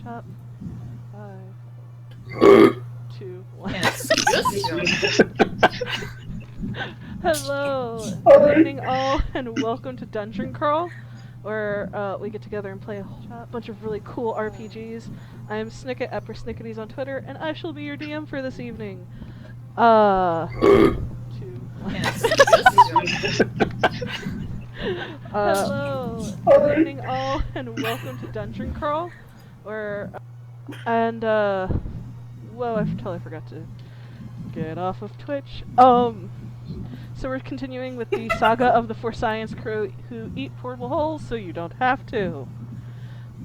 Chop. 5, 2, 1. Hello, good evening all, and welcome to Dungeon Crawl, where we get together and play a bunch of really cool RPGs. I am Snicket at ForScienceCrew on Twitter, and I shall be your DM for this evening. 2, 1. Hello, good evening all, and welcome to Dungeon Crawl, where, whoa, I totally forgot to get off of Twitch. So we're continuing with the saga of the ForScienceCrew who eat portable holes so you don't have to.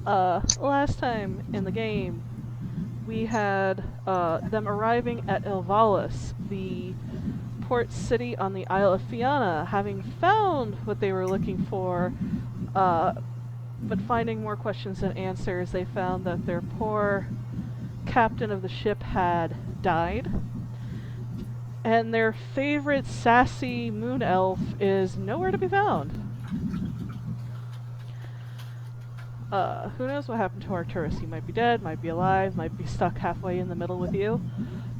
Last time in the game, we had them arriving at Ilvalis, the port city on the Isle of Fianna, having found what they were looking for, but finding more questions than answers. They found that their poor captain of the ship had died, and their favorite sassy moon elf is nowhere to be found. Who knows what happened to Arcturus? He might be dead, might be alive, might be stuck halfway in the middle with you.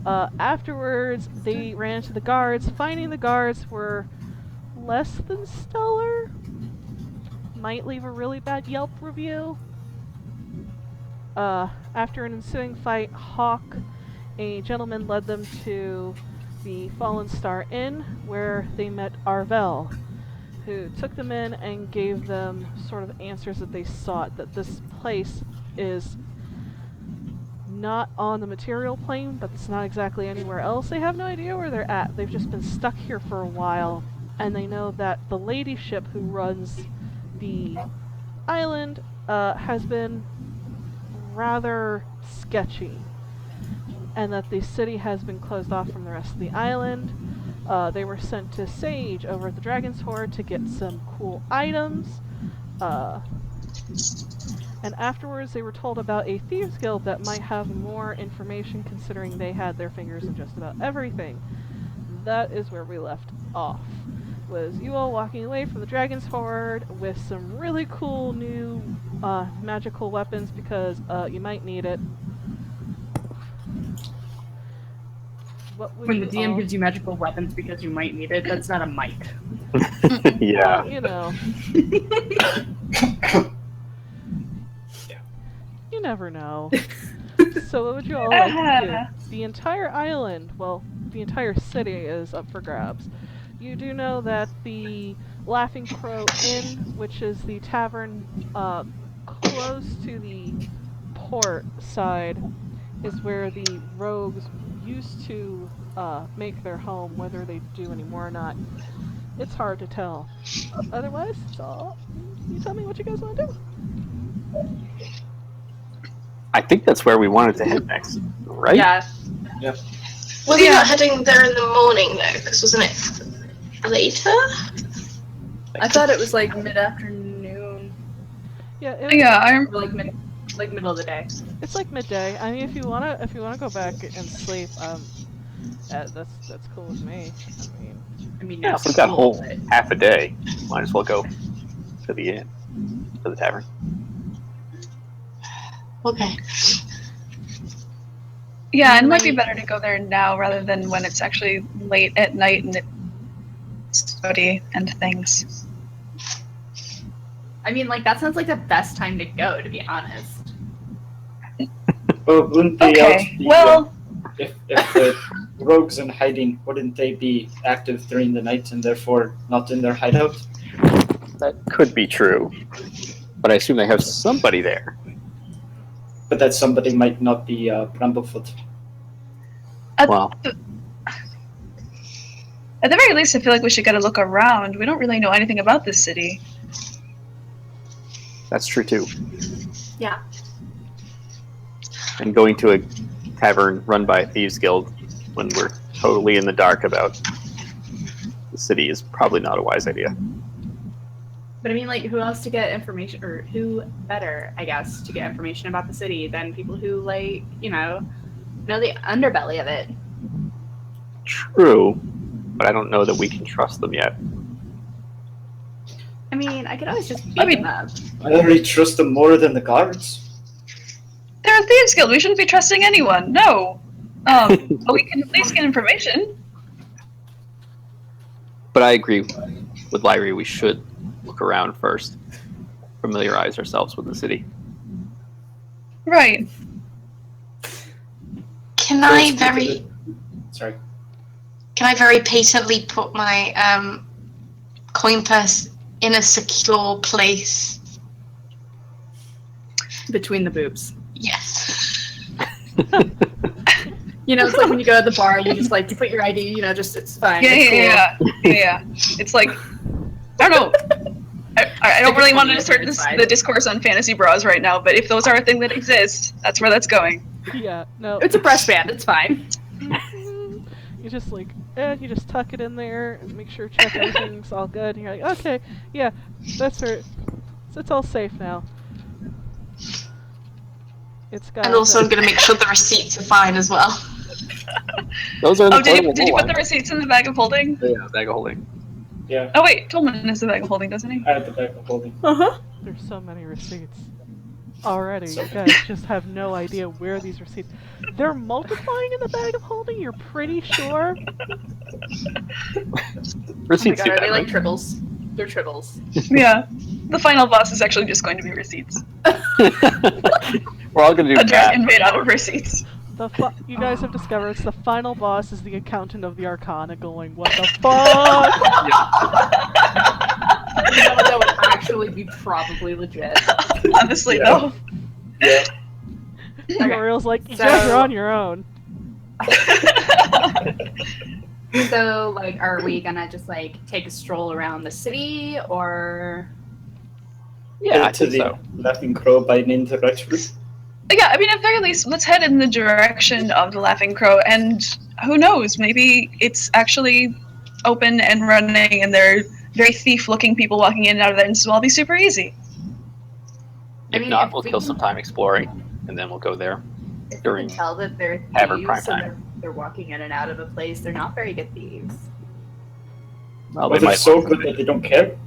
Afterwards, they ran into the guards. Finding the guards were less than stellar. Might leave a really bad Yelp review. After an ensuing fight, Hawk, a gentleman, led them to the Fallen Star Inn, where they met Arvel, who took them in and gave them sort of answers that they sought, that this place is not on the material plane, but it's not exactly anywhere else. They have no idea where they're at. They've just been stuck here for a while, and they know that the lady ship who runs the island has been rather sketchy, and that the city has been closed off from the rest of the island. They were sent to Sage over at the Dragon's Hoard to get some cool items, and afterwards they were told about a thieves guild that might have more information, considering they had their fingers in just about everything. That is where we left off, was you all walking away from the Dragon's Hoard with some really cool new magical weapons, because you might need it. When the DM gives you magical weapons because you might need it, that's not a might. Yeah. You know. You never know. So what would you all like to do? The entire island, well, the entire city is up for grabs. You do know that the Laughing Crow Inn, which is the tavern close to the port side, is where the rogues used to make their home. Whether they do anymore or not, it's hard to tell. Otherwise, it's all, you tell me what you guys want to do. I think that's where we wanted to head next, right? Yes. Yep. Were we not heading there in the morning though? Because wasn't it later? I thought it was like mid-afternoon. Yeah, Or like middle of the day. it's like midday. I mean, if you wanna go back and sleep, that's cool with me. I mean, Yeah, no, so we've got a whole but- half a day. Might as well go to the inn, to the tavern. Okay. Yeah, and it might be better to go there now rather than when it's actually late at night and it's sweaty and things. I mean, like, that sounds like the best time to go, to be honest. Well, wouldn't they Okay, be, well, if the rogues in hiding, wouldn't they be active during the night and therefore not in their hideout? That could be true, but I assume they have somebody there. But that somebody might not be Bramblefoot. Well, at the very least, I feel like we should get a look around. We don't really know anything about this city. that's true too. Yeah. And going to a tavern run by a thieves guild when we're totally in the dark about the city is probably not a wise idea. But I mean, like, who else to get information, or who better, I guess, to get information about the city than people who, like, know the underbelly of it. True, but I don't know that we can trust them yet. I mean, I could always just beat I mean- them up. I already trust them more than the guards. They're we're a thieves guild. We shouldn't be trusting anyone. No. But we can at least get information. But I agree with Lyrisse. We should look around first, familiarize ourselves with the city. Right. Can I very patently put my coin purse in a secure place? Between the boobs. Yes. You know, it's like when you go to the bar, you just like you put your ID. You know, just it's fine. Yeah. It's like I don't know. I don't really want to start the discourse on fantasy bras right now, but if those are a thing that exist, that's where that's going. Yeah, no. It's a breast band. It's fine. You just like, you just tuck it in there and make sure check everything's all good. And you're like, okay, yeah, that's right. So it's all safe now. It's got. And also, I'm going to make sure the receipts are fine as well. Those are in the Did you portable put the receipts in the bag of holding? Yeah, bag of holding. Yeah, Oh wait, Tolmon has the bag of holding, doesn't he? I had the bag of holding. There's so many receipts already. You guys just have no idea where these receipts. They're multiplying in the bag of holding. You're pretty sure. Receipts. Oh my God, are they like tribbles? They're tribbles. Yeah. The final boss is actually just going to be receipts. We're all gonna do A dragon that. made out of receipts. You guys have discovered it's the final boss is the accountant of the Arcana going, what the fuck? You know, that would actually be probably legit. Honestly, though. Yeah. Oriel's like, you guys are on your own. So, like, are we gonna just like take a stroll around the city, or? Yeah, I to think the so. Laughing Crow by name directory. Yeah, I mean, at very least, let's head in the direction of the Laughing Crow, and who knows, maybe it's actually open and running, and there are very thief-looking people walking in and out of there, and this will all be super easy. If not, we'll kill some time exploring, and then we'll go there. If you During can tell that they're Tavern thieves prime and time. they're walking in and out of a place, they're not very good thieves. Well, But they they're might so good that they don't care.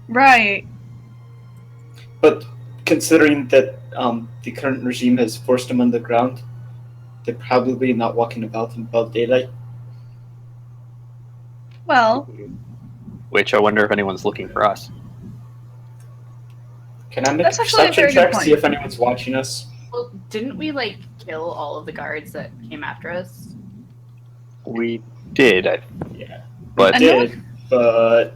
Right. But considering that the current regime has forced them underground, they're probably not walking about in broad daylight. Well, Which I wonder if anyone's looking for us. Can I make That's a actually a perception very good check, point. see if anyone's watching us? Well, didn't we like kill all of the guards that came after us? We did, Yeah, but And did, but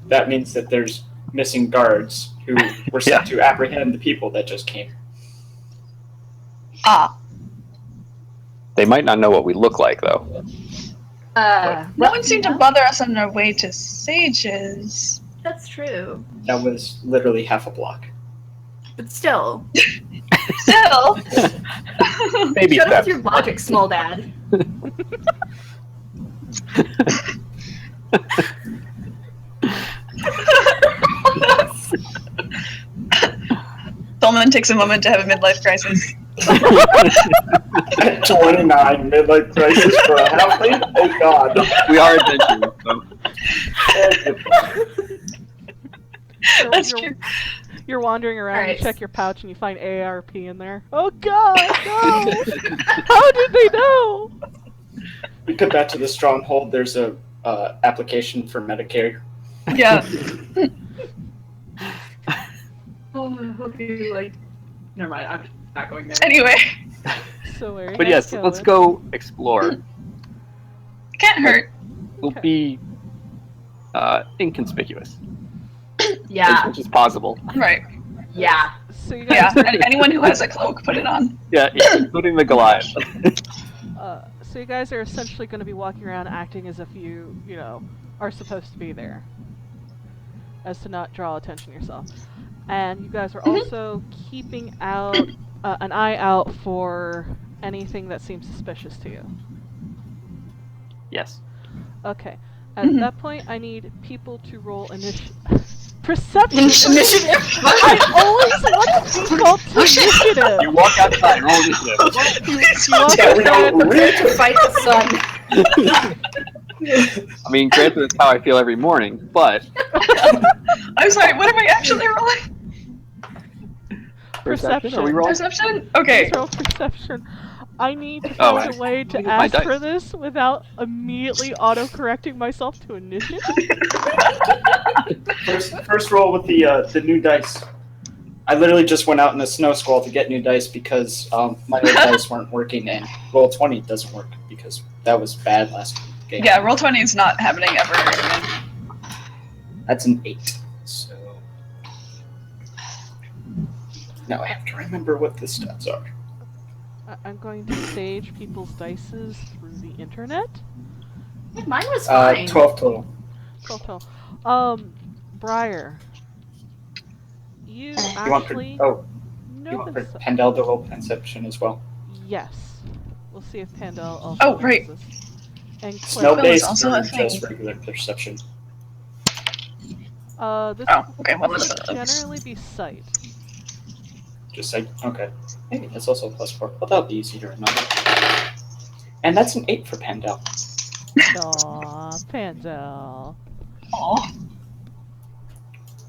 that means that there's missing guards who were sent to apprehend the people that just came. they might not know what we look like, though. no one seemed to bother us on our way to Sage's. That's true, That was literally half a block. but still, Still. Maybe shut up with that's your logic, small dad. Tolmon takes a moment to have a midlife crisis. At 29, midlife crisis for a halfling? Oh god. we are adventurers. So. That's true. You're wandering around, Alright. you check your pouch, and you find AARP in there. Oh god, no! How did they know? We get back to the stronghold, there's a application for Medicare. Yeah. Oh, I hope you like. Never mind, I'm not going there. Anyway, So where are you But guys yes, going? let's go explore. can't hurt. We'll be inconspicuous, Yeah, which is possible. Right. yeah. So you Yeah. guys, Anyone who has a cloak, put it on. Yeah, including the Goliath. so you guys are essentially going to be walking around acting as if you know, are supposed to be there, as to not draw attention to yourself. And you guys are also keeping out an eye out for anything that seems suspicious to you. Yes. Okay. At that point, I need people to roll perception. Initiative. I always want to be called to initiative. You walk outside, roll initiative. You walk Yeah, we outside. know. Prepare to fight the sun. I mean, granted, it's how I feel every morning, but I'm sorry, what am I actually rolling? Perception? Are we rolling? Perception? Okay. Let's roll perception. I need to Oh, find a way to look at my ask for dice. this without immediately auto-correcting myself to initiative. First roll with the new dice. I literally just went out in a snow squall to get new dice because my old dice weren't working, and roll 20 doesn't work because that was bad last game. Yeah, roll 20 is not happening ever again. That's an 8. So now I have to remember what the stats are. I'm going to stage people's dices through the internet. Mine was fine. 12 total. Briar, you You want actually you want notice. Pandel to roll perception as well. Yes. We'll see if Pandel also Oh, right. notices. And Snow Cliff, based also or a thing. just regular perception? this Oh, okay. Well, would that's generally be sight. Just like, okay. Maybe that's also a +4. Well, that'll be easy to remember. And that's an 8 for Pandel. Aw, Pandel. Aw.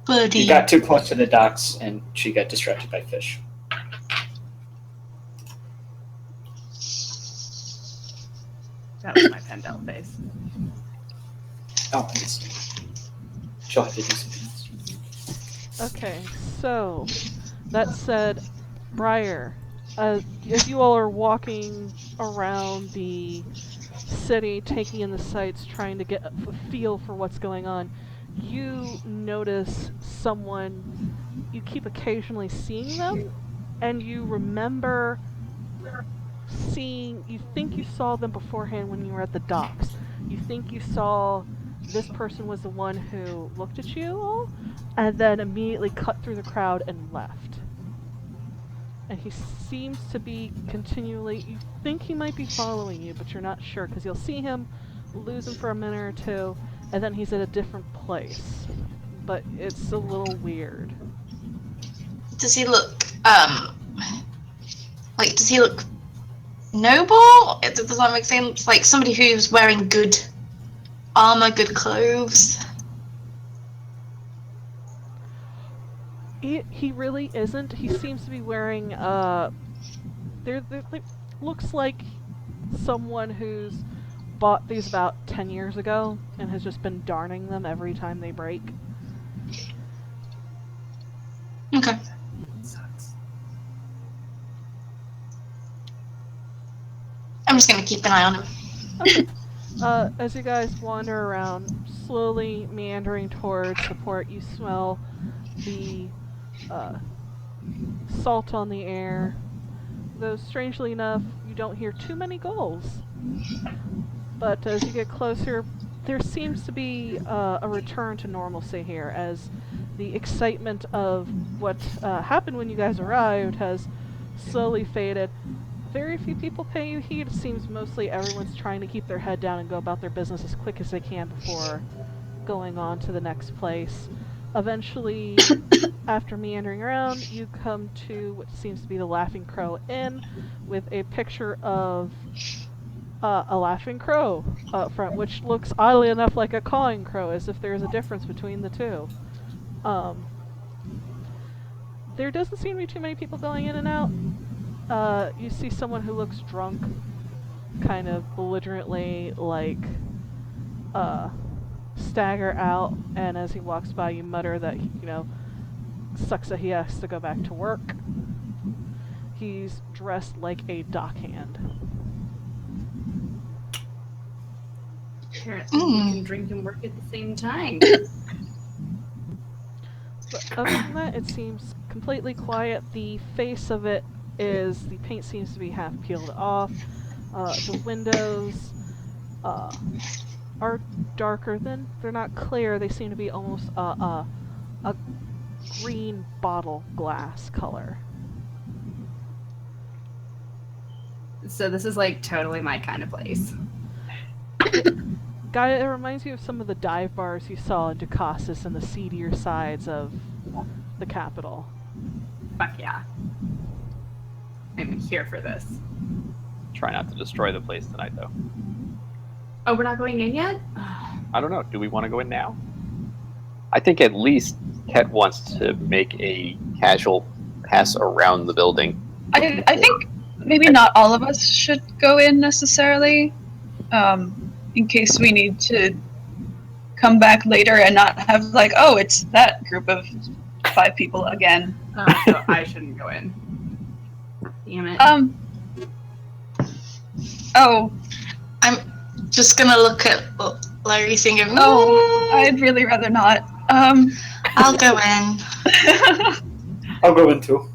Buddy. He got too close to the docks and she got distracted by fish. That was my Pendel face. Oh, I see. She'll have to do something else. Okay, so that said, Briar, as you all are walking around the city, taking in the sights, trying to get a feel for what's going on, you notice someone, you keep occasionally seeing them, and you remember you think you saw them beforehand when you were at the docks. You think you saw this person was the one who looked at you all, and then immediately cut through the crowd and left. And he seems to be continually, you think he might be following you, but you're not sure, because you'll see him, lose him for a minute or two, and then he's at a different place. But it's a little weird. Does he look, does he look noble? Does that make sense? Like somebody who's wearing good armor, good clothes? He really isn't. He seems to be wearing, looks like someone who's bought these about 10 years ago and has just been darning them every time they break. Okay. Sucks. I'm just gonna keep an eye on him. Okay. As you guys wander around, slowly meandering towards the port, you smell the salt on the air. Though, strangely enough, you don't hear too many gulls. But as you get closer, there seems to be a return to normalcy here, as the excitement of what happened when you guys arrived has slowly faded. Very few people pay you heed. It seems mostly everyone's trying to keep their head down and go about their business as quick as they can before going on to the next place. Eventually, after meandering around, you come to what seems to be the Laughing Crow Inn, with a picture of a laughing crow up front, which looks oddly enough like a cawing crow, as if there's a difference between the two. There doesn't seem to be too many people going in and out. You see someone who looks drunk, kind of belligerently, stagger out, and as he walks by, you mutter that, sucks that he has to go back to work. He's dressed like a dockhand. Apparently, you can drink and work at the same time. But other than that, it seems completely quiet. The face of it the paint seems to be half peeled off. The windows are darker they're not clear. They seem to be almost a green bottle glass color. So this is like totally my kind of place. It reminds you of some of the dive bars you saw in Ducasis and the seedier sides of the capital. Fuck yeah. I'm here for this. Try not to destroy the place tonight, though. Oh, we're not going in yet? I don't know. Do we want to go in now? I think at least Khet wants to make a casual pass around the building. I think maybe not all of us should go in necessarily, in case we need to come back later and not have like, oh, it's that group of 5 people again. So I shouldn't go in. Damn it. Oh, I'm just gonna look at Lyrisse and go, oh, I'd really rather not. I'll go in. I'll go in too.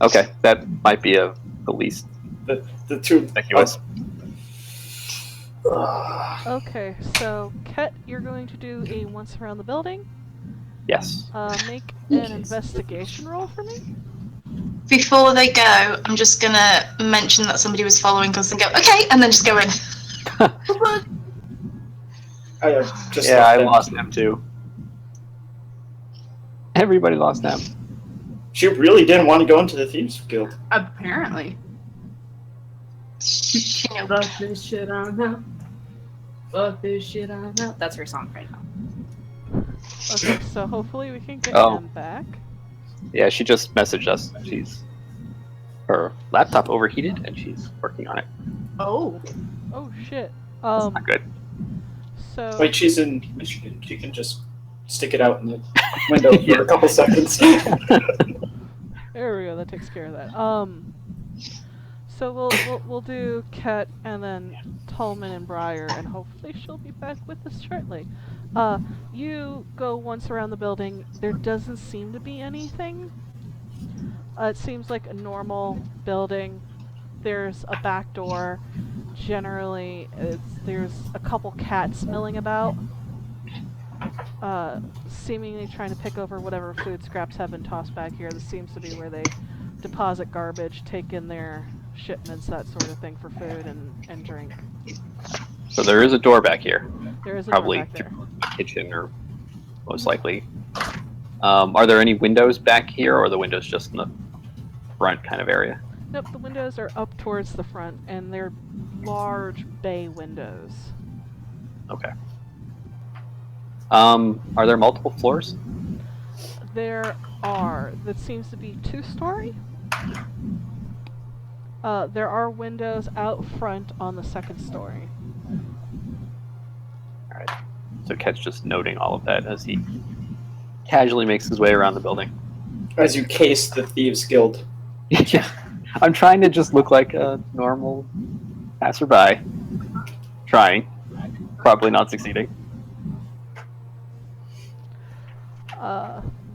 Okay, that might be the least The two. innocuous. Okay, so Khet, you're going to do a once around the building. Yes. Make an investigation roll for me. Before they go, I'm just gonna mention that somebody was following us and go, okay, and then just go in. I just Yeah, I him. lost him too. Everybody lost him. She really didn't want to go into the Thieves Guild. Apparently. You know, Fuck this shit on out. Fuck this shit on out. That's her song right now. Okay, so hopefully we can get Oh. him back. Yeah, she just messaged us. Her laptop overheated and she's working on it. Oh. Oh shit. That's not good. So Wait, she's in Michigan. She can just stick it out in the window for a couple seconds. there we go. That takes care of that. So we'll do Khet and then Tolmon and Briar, and hopefully she'll be back with us shortly. You go once around the building. There doesn't seem to be anything. It seems like a normal building. There's a back door. Generally, there's a couple cats milling about, seemingly trying to pick over whatever food scraps have been tossed back here. This seems to be where they deposit garbage, take in their shipments, that sort of thing for food and drink. So there is a door back here. There is a Probably door back there. through the kitchen or most likely. Are there any windows back here or are the windows just in the front kind of area? Nope, the windows are up towards the front, and they're large bay windows. Okay. Are there multiple floors? There are. That seems to be 2-story. There are windows out front on the 2nd story. Alright. So Khet's just noting all of that as he casually makes his way around the building. As you case the Thieves Guild. Yeah. I'm trying to just look like a normal passerby. Trying. Probably not succeeding.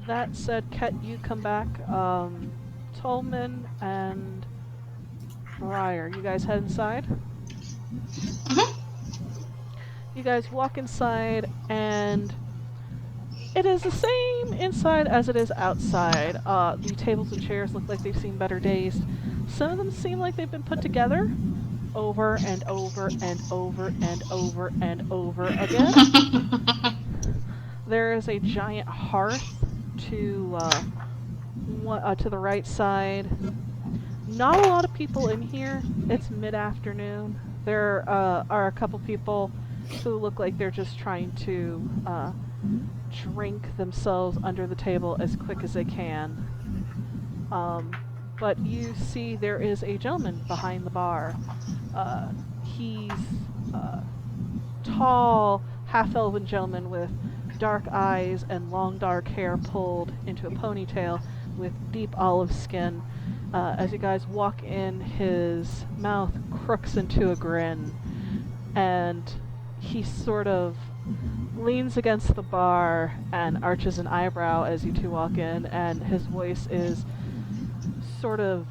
That said, Khet, you come back. Tolmon and Briar, you guys head inside? Mhm. You guys walk inside, and it is the same inside as it is outside. The tables and chairs look like they've seen better days. Some of them seem like they've been put together over and over and over and over and over again. There is a giant hearth to the right side. Not a lot of people in here. It's mid-afternoon. There are a couple people who look like they're just trying to drink themselves under the table as quick as they can. But you see there is a gentleman behind the bar. He's a tall, half-elven gentleman with dark eyes and long dark hair pulled into a ponytail with deep olive skin. As you guys walk in, his mouth crooks into a grin, and he sort of leans against the bar and arches an eyebrow as you two walk in, and his voice is sort of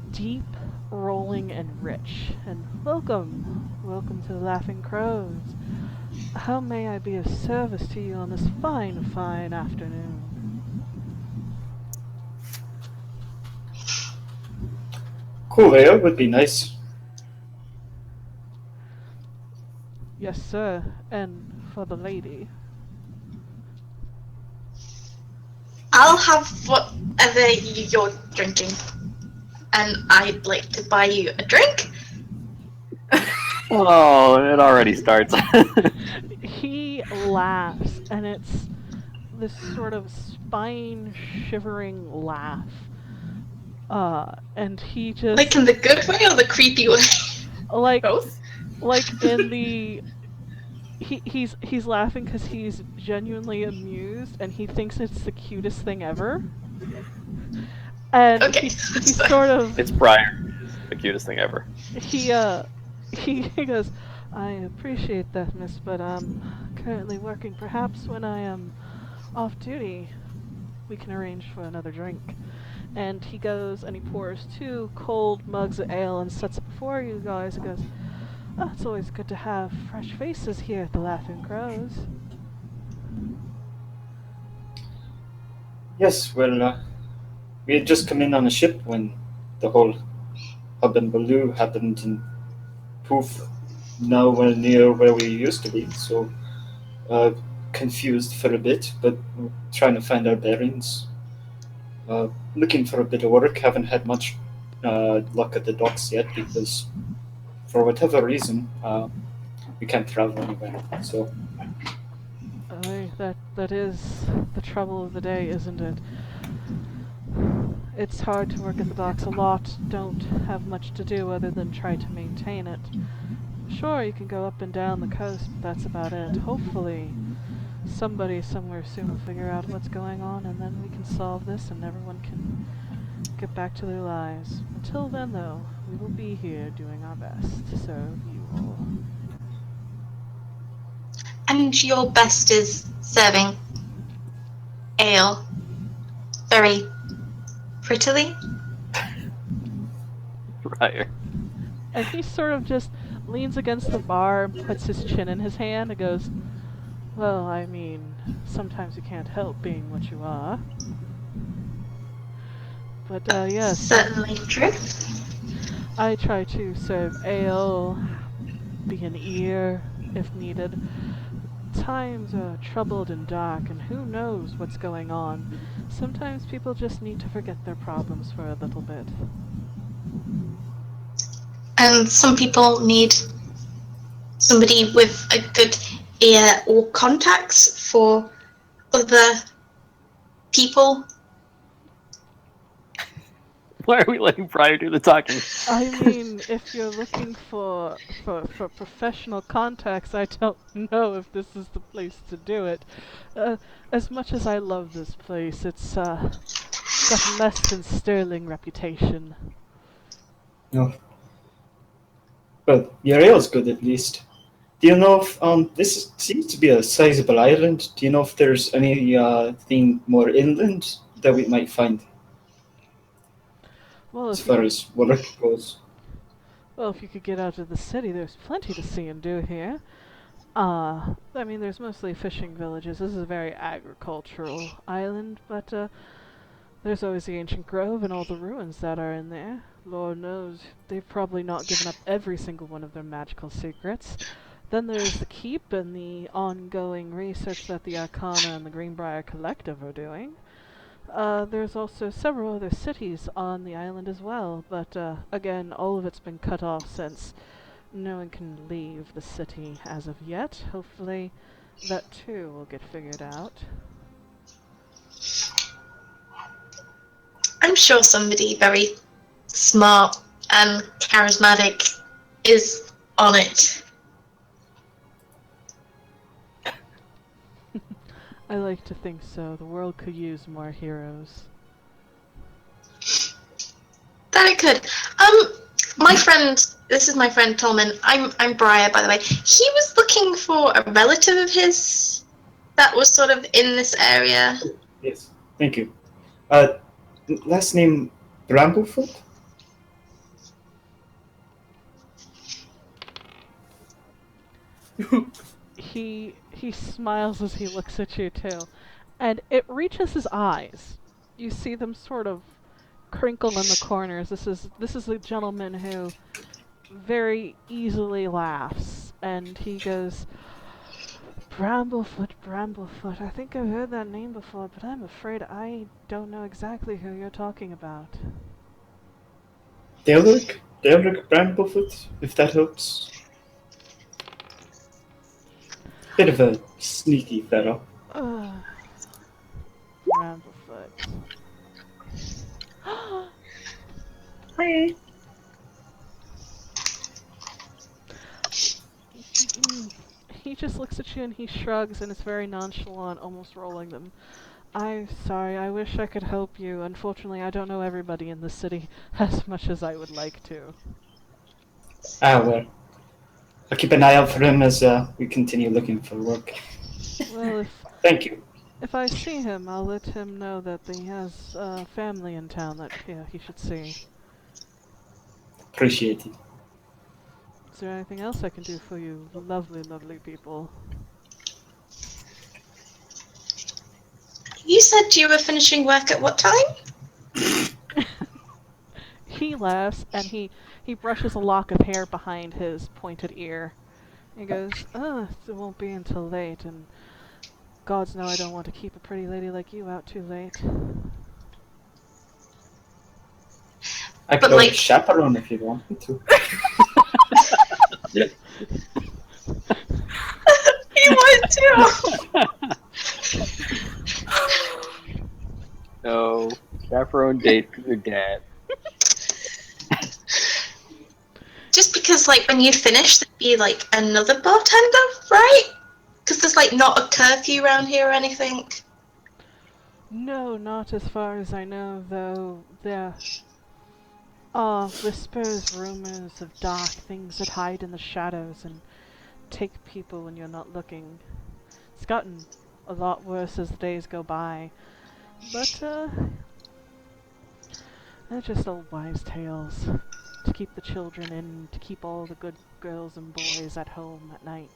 deep, rolling, and rich. And welcome to the Laughing Crows. How may I be of service to you on this fine, fine afternoon? Coolio would be nice. Yes, sir, and for the lady. I'll have whatever you're drinking. And I'd like to buy you a drink. Oh, it already starts. He laughs, and it's this sort of spine shivering laugh. And he just Like in the good way or the creepy way? like Both? in the he's laughing because he's genuinely amused and he thinks it's the cutest thing ever. And Okay. he sort of It's Briar. The cutest thing ever. he goes, I appreciate that, miss, but I'm currently working. Perhaps when I am off duty, we can arrange for another drink. And he goes and he pours 2 cold mugs of ale and sets it before you guys and goes, oh, it's always good to have fresh faces here at the Laughing Crows. Yes, well, we had just come in on a ship when the whole hub and baloo happened, and poof, now we're near where we used to be, so confused for a bit, but we're trying to find our bearings. Looking for a bit of work, haven't had much luck at the docks yet because for whatever reason, we can't travel anywhere, so... That is the trouble of the day, isn't it? It's hard to work at the docks. A lot don't have much to do other than try to maintain it. Sure, you can go up and down the coast, but that's about it. Hopefully, somebody somewhere soon will figure out what's going on, and then we can solve this and everyone can get back to their lives. Until then, though, we will be here doing our best to serve you all. And your best is serving ale very prettily. Briar. And he sort of just leans against the bar and puts his chin in his hand and goes, well, I mean, sometimes you can't help being what you are. But, yes. Certainly true. I try to serve ale, be an ear, if needed. Times are troubled and dark, and who knows what's going on. Sometimes people just need to forget their problems for a little bit. And some people need somebody with a good ear or contacts for other people. Why are we letting Briar do the talking? I mean, if you're looking for professional contacts, I don't know if this is the place to do it. As much as I love this place, it's got less than sterling reputation. No. Well, your ale's good at least. Do you know if this seems to be a sizable island? Do you know if there's anything more inland that we might find Well, as far as work goes? Well, if you could get out of the city, there's plenty to see and do here. I mean, there's mostly fishing villages. This is a very agricultural island, but there's always the ancient grove and all the ruins that are in there. Lord knows, they've probably not given up every single one of their magical secrets. Then there's the keep and the ongoing research that the Arcana and the Greenbrier Collective are doing. There's also several other cities on the island as well, but again, all of it's been cut off since no one can leave the city as of yet. Hopefully that too will get figured out. I'm sure somebody very smart and charismatic is on it. I like to think so. The world could use more heroes. That it could. My friend, this is my friend Tolmon. I'm Briar, by the way. He was looking for a relative of his that was sort of in this area. Yes, thank you. Last name Bramblefoot? He smiles as he looks at you too, and it reaches his eyes. You see them sort of crinkle in the corners. This is a gentleman who very easily laughs, and he goes, Bramblefoot, Bramblefoot. I think I've heard that name before, but I'm afraid I don't know exactly who you're talking about. Delric Bramblefoot, if that helps. Bit of a sneaky fellow. Bramblefoot. Hi. He just looks at you and he shrugs and is very nonchalant, almost rolling them. I'm sorry, I wish I could help you. Unfortunately, I don't know everybody in the city as much as I would like to. Well, I'll keep an eye out for him as we continue looking for work. Well, Thank you. if I see him, I'll let him know that he has family in town that he should see. Appreciate it. Is there anything else I can do for you, lovely, lovely people? You said you were finishing work at what time? He laughs and he brushes a lock of hair behind his pointed ear. He goes, it won't be until late, and gods know I don't want to keep a pretty lady like you out too late. I could always chaperone if you want me to. He would too! No, chaperone date for your dad. Just because, like, when you finish, there'd be, like, another bartender, right? Because there's, like, not a curfew around here or anything. No, not as far as I know, though. There are whispers, rumors of dark things that hide in the shadows and take people when you're not looking. It's gotten a lot worse as the days go by. But, they're just old wives' tales. To keep the children in, to keep all the good girls and boys at home at night.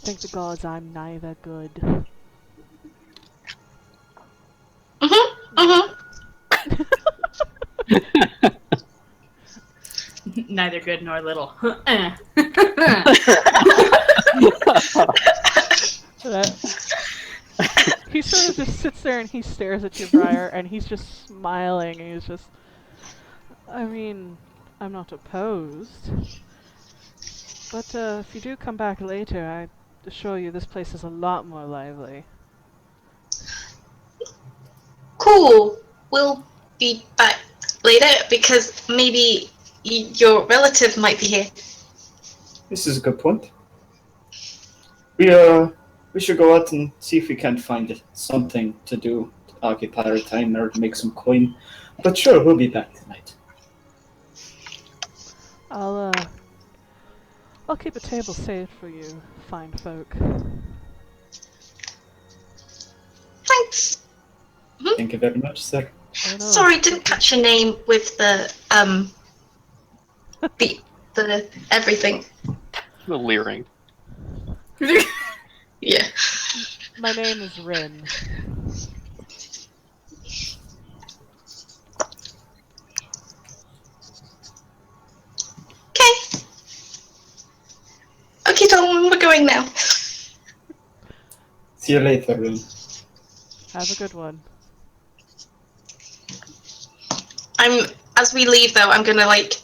Thank the gods I'm neither good. Neither good nor little. He sort of just sits there and he stares at you, Briar, and he's just smiling, and he's just... I mean, I'm not opposed. But if you do come back later, I assure you this place is a lot more lively. Cool. We'll be back later because maybe your relative might be here. This is a good point. We should go out and see if we can't find something to do to occupy our time or to make some coin. But sure, we'll be back tonight. I'll keep a table saved for you, fine folk. Thanks. Thank you very much, sir. Oh, no. Sorry, didn't catch your name with the the everything. The leering. Yeah. My name is Rin. Okay, Tolmon, we're going now. See you later, Rin. Have a good one. As we leave though, I'm gonna like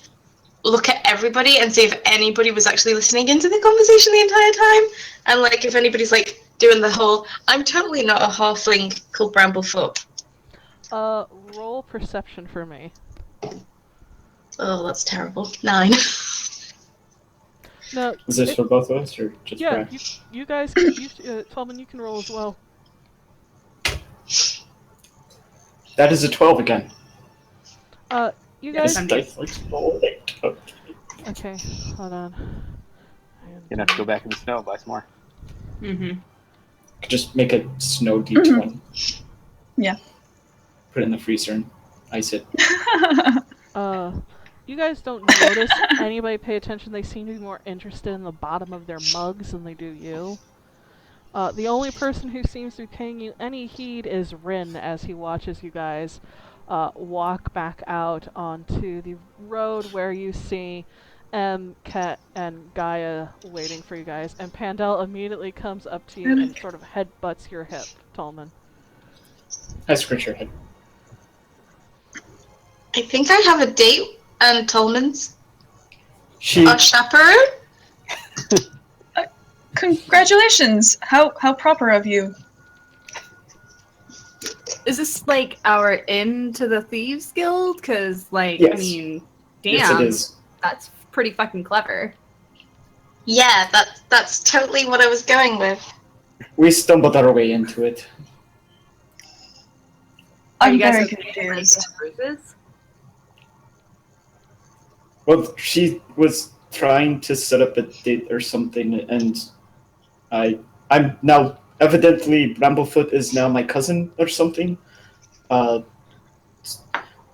look at everybody and see if anybody was actually listening into the conversation the entire time, and like if anybody's like doing the whole "I'm totally not a halfling called Bramblefoot." Roll perception for me. Oh, that's terrible. 9. No. Is this for both of us or just Yeah, Brian? you guys can. Tolmon, you can roll as well. That is a 12 again. You guys. Dice likes rolling. Okay, hold on. You're gonna have to go back in the snow and buy some more. Mm-hmm. Just make a snow D20. Yeah. Put it in the freezer and ice it. You guys don't notice anybody pay attention. They seem to be more interested in the bottom of their mugs than they do you. The only person who seems to be paying you any heed is Rin as he watches you guys walk back out onto the road where you see Khet and Gaugia waiting for you guys. And Pandel immediately comes up to you and sort of headbutts your hip, Tolmon. I scratch your head. I think I have a date and Tolmon's She a chaperone. Congratulations! How proper of you. Is this like our into the Thieves Guild? Because, like, Yes. I mean, damn, Yes, it is. that's pretty fucking clever. Yeah, that's totally what I was going with. We stumbled our way into it. Are I'm you guys very okay? confused. Like, bruises? Well, she was trying to set up a date or something, and I'm now evidently Bramblefoot is now my cousin or something.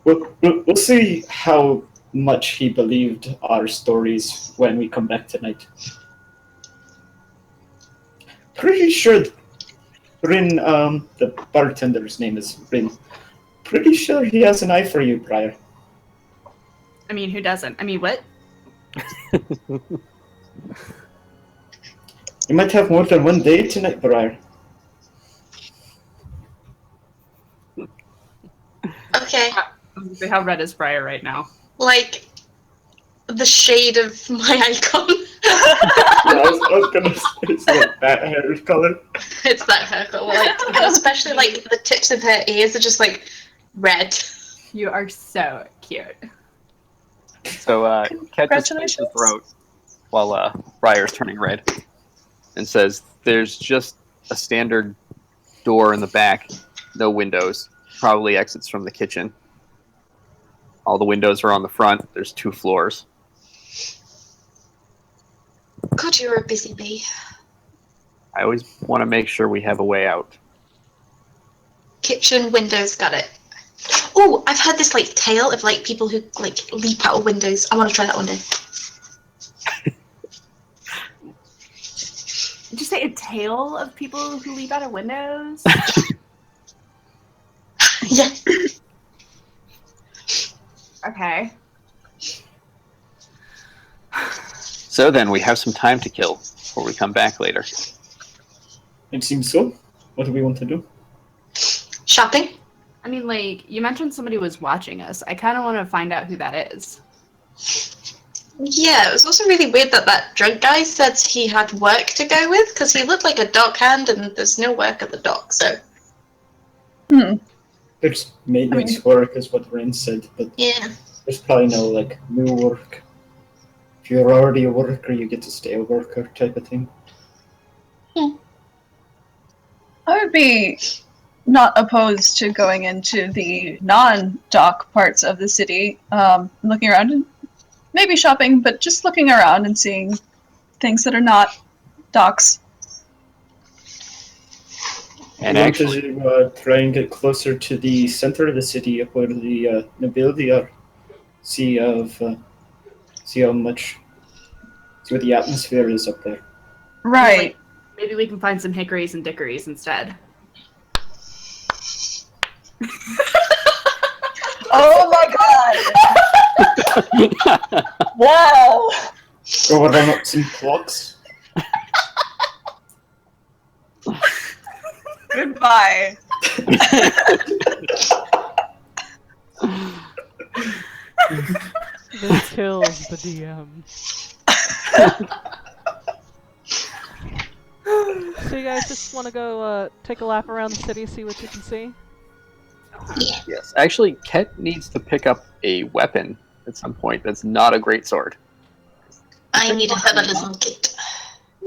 We'll see how much he believed our stories when we come back tonight. Pretty sure Rin, the bartender's name is Rin. Pretty sure he has an eye for you, Briar. I mean, who doesn't? I mean, what? You might have more than one date tonight, Briar. Okay, How red is Briar right now? like the shade of my icon. Yeah, I was gonna say it's like that hair color. It's that hair color, like, especially like the tips of her ears are just like red. You are so cute. So Khet just clears his throat while Briar's turning red and says, "There's just a standard door in the back, no windows. Probably exits from the kitchen. All the windows are on the front. There's 2 floors." God, you're a busy bee. I always want to make sure we have a way out. Kitchen windows, got it. Oh, I've heard this like tale of like people who like leap out of windows. I want to try that one day. Did you say a tale of people who leap out of windows? Yeah. Okay. So then we have some time to kill before we come back later. It seems so. What do we want to do? Shopping? I mean, like, you mentioned somebody was watching us. I kind of want to find out who that is. Yeah, it was also really weird that that drunk guy said he had work to go with because he looked like a dockhand and there's no work at the dock, so. There's maintenance work, is what Rin said, but Yeah. there's probably no like new work. If you're already a worker, you get to stay a worker type of thing. I would be not opposed to going into the non-dock parts of the city, looking around and maybe shopping, but just looking around and seeing things that are not docks. And I want actually, to try and get closer to the center of the city, where the nobility are. See how much. See what the atmosphere is up there. Right. Maybe we can find some hickories and dickories instead. Oh my god! Wow! Go run up some clocks. Goodbye. This kills the DM. So you guys just want to go take a lap around the city, see what you can see? yes. Actually, Khet needs to pick up a weapon at some point that's not a greatsword. I need a herbalism kit.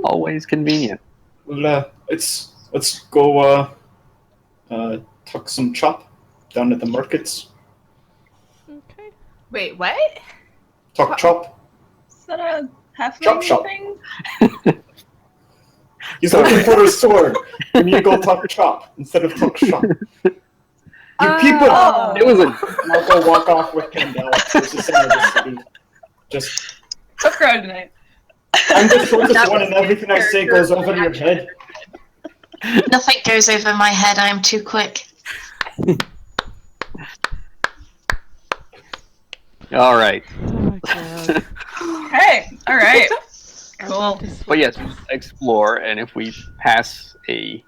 Always convenient. Well, let's go tuck some chop down at the markets. Okay. Wait, what? Tuck chop. Is that a Chop, halfling chop. thing? He's looking for a sword. You need to go tuck chop instead of tuck shop. You people, Oh. It was a I'll go walk off with Kendall. There's the center of the city. Just, Tough crowd tonight. I'm the shortest That one, was and everything I say character goes over your reaction. head. Nothing goes over my head, I am too quick. all right. Oh my god. Hey, alright. I'm Cool. about to switch. But yes, explore, and if we pass a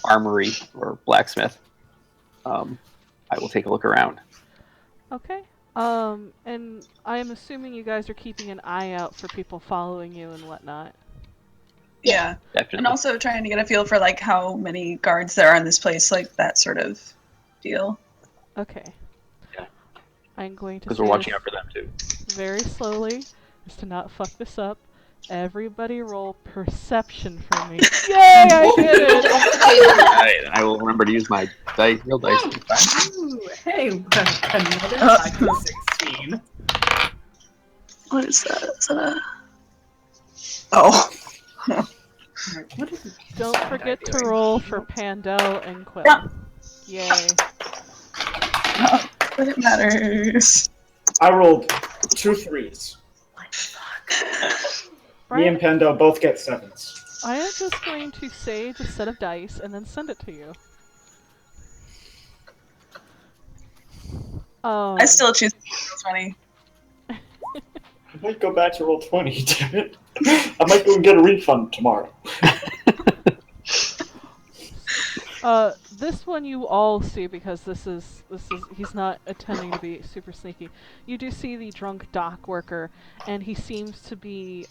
armory or blacksmith, I will take a look around. Okay. And I am assuming you guys are keeping an eye out for people following you and whatnot. Yeah. Definitely. And also trying to get a feel for like how many guards there are in this place, like that sort of deal. Okay. Yeah. I'm going to Because say we're watching this out for them too. very slowly, just to not fuck this up. Everybody roll perception for me. Yay, I did it! Alright, I will remember to use my real dice next time. Ooh, hey, another lucky 16. What is that? Is that a... Oh. Alright, what is Don't bad forget guy to doing? roll for Pandel and Quill. Yeah. Yay. Not that it matters. I rolled 2 3s. Me and Brian, Pando both get 7s. I am just going to sage a set of dice and then send it to you. I still choose 20. I might go back to roll 20, damn it. I might go and get a refund tomorrow. This one you all see because this is he's not intending to be super sneaky. You do see the drunk dock worker, and he seems to be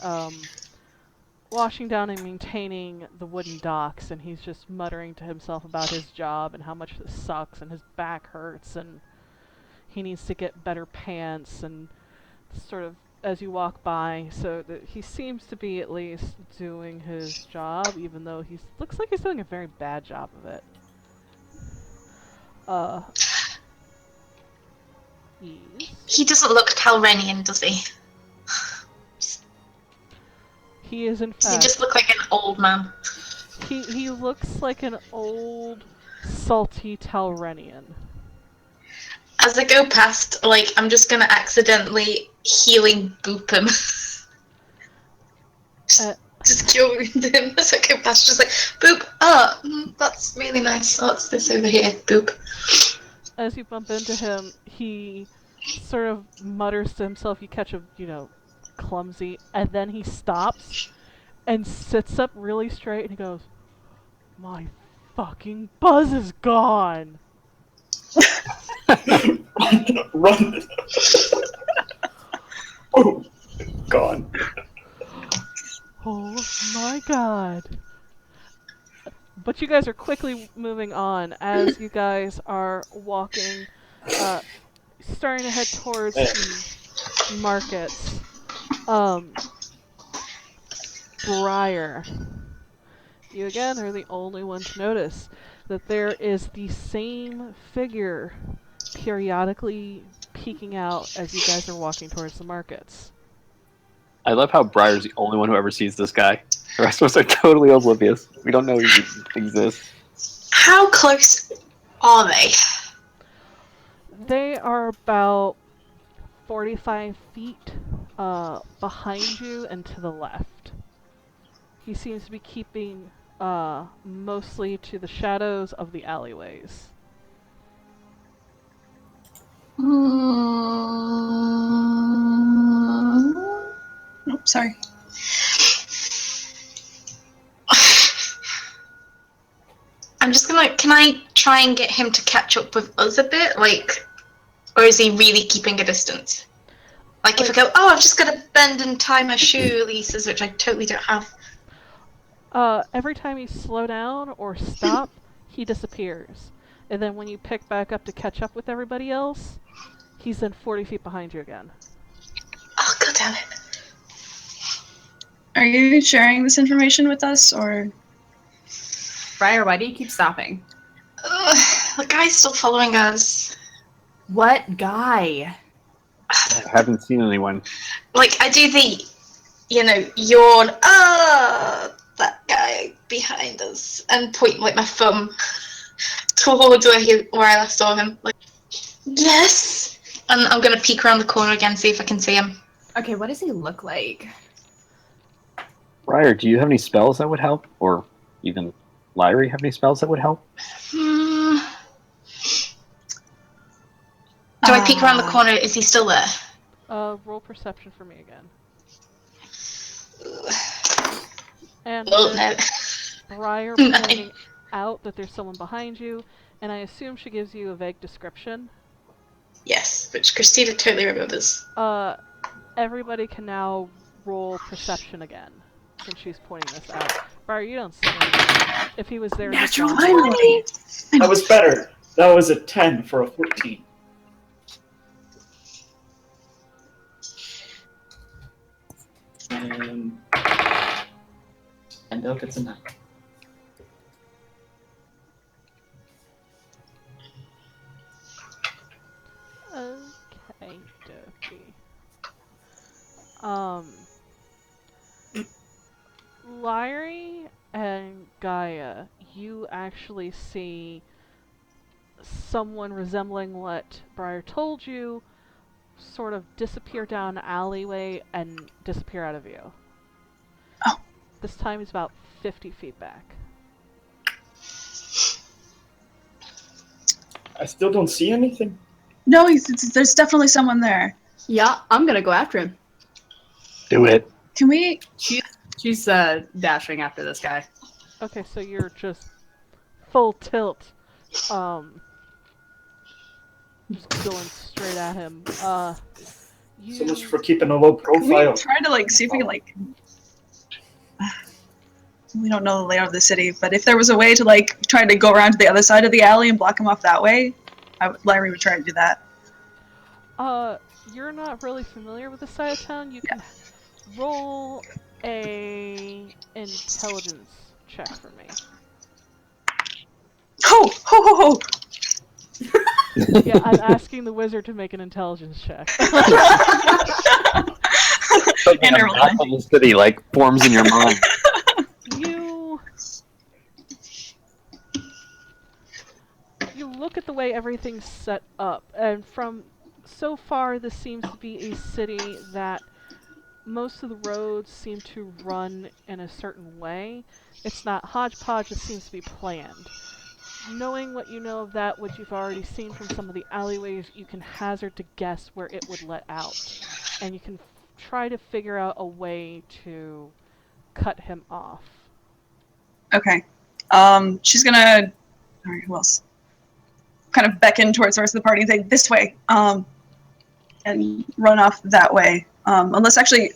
washing down and maintaining the wooden docks, and he's just muttering to himself about his job and how much this sucks, and his back hurts, and he needs to get better pants, and sort of as you walk by, so that he seems to be at least doing his job, even though he looks like he's doing a very bad job of it. Yes. He doesn't look Talrenian, does he? He is in Does he fact. just look like an old man? He looks like an old, salty Talrenian. As I go past, like, I'm just gonna accidentally healing boop him. Just cure him as I go past, just like, boop, that's really nice. Oh, it's this over here, boop. As you bump into him, he sort of mutters to himself, you catch him, clumsy, and then he stops and sits up really straight and he goes, "My fucking buzz is gone!" Run! Oh, gone. Oh my god. But you guys are quickly moving on as you guys are walking, starting to head towards the markets. Briar. You again are the only one to notice that there is the same figure periodically peeking out as you guys are walking towards the markets. I love how Briar's the only one who ever sees this guy. The rest of us are totally oblivious. We don't know he exists. How close are they? They are about 45 feet behind you and to the left. He seems to be keeping mostly to the shadows of the alleyways. Oh, sorry. I'm just gonna, can I try and get him to catch up with us a bit? Like, or is he really keeping a distance? Like, if I go, I've just got to bend and tie my shoelaces, which I totally don't have. Every time you slow down or stop, he disappears. And then when you pick back up to catch up with everybody else, he's then 40 feet behind you again. Oh, god damn it. Are you sharing this information with us, or...? Briar, why do you keep stopping? The guy's still following us. What guy? I haven't seen anyone. Like, I do the, yawn, that guy behind us, and point, like, my thumb towards where I last saw him. Like, yes! And I'm gonna peek around the corner again, see if I can see him. Okay, what does he look like? Briar, do you have any spells that would help? Or even Lyrisse have any spells that would help? Do I peek around the corner? Is he still there? Roll perception for me again. And Oh, no. Briar pointing out that there's someone behind you, and I assume she gives you a vague description. Yes, which Christina totally remembers. Everybody can now roll perception again. since she's pointing this out. Briar, you don't see him. If he was there, he's gone. Finally! That was better. That was a 10 for a 14. And Dale gets a 9. Okay, Lyrisse and Gaugia, you actually see someone resembling what Briar told you sort of disappear down an alleyway and disappear out of view. Oh. This time he's about 50 feet back. I still don't see anything. No, there's definitely someone there. Yeah, I'm gonna go after him. Do it. Can we? She's dashing after this guy. Okay, so you're just full tilt. Just going straight at him. So much for keeping a low Can we profile. try to see if we can we don't know the layout of the city, but if there was a way to try to go around to the other side of the alley and block him off that way, Larry would try to do that. You're not really familiar with the side of town. You can roll a intelligence check for me. Ho ho ho ho! Yeah, I'm asking the wizard to make an intelligence check. Like a map of the city forms in your mind. You look at the way everything's set up, and from so far this seems to be a city that most of the roads seem to run in a certain way. It's not hodgepodge, it seems to be planned. Knowing what you know of that, what you've already seen from some of the alleyways, you can hazard to guess where it would let out. And you can try to figure out a way to cut him off. Okay. She's gonna... Alright, who else? Kind of beckon towards the rest of the party and say, this way! And run off that way. Unless actually...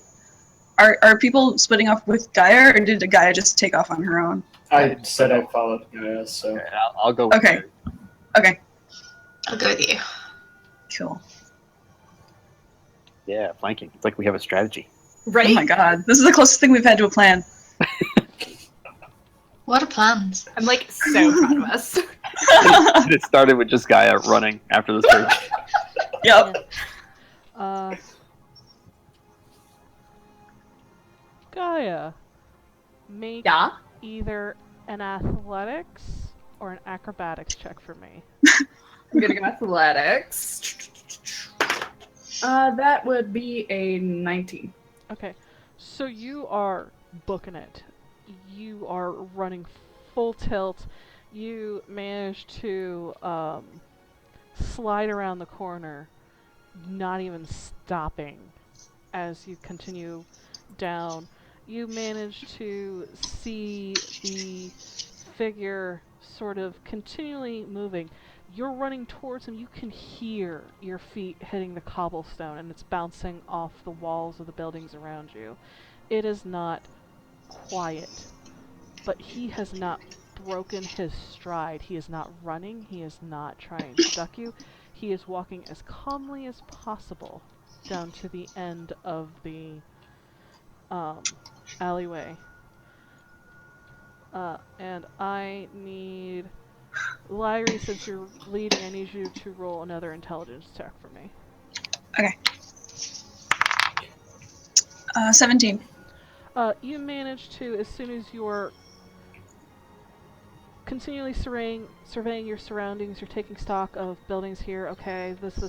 Are people splitting off with Gaia, or did Gaia just take off on her own? I said I followed Gaia, so... Okay, I'll go with Okay. you. Okay. I'll go with you. Cool. Yeah, flanking. It's like we have a strategy. Right? Oh my god. This is the closest thing we've had to a plan. What are plans? I'm so proud of us. It started with just Gaia running after this person. Yep. Gaia, make Yeah? either an athletics or an acrobatics check for me. I'm gonna go athletics. That would be a 19. Okay, so you are booking it. You are running full tilt. You manage to slide around the corner, not even stopping as you continue down. You manage to see the figure sort of continually moving. You're running towards him. You can hear your feet hitting the cobblestone, and it's bouncing off the walls of the buildings around you. It is not quiet, but he has not broken his stride. He is not running. He is not trying to duck you. He is walking as calmly as possible down to the end of the alleyway. And I need... Lyrisse, since you're leading, I need you to roll another intelligence check for me. Okay. 17. You manage to, as soon as you're continually surveying your surroundings, you're taking stock of buildings here, okay, this,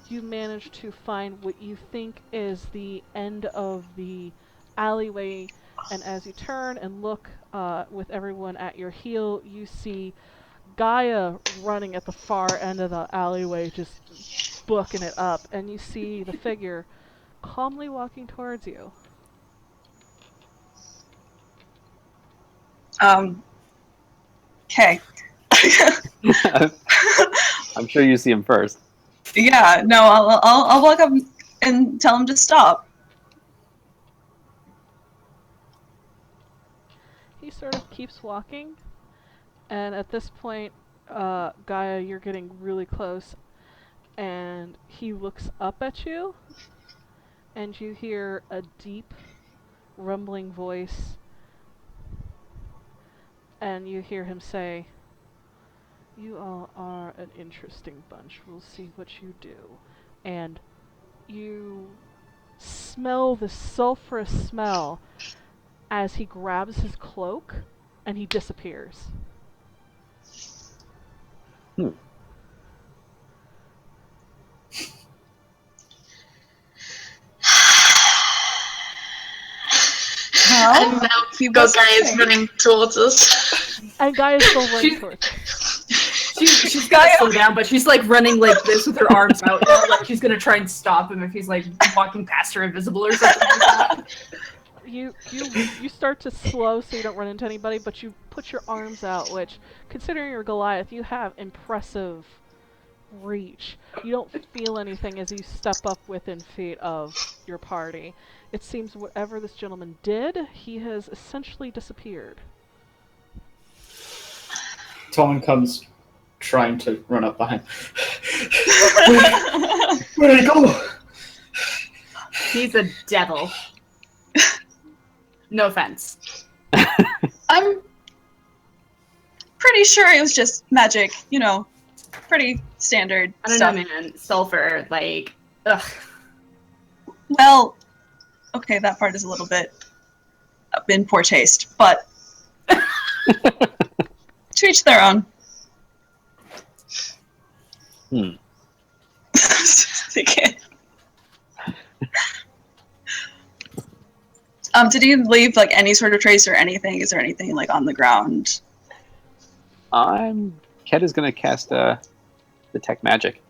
you manage to find what you think is the end of the alleyway, and as you turn and look with everyone at your heel, you see Gaia running at the far end of the alleyway, just booking it up, and you see the figure calmly walking towards you. Okay. I'm sure you see him first. Yeah, no, I'll walk up and tell him to stop. sort of keeps walking, and at this point, Gaia, you're getting really close, and he looks up at you, and you hear a deep, rumbling voice, and you hear him say, "You all are an interesting bunch. We'll see what you do." And you smell the sulfurous smell as he grabs his cloak and he disappears. And now Gaugia is running towards us. And Guy is still running towards. She's got to slow down, but she's like running like this with her arms out, you know, like she's gonna try and stop him if he's like walking past her invisible or something like that. You start to slow so you don't run into anybody, but you put your arms out, which, considering you're Goliath, you have impressive reach. You don't feel anything as you step up within feet of your party. It seems whatever this gentleman did, he has essentially disappeared. Tolmon comes trying to run up behind. Where did he go? He's a devil. No offense. I'm pretty sure it was just magic, you know, pretty standard I don't stuff. know, man. Sulfur, like, ugh. Well, okay, that part is a little bit in poor taste, but to each their own. They can't. Did he leave like any sort of trace or anything? Is there anything like on the ground? Khet is going to cast detect magic.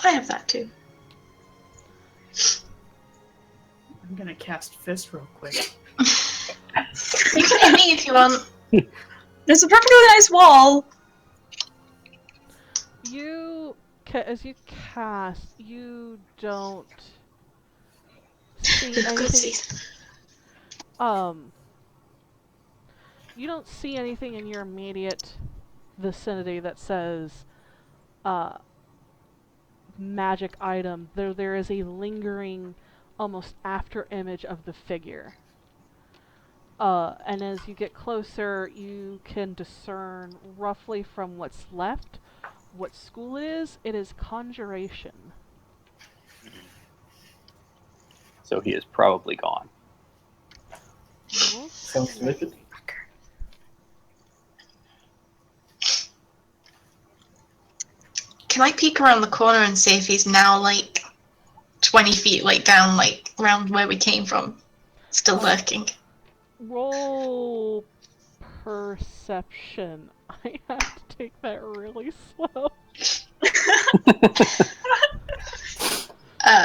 I have that too. I'm gonna cast Fist real quick. You can hit me if you want. There's a perfectly nice wall. As you cast, you don't see anything. Goodsies. You don't see anything in your immediate vicinity that says magic item. There is a lingering, almost after image of the figure. And as you get closer, you can discern roughly from what's left what school it is. It is conjuration. So he is probably gone. Sounds wicked. Can I peek around the corner and see if he's now like 20 feet like down like around where we came from? Still lurking. Roll perception. I have to take that really slow.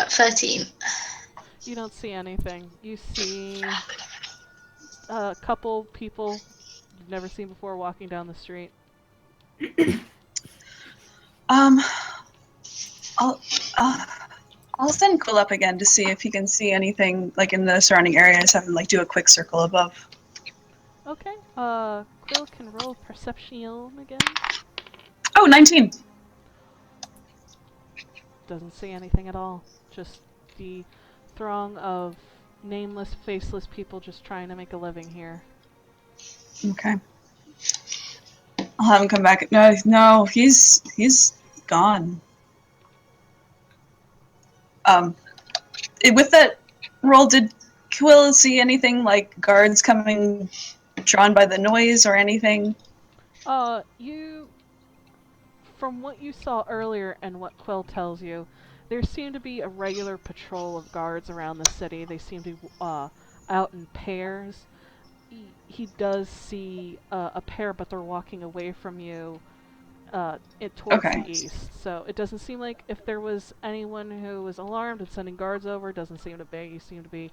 13. You don't see anything. You see a couple people you've never seen before walking down the street. I'll send Quill up again to see if he can see anything like in the surrounding areas. Have him like do a quick circle above. Okay. Quill can roll perception again. Oh, 19. Doesn't see anything at all. Just the throng of nameless, faceless people just trying to make a living here. Okay. I'll have him come back. No, he's gone. With that roll, did Quill see anything like guards coming, drawn by the noise or anything? From what you saw earlier and what Quill tells you, there seemed to be a regular patrol of guards around the city. They seem to be out in pairs. He does see a pair, but they're walking away from you towards the east. So it doesn't seem like if there was anyone who was alarmed and sending guards over, it doesn't seem to be. You seem to be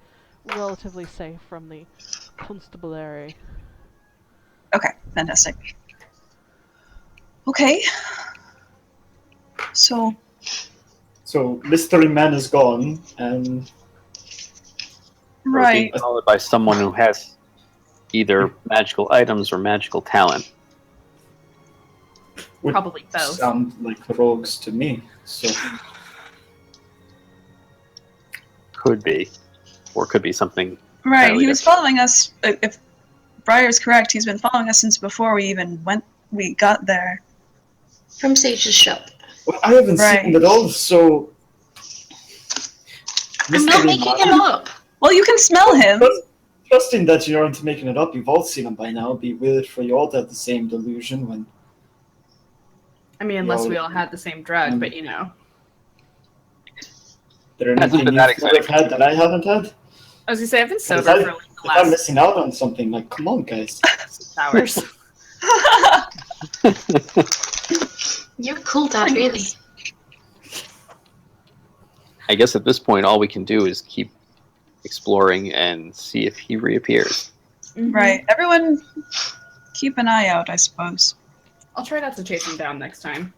relatively safe from the constabulary. Okay, fantastic. Okay. So mystery man is gone, and Being followed by someone who has either magical items or magical talent. Would Probably both. sound like rogues to me. So Could be. Or could be something Right, entirely he was different. following us. If Briar's correct, he's been following us since before we got there. From Sage's shop. well, I haven't Right. seen him at all. So I'm not making him up. Well, you can smell him. Trusting that you aren't making it up, you've all seen him by now. It'd be weird for you all to have the same delusion when. I mean, unless we all had the same drug, but you know. There Hasn't anything been you that have exciting. had that I haven't had? I was gonna say I've been sober If I- for like the If I'm last missing out on something, like, come on, guys. 6 hours. You're cool, Dad, really. I guess at this point, all we can do is keep exploring and see if he reappears. Right, everyone, keep an eye out, I suppose. I'll try not to chase him down next time.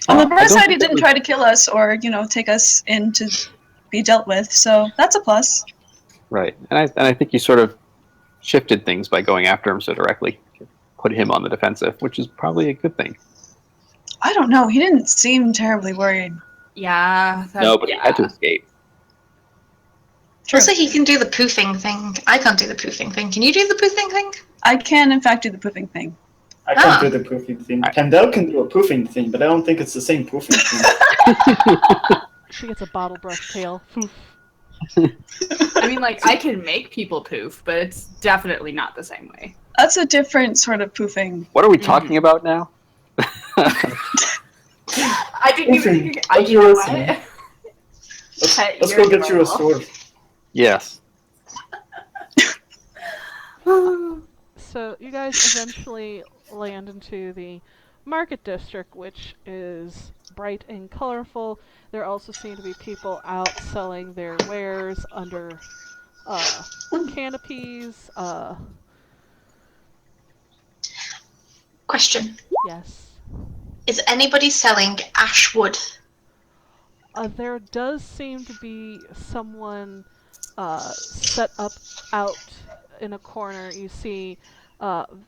On the I bright don't side, he think that didn't try to kill us or, take us in to be dealt with, so that's a plus. Right, and I think you sort of shifted things by going after him so directly, put him on the defensive, which is probably a good thing. I don't know, he didn't seem terribly worried. Yeah. No, but he had to escape. True. Also, he can do the poofing thing. I can't do the poofing thing. Can you do the poofing thing? I can, in fact, do the poofing thing. I can't Ah. do the poofing thing. Kendall can do a poofing thing, but I don't think it's the same poofing thing. She gets a bottle brush tail. Poof. I mean, like, I can make people poof, but it's definitely not the same way. That's a different sort of poofing. What are we talking about now? I didn't even Poofing. think. What's You know your what? resume? Khet, Let's you're go get you a adorable. sword. Yes. So you guys eventually land into the market district, which is bright and colorful. There also seem to be people out selling their wares under canopies. Question. Yes. Is anybody selling ash wood? There does seem to be someone set up out in a corner. You see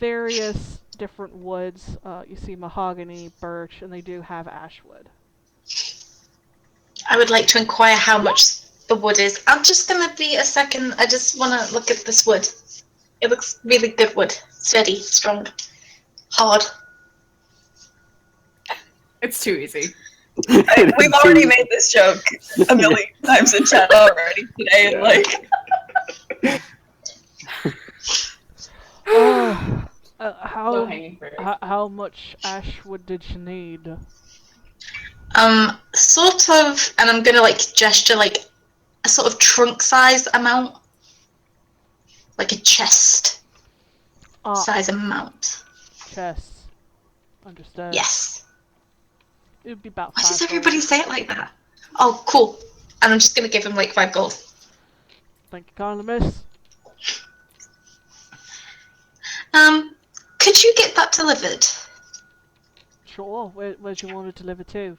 various different woods. You see mahogany, birch, and they do have ash wood. I would like to inquire how much the wood is. I'm just gonna be a second. I just want to look at this wood. It looks really good wood. Steady, strong, hard. It's too easy. We've already made this joke a million times in chat already today, and Low-hanging fruit. how much ash wood did you need? Sort of, and I'm gonna gesture a sort of trunk size amount, like a chest size amount. Chest. Understood. Yes. It would be about Why 5 does everybody gold. say it like that? Oh, cool. And I'm just gonna give him 5 gold. Thank you kindly, miss. Could you get that delivered? Sure. Where do you want it delivered to?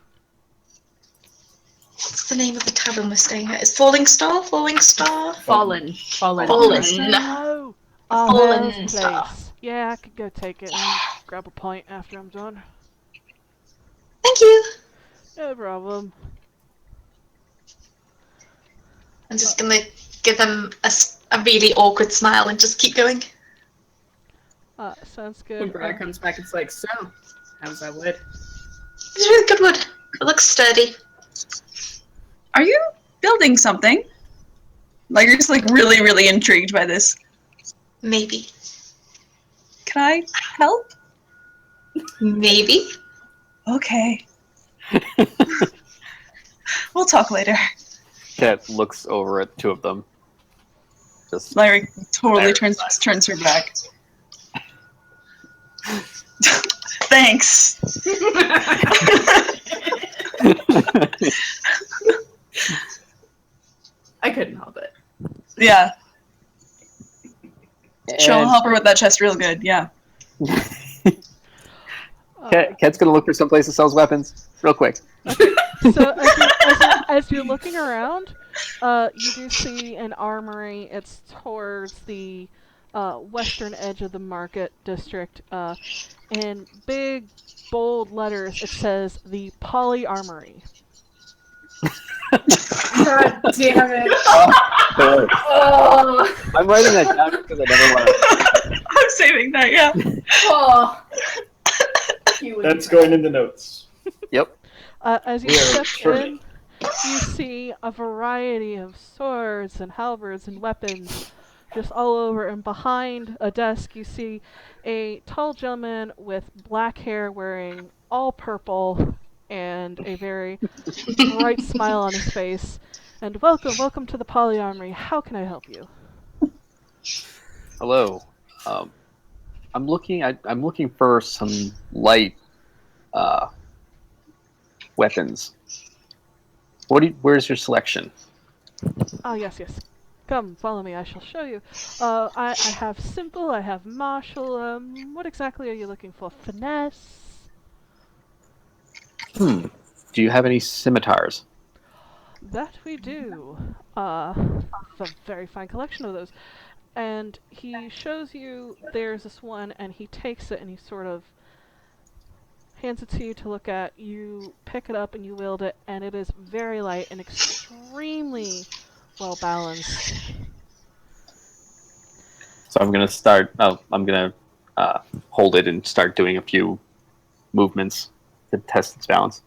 What's the name of the tavern we're staying at? Is Falling Star? Falling Star? Fallen. Fallen. No. Fallen There's a Star. place. Yeah, I could go take it and grab a pint after I'm done. Thank you. No problem. I'm just gonna give him a really awkward smile and just keep going. Sounds When good. Briar comes back, it's like, so, how's that wood? It's really good wood. It looks sturdy. are you building something? Like, you're just really, really intrigued by this. Maybe. Can I help? Maybe. Okay. We'll talk later. Khet looks over at two of them. Just Larry totally turns her back. Thanks. I couldn't help it. Yeah, she'll And help her with that chest real good. Yeah. Khet's gonna look for someplace that sells weapons, real quick. So as you're looking around, you do see an armory. It's towards the western edge of the market district. In big, bold letters, it says the Poly Armory. God damn it. I'm writing that down because I never want to. I'm saving that, yeah. Oh. That's going in the notes. Yep. As you step in, you see a variety of swords and halberds and weapons just all over, and behind a desk you see a tall gentleman with black hair wearing all purple and a very bright smile on his face. And welcome to the Poly Armory. How can I help you? Hello. I'm looking for some light weapons. Where's your selection? Ah, yes. Come, follow me. I shall show you. I have simple. I have martial. What exactly are you looking for? Finesse. Do you have any scimitars? That we do. A very fine collection of those. And he shows you there's this one, and he takes it and he sort of hands it to you to look at. You pick it up and you wield it, and it is very light and extremely well balanced. So I'm gonna start. I'm gonna hold it and start doing a few movements to test its balance.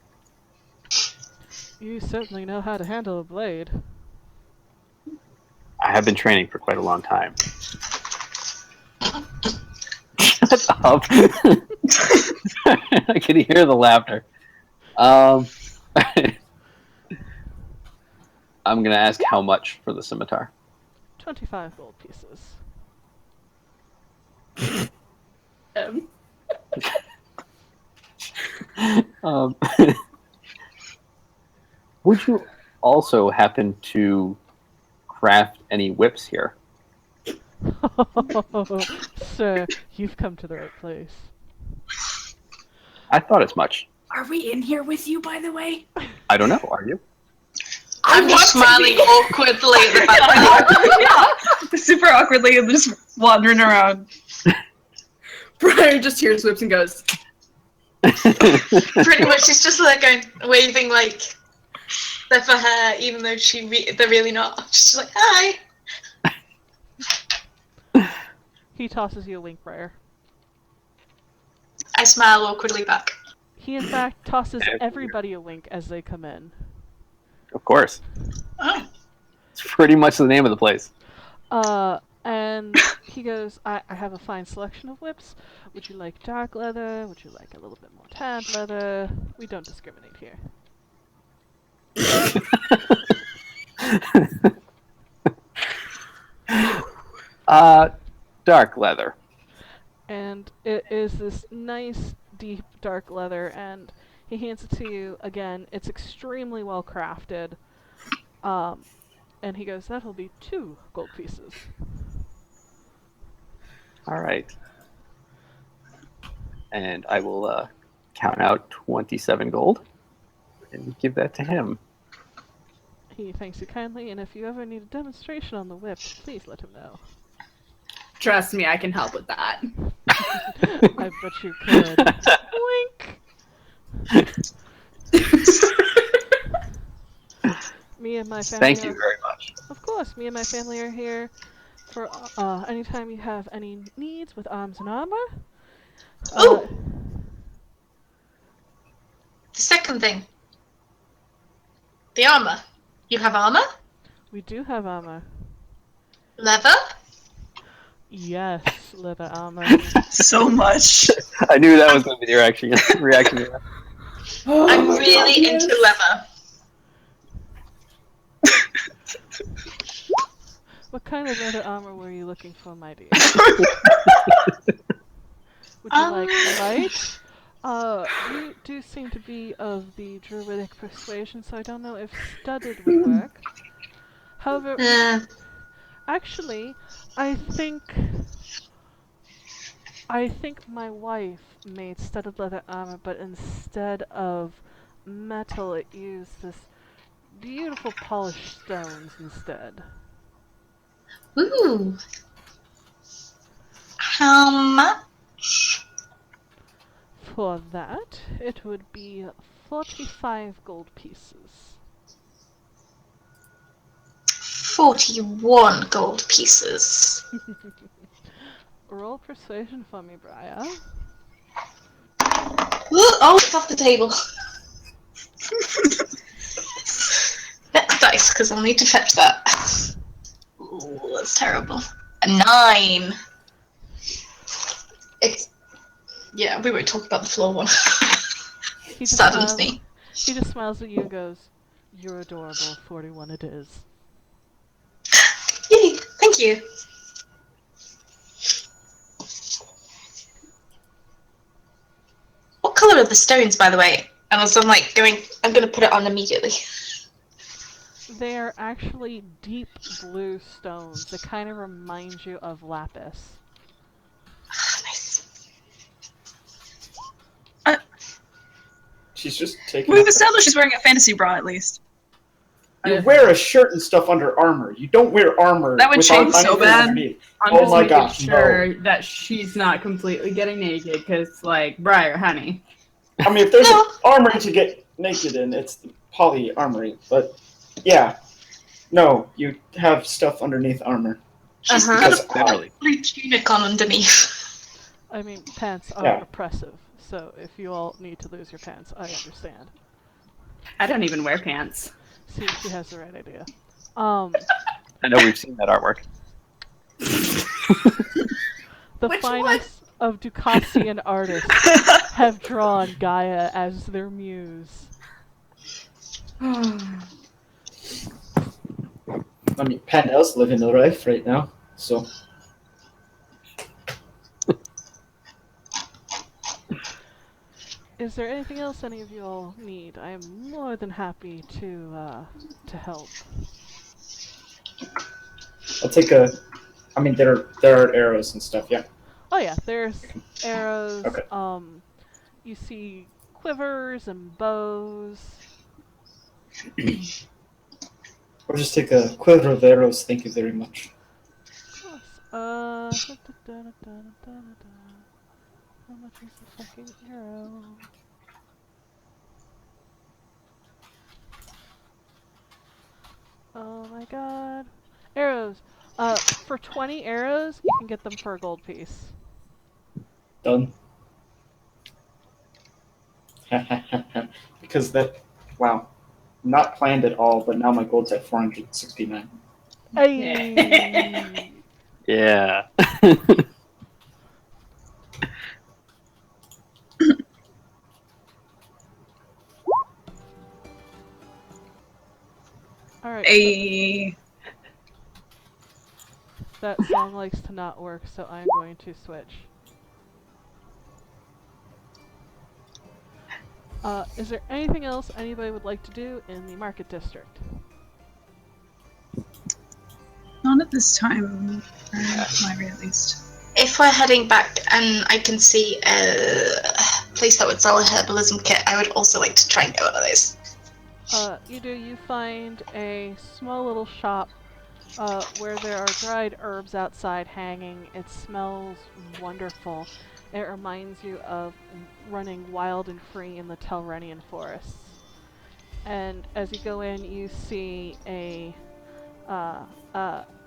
You certainly know how to handle a blade. I have been training for quite a long time. Shut up! I can hear the laughter. I'm gonna ask how much for the scimitar. 25 gold pieces. Would you also happen to craft any whips here? Sir, you've come to the right place. I thought as much. Are we in here with you, by the way? I don't know. Are you? I'm just smiling awkwardly at the back. Yeah, super awkwardly and just wandering around. Briar just hears whips and goes. Pretty much, she's just like going, waving like they're for her, even though they're really not. She's like, hi. He tosses you a wink, Briar. I smile awkwardly back. He, in fact, tosses everybody a wink as they come in. Of course. Oh. It's pretty much the name of the place. And he goes, I have a fine selection of whips. Would you like dark leather? Would you like a little bit more tanned leather? We don't discriminate here. Dark leather. And it is this nice, deep, dark leather, and he hands it to you again. It's extremely well crafted. And he goes, that'll be 2 gold pieces. All right. And I will count out 27 gold and give that to him. He thanks you kindly, and if you ever need a demonstration on the whip, please let him know. Trust me, I can help with that. I bet you could. Wink! Me and my family. Thank you very much. Of course, me and my family are here for anytime you have any needs with arms and armor. Oh! The second thing. The armor. You have armor? We do have armor. Leather? Yes, leather armor. So much. I knew that was going to be your reaction. I'm really into leather. What kind of leather armor were you looking for, my dear? Would you like light? You do seem to be of the druidic persuasion, so I don't know if studded would work. However, actually, I think my wife made studded leather armor, but instead of metal, it used this beautiful polished stones instead. Ooh. How much? For that, it would be 45 gold pieces. 41 gold pieces. Roll persuasion for me, Briar. Oh, it's off the table. Next dice, because I'll need to fetch that. Ooh, that's terrible. A 9. It's... Yeah, we won't talk about the floor one. Saddens me. He just smiles at you and goes, "You're adorable, 41 it is." Yay, thank you. What colour are the stones, by the way? And as I'm like going, I'm going to put it on immediately. They are actually deep blue stones that kind of remind you of lapis. Nice. She's just taking. We've established she's wearing a fantasy bra, at least. You wear a shirt and stuff under armor. You don't wear armor. That would without change so anything bad. underneath. I'm Oh just my making gosh, sure no. that she's not completely getting naked, because, like, Briar, honey. I mean, if there's No. armor to get naked in, it's the poly armory. But yeah, no, you have stuff underneath armor. She's Uh-huh. got Because a literally. blue tunic on underneath. I mean, pants are Yeah. oppressive, so if you all need to lose your pants, I understand. I don't even wear pants. See, she has the right idea. I know we've seen that artwork. The Which finest of Ducassian artists have drawn Gaia as their muse. I mean, Pandel's living the life right now, so. Is there anything else any of you all need? I am more than happy to help. I'll take a. I mean, there are arrows and stuff. Yeah. Oh yeah, there's arrows. Okay. You see quivers and bows. Or just take a quiver of arrows. Thank you very much. Of course. How much is the fucking arrow? Oh my god. Arrows. For 20 arrows, you can get them for a gold piece. Done. Because that, wow, not planned at all. But now my gold's at 469. Hey. Yeah. Alright. A That song likes to not work, so I'm going to switch. Is there anything else anybody would like to do in the market district? not at this time, Myri at least. If we're heading back and I can see a place that would sell a herbalism kit, I would also like to try and get one of those. You find a small little shop where there are dried herbs outside hanging. It smells wonderful. It reminds you of running wild and free in the Telrenian forests. And as you go in, you see a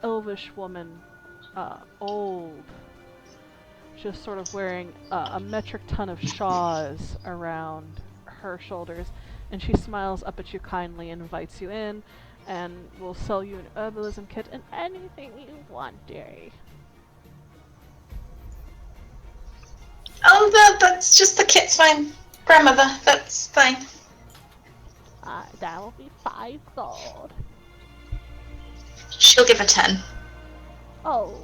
elvish woman, old, just sort of wearing a metric ton of shawls around her shoulders. And she smiles up at you kindly and invites you in, and will sell you an herbalism kit and anything you want, dearie. Oh, that's just the kit's fine. Grandmother, that's fine. That will be 5 gold. She'll give a 10. Oh.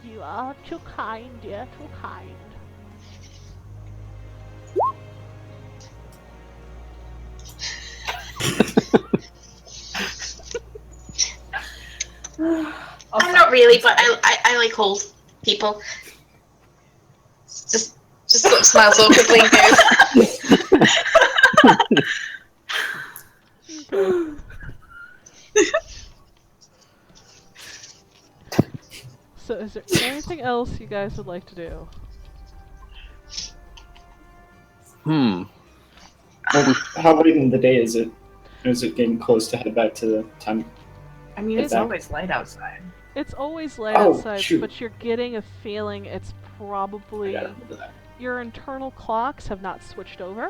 You are too kind, dear, too kind. I'm not really, but I like old people. Just sort of smiles awkwardly and goes, anything else you guys would like to do? Well, how late in the day is it? Is it getting close to head back to the time? I mean, it's Exactly. always light outside. It's always light Oh, outside, shoot. but you're getting a feeling it's I probably... gotta remember that. Your internal clocks have not switched over,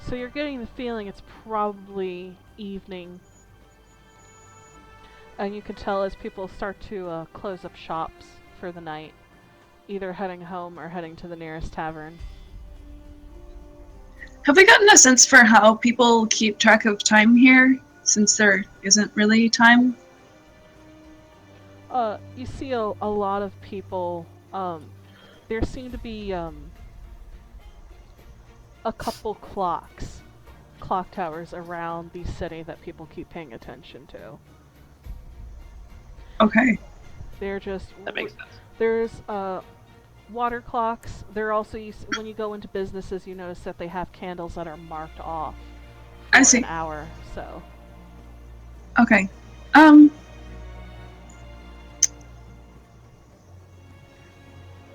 so you're getting the feeling it's probably evening. And you can tell as people start to close up shops for the night, either heading home or heading to the nearest tavern. Have we gotten a sense for how people keep track of time here, since there isn't really time? You see a lot of people, there seem to be a couple clock towers around the city that people keep paying attention to. Okay. They're just... That makes sense. There's water clocks. There are also, when you go into businesses, you notice that they have candles that are marked off for I see. an hour, so... Okay.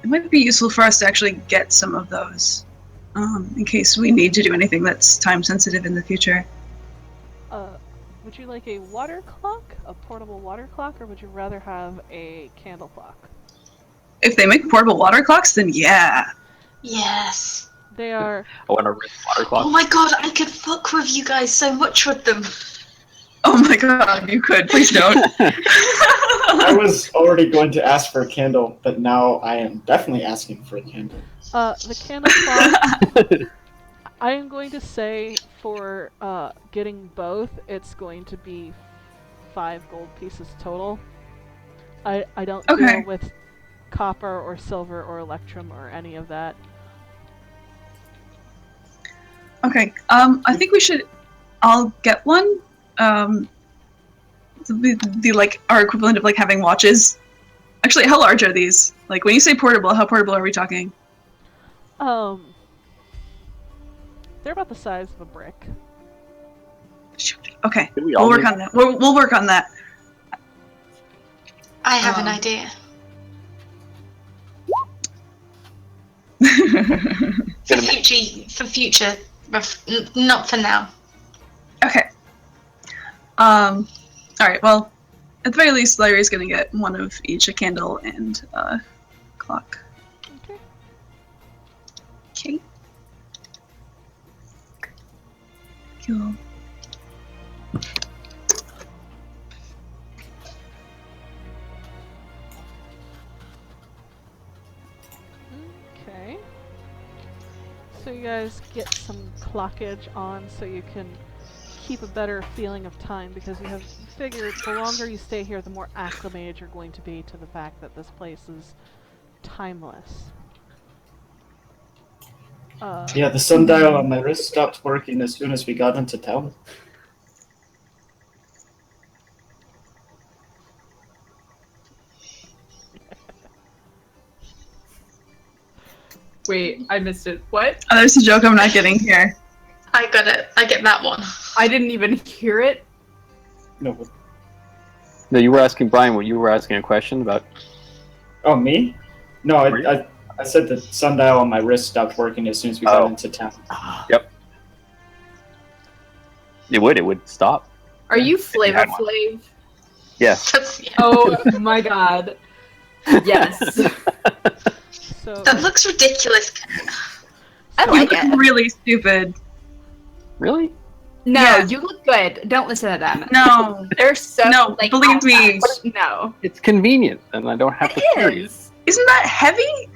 It might be useful for us to actually get some of those, in case we need to do anything that's time sensitive in the future. Would you like a water clock, a portable water clock, or would you rather have a candle clock? If they make portable water clocks, then yeah. Yes. They are... I want a red water clock. Oh my god, I could fuck with you guys so much with them. Oh my god, you could. Please don't. I was already going to ask for a candle, but now I am definitely asking for a candle. The candle clock... I am going to say for getting both, it's going to be 5 gold pieces total. I don't deal with copper or silver or electrum or any of that. Okay. I think we should all get one. The like our equivalent of like having watches. Actually, how large are these? Like when you say portable, how portable are we talking? They're about the size of a brick. Shoot. Okay. All We'll work on that. We'll work on that. I have an idea. For future, not for now. Okay. All right. Well, at the very least, Larry's gonna get one of each, a candle and a clock. Okay. Okay. Cool. Okay. So you guys get some clockage on so you can keep a better feeling of time, because you have figured the longer you stay here, the more acclimated you're going to be to the fact that this place is timeless. Yeah, the sundial on my wrist stopped working as soon as we got into town. Wait, I missed it. What? Oh, there's a joke I'm not getting here. I got it. I get that one. I didn't even hear it. No. No, you were asking Brian what you were asking a question about. Oh, me? No, I said the sundial on my wrist stopped working as soon as we got into town. Yep. It would stop. Are you you Flavor had one. Flav? Yes. Oh my god. Yes. So That looks ridiculous. I You like look it. really stupid. Really? No, Yeah. you look good. Don't listen to them. No. They're so No, like believe me. No. It's convenient, and I don't have to carry It it. is. Isn't that heavy?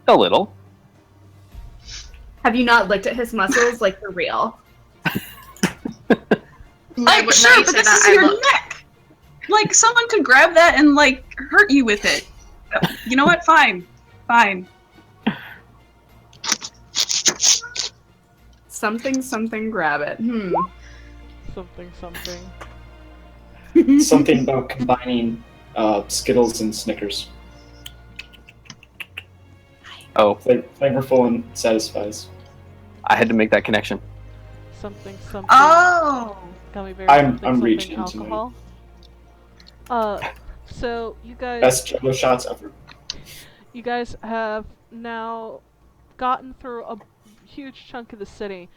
A little. Have you not looked at his muscles like for real? Like, but sure, now you but say this that, is I your look. neck. Like, someone could grab that and, like, hurt you with it. You know what? Fine. Fine. Something grab it. something. Something about combining Skittles and Snickers. Oh, Flavorful and satisfies. I had to make that connection. Something. Oh! Gummy bear. I'm something, reaching alcohol. So you guys, Best jello shots ever. you guys have now gotten through a huge chunk of the city.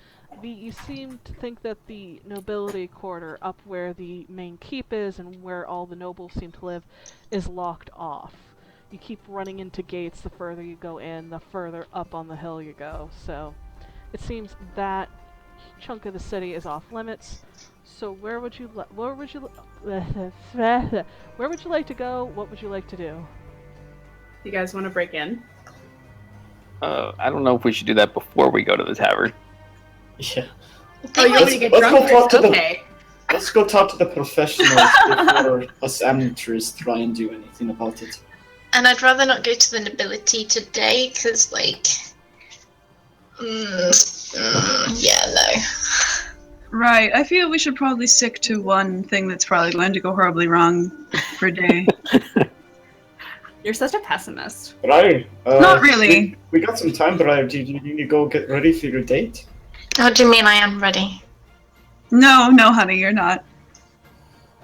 You seem to think that the nobility quarter, up where the main keep is and where all the nobles seem to live, is locked off. You keep running into gates. The further you go in, the further up on the hill you go. So it seems that chunk of the city is off limits. So where would you like to go? What would you like to do? You guys want to break in? I don't know if we should do that before we go to the tavern. Yeah. Oh, you want me to get drunk? Okay. Let's go talk to the professionals before us amateurs try and do anything about it. And I'd rather not go to the nobility today, because, like... yeah, no. Right, I feel we should probably stick to one thing that's probably going to go horribly wrong for a day. You're such a pessimist. Briar, Not really. We got some time, Briar. Do you need to go get ready for your date? What do you mean I am ready? No, honey, you're not.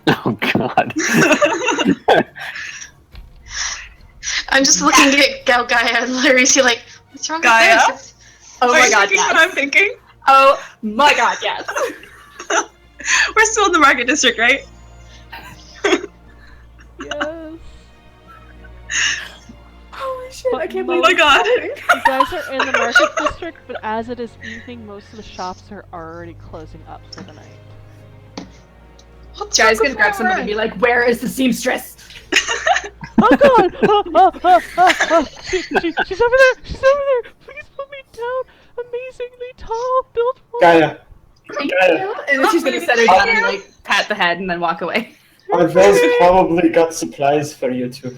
Oh, God. I'm just looking at Gaugia and Lyrisse, like, what's wrong Gaia? with this? Oh Are my you god, thinking yes. what I'm thinking? Oh my god, yes. We're still in the market district, right? Yes. Holy shit, But I can't oh believe my god. You guys are in the market district, but as it is evening, most of the shops are already closing up for the night. What's Guy's wrong gonna grab with someone and be like, where is the seamstress? Oh god! She's over there! She's over there! Please put me down! Amazingly tall, built woman! Gaia. Thank Gaia. you. And then she's gonna set her down and like pat the head and then walk away. Arvel's probably got supplies for you too.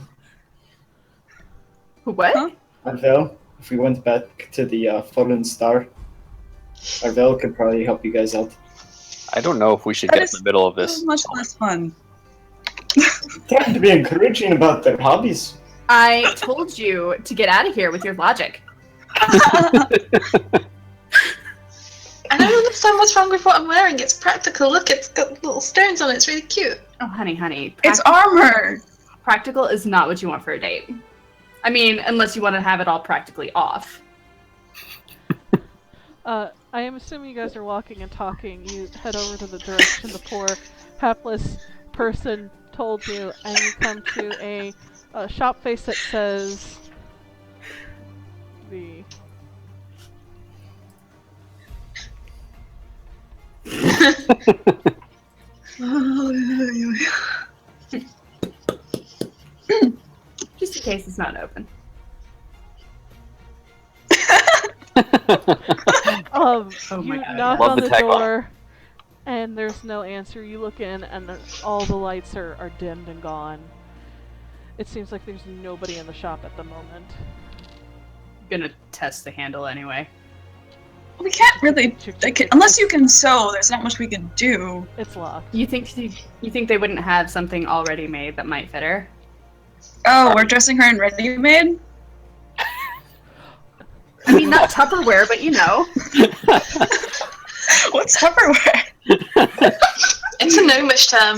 What? Huh? Arvel, if we went back to the Fallen Star, Arvel could probably help you guys out. I don't know if we should That get is in the middle of This this. is much less fun. Trying to be encouraging about their hobbies. I told you to get out of here with your logic. I don't understand what's wrong with what I'm wearing. It's practical. Look, it's got little stones on it. It's really cute. Oh, honey. It's armor! Practical is not what you want for a date. I mean, unless you want to have it all practically off. I am assuming you guys are walking and talking. You head over to the direction the poor, hapless person told you, and you come to a shop face that says the... Just in case it's not open. Oh my you God, knock Love on the the tagline. door, and there's no answer. You look in, and all the lights are dimmed and gone. It seems like there's nobody in the shop at the moment. I'm gonna test the handle anyway. We can't really... unless you can sew, there's not much we can do. It's locked. You think they wouldn't have something already made that might fit her? Oh, we're dressing her in ready-made? I mean, not Tupperware, but you know. What's Tupperware? It's a gnomish term.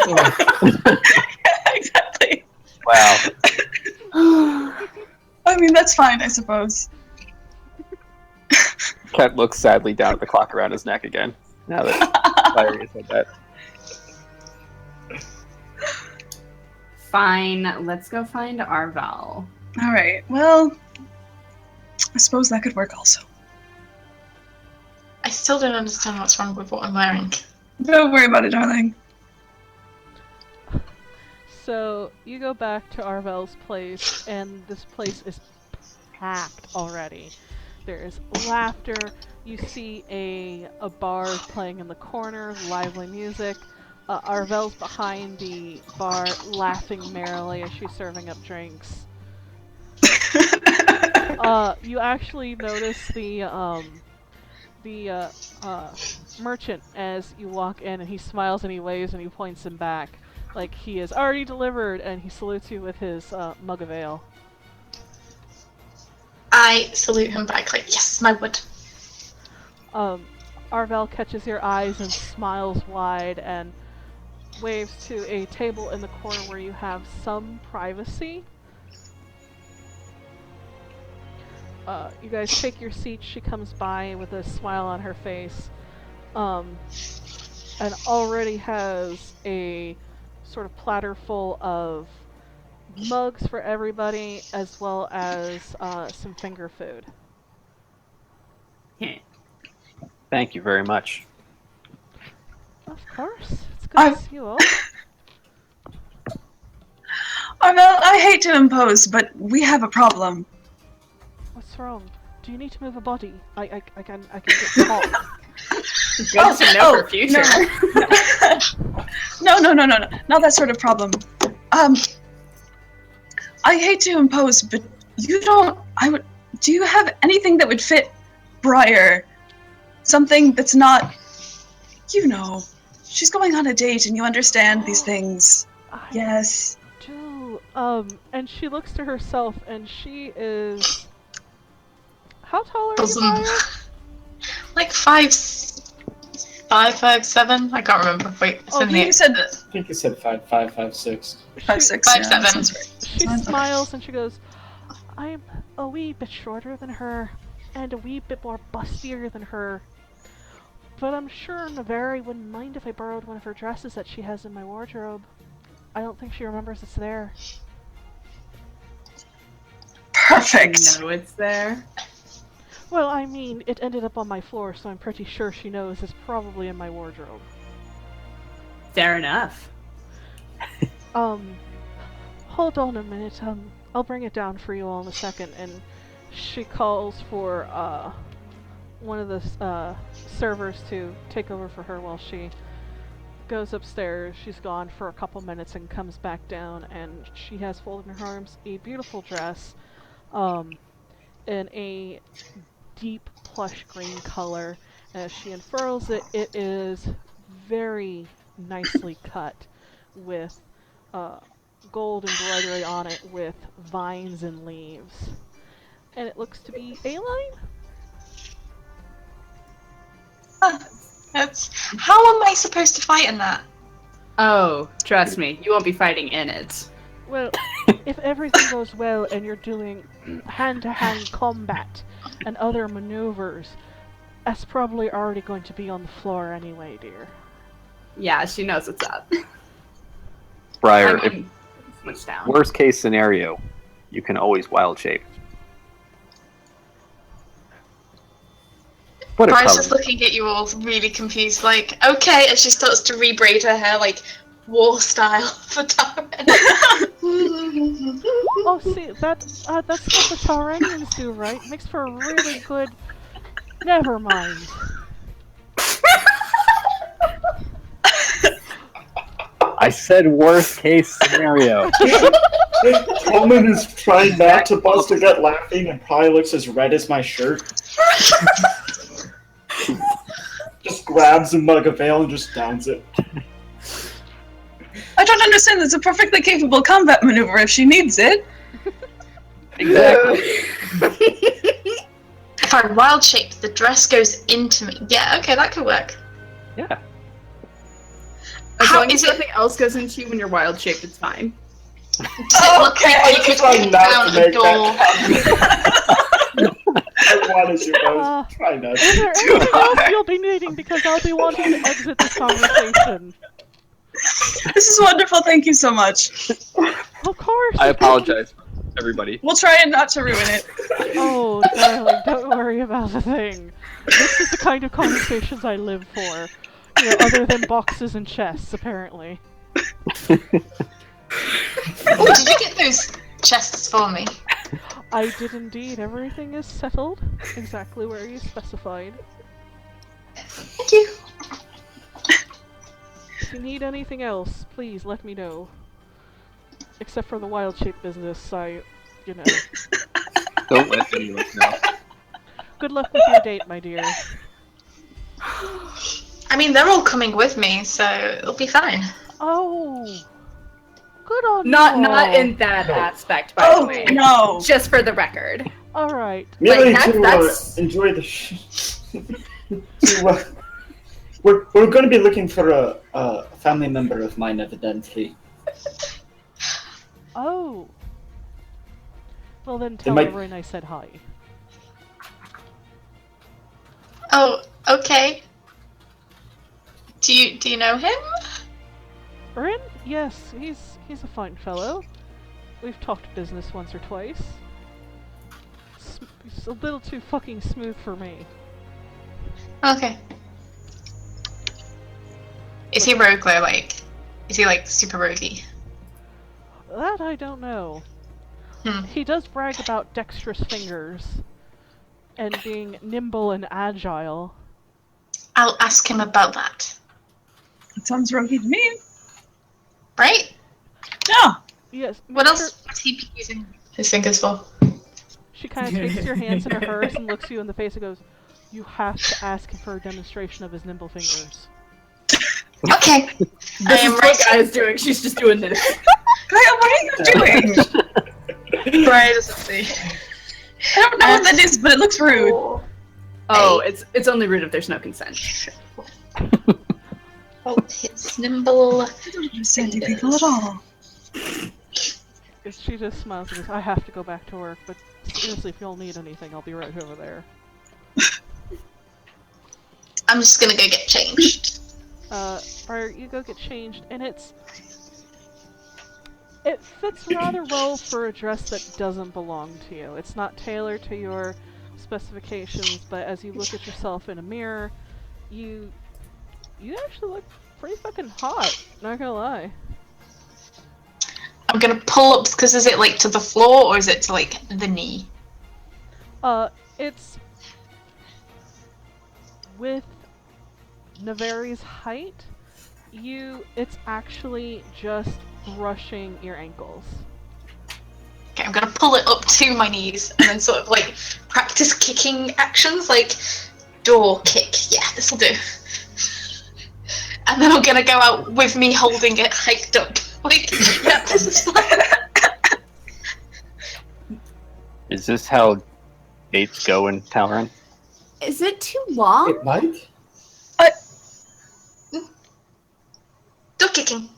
Yeah, exactly. Wow. I mean, that's fine, I suppose. Khet looks sadly down at the clock around his neck again. Now that Lyrisse said that. Fine, let's go find Arvel. Alright, well... I suppose that could work also. I still don't understand what's wrong with what I'm wearing. Don't worry about it, darling. So you go back to Arvel's place, and this place is packed already. There is laughter. You see a bar playing in the corner, lively music. Arvel's behind the bar, laughing merrily as she's serving up drinks. You actually notice the merchant as you walk in, and he smiles and he waves and he points him back like he is already delivered, and he salutes you with his mug of ale. I salute him back like, yes, my wood. Arvel catches your eyes and smiles wide and waves to a table in the corner where you have some privacy. You guys take your seats. She comes by with a smile on her face, and already has a sort of platter full of mugs for everybody, as well as some finger food. Thank you very much. Of course. It's good to see you all. Arvel, I hate to impose, but we have a problem. What's wrong? Do you need to move a body? I can get caught. Good to know for future. No, not that sort of problem. I hate to impose, but you don't. Do you have anything that would fit Briar? Something that's not. She's going on a date, and you understand these things. Yes. Do and she looks to herself, and she is. How tall are you, Briar? Like 5'7". I can't remember. Wait, it's in you said. I think you said 5'5", 5'6". 5'6". 5'7". She smiles and she goes, "I'm a wee bit shorter than her, and a wee bit more bustier than her. But I'm sure Naveri wouldn't mind if I borrowed one of her dresses that she has in my wardrobe. I don't think she remembers it's there." Perfect. I know it's there. Well, I mean, it ended up on my floor, so I'm pretty sure she knows it's probably in my wardrobe. Fair enough. Hold on a minute, I'll bring it down for you all in a second, and she calls for, one of the, servers to take over for her while she goes upstairs. She's gone for a couple minutes and comes back down, and she has folded in her arms a beautiful dress, in a deep plush green color. As she unfurls it, it is very nicely cut with gold embroidery on it with vines and leaves. And it looks to be A-line? How am I supposed to fight in that? Oh, trust me, you won't be fighting in it. Well, if everything goes well and you're doing hand-to-hand combat and other maneuvers, that's probably already going to be on the floor anyway, dear. Yeah, she knows what's up. Briar, I mean, switch down. worst case scenario, you can always wild shape. What a Briar's color. just looking at you all really confused, like, okay, and she starts to rebraid her hair, like, war style for Taren. Oh, see, that's what the Taranians do, right? Makes for a really good... Never mind. I said worst case scenario. Tolmon is trying not to bust a gut laughing and probably looks as red as my shirt. Just grabs a mug of ale and just downs it. I don't understand. It's a perfectly capable combat maneuver if she needs it. Exactly. If I wild shape, the dress goes into me. Yeah, okay, that could work. Yeah. As How long as is it? nothing else goes into you when you're wild shaped, it's fine. Does it look Okay, like you I could try kick not down to a make door? that I wanted to, but try not Is there to. anything else you'll be needing? Because I'll be wanting to exit this conversation. This is wonderful. Thank you so much. Of course. I apologize, everybody. We'll try and not to ruin it. Oh, darling, don't worry about a thing. This is the kind of conversations I live for. You know, other than boxes and chests, apparently. Oh, did you get those chests for me? I did indeed. Everything is settled exactly where you specified. Thank you. If you need anything else, please let me know. Except for the wild shape business, you know. Don't let any of us know. Good luck with your date, my dear. I mean, they're all coming with me, so it'll be fine. Oh, good on Not you. in that aspect, by the way. No. Just for the record. All right. Merely Like, to that's- enjoy the we're going to be looking for a family member of mine, evidently. Oh. Well then tell might- Lorraine I said hi. Oh, okay. Do you know him? Rin? Yes, he's a fine fellow. We've talked business once or twice. He's a little too fucking smooth for me. Okay. Is he rogue though, like? Is he like super roguey? That I don't know. Hmm. He does brag about dexterous fingers and being nimble and agile. I'll ask him about that. That sounds roguey to me. Right? Yeah. Yes. What make else sure- would he be using his fingers for? She kind of takes your hands into hers and looks you in the face and goes, "You have to ask him for a demonstration of his nimble fingers." Okay. I This am is what right. Gaia's doing. She's just doing this. Kyle, what are you doing? Briar doesn't see. I don't know what that is, but it looks rude. Oh, it's only rude if there's no consent. Oh, it's nimble. I don't understand you people at all. She just smiles and goes, "I have to go back to work, but seriously, if you'll need anything, I'll be right over there." I'm just gonna go get changed. Briar, you go get changed, and it fits rather well for a dress that doesn't belong to you. It's not tailored to your specifications, but as you look at yourself in a mirror, you actually look pretty fucking hot, not gonna lie. I'm gonna pull up, because is it like to the floor or is it to like the knee? It's with Naveri's height, it's actually just brushing your ankles. Okay, I'm gonna pull it up to my knees and then sort of like practice kicking actions, like door kick. Yeah, this'll do. And then I'm gonna go out with me holding it hiked up. Like, yeah, this is fine. Is this how dates go in Talron? Is it too long? It might. Door kicking.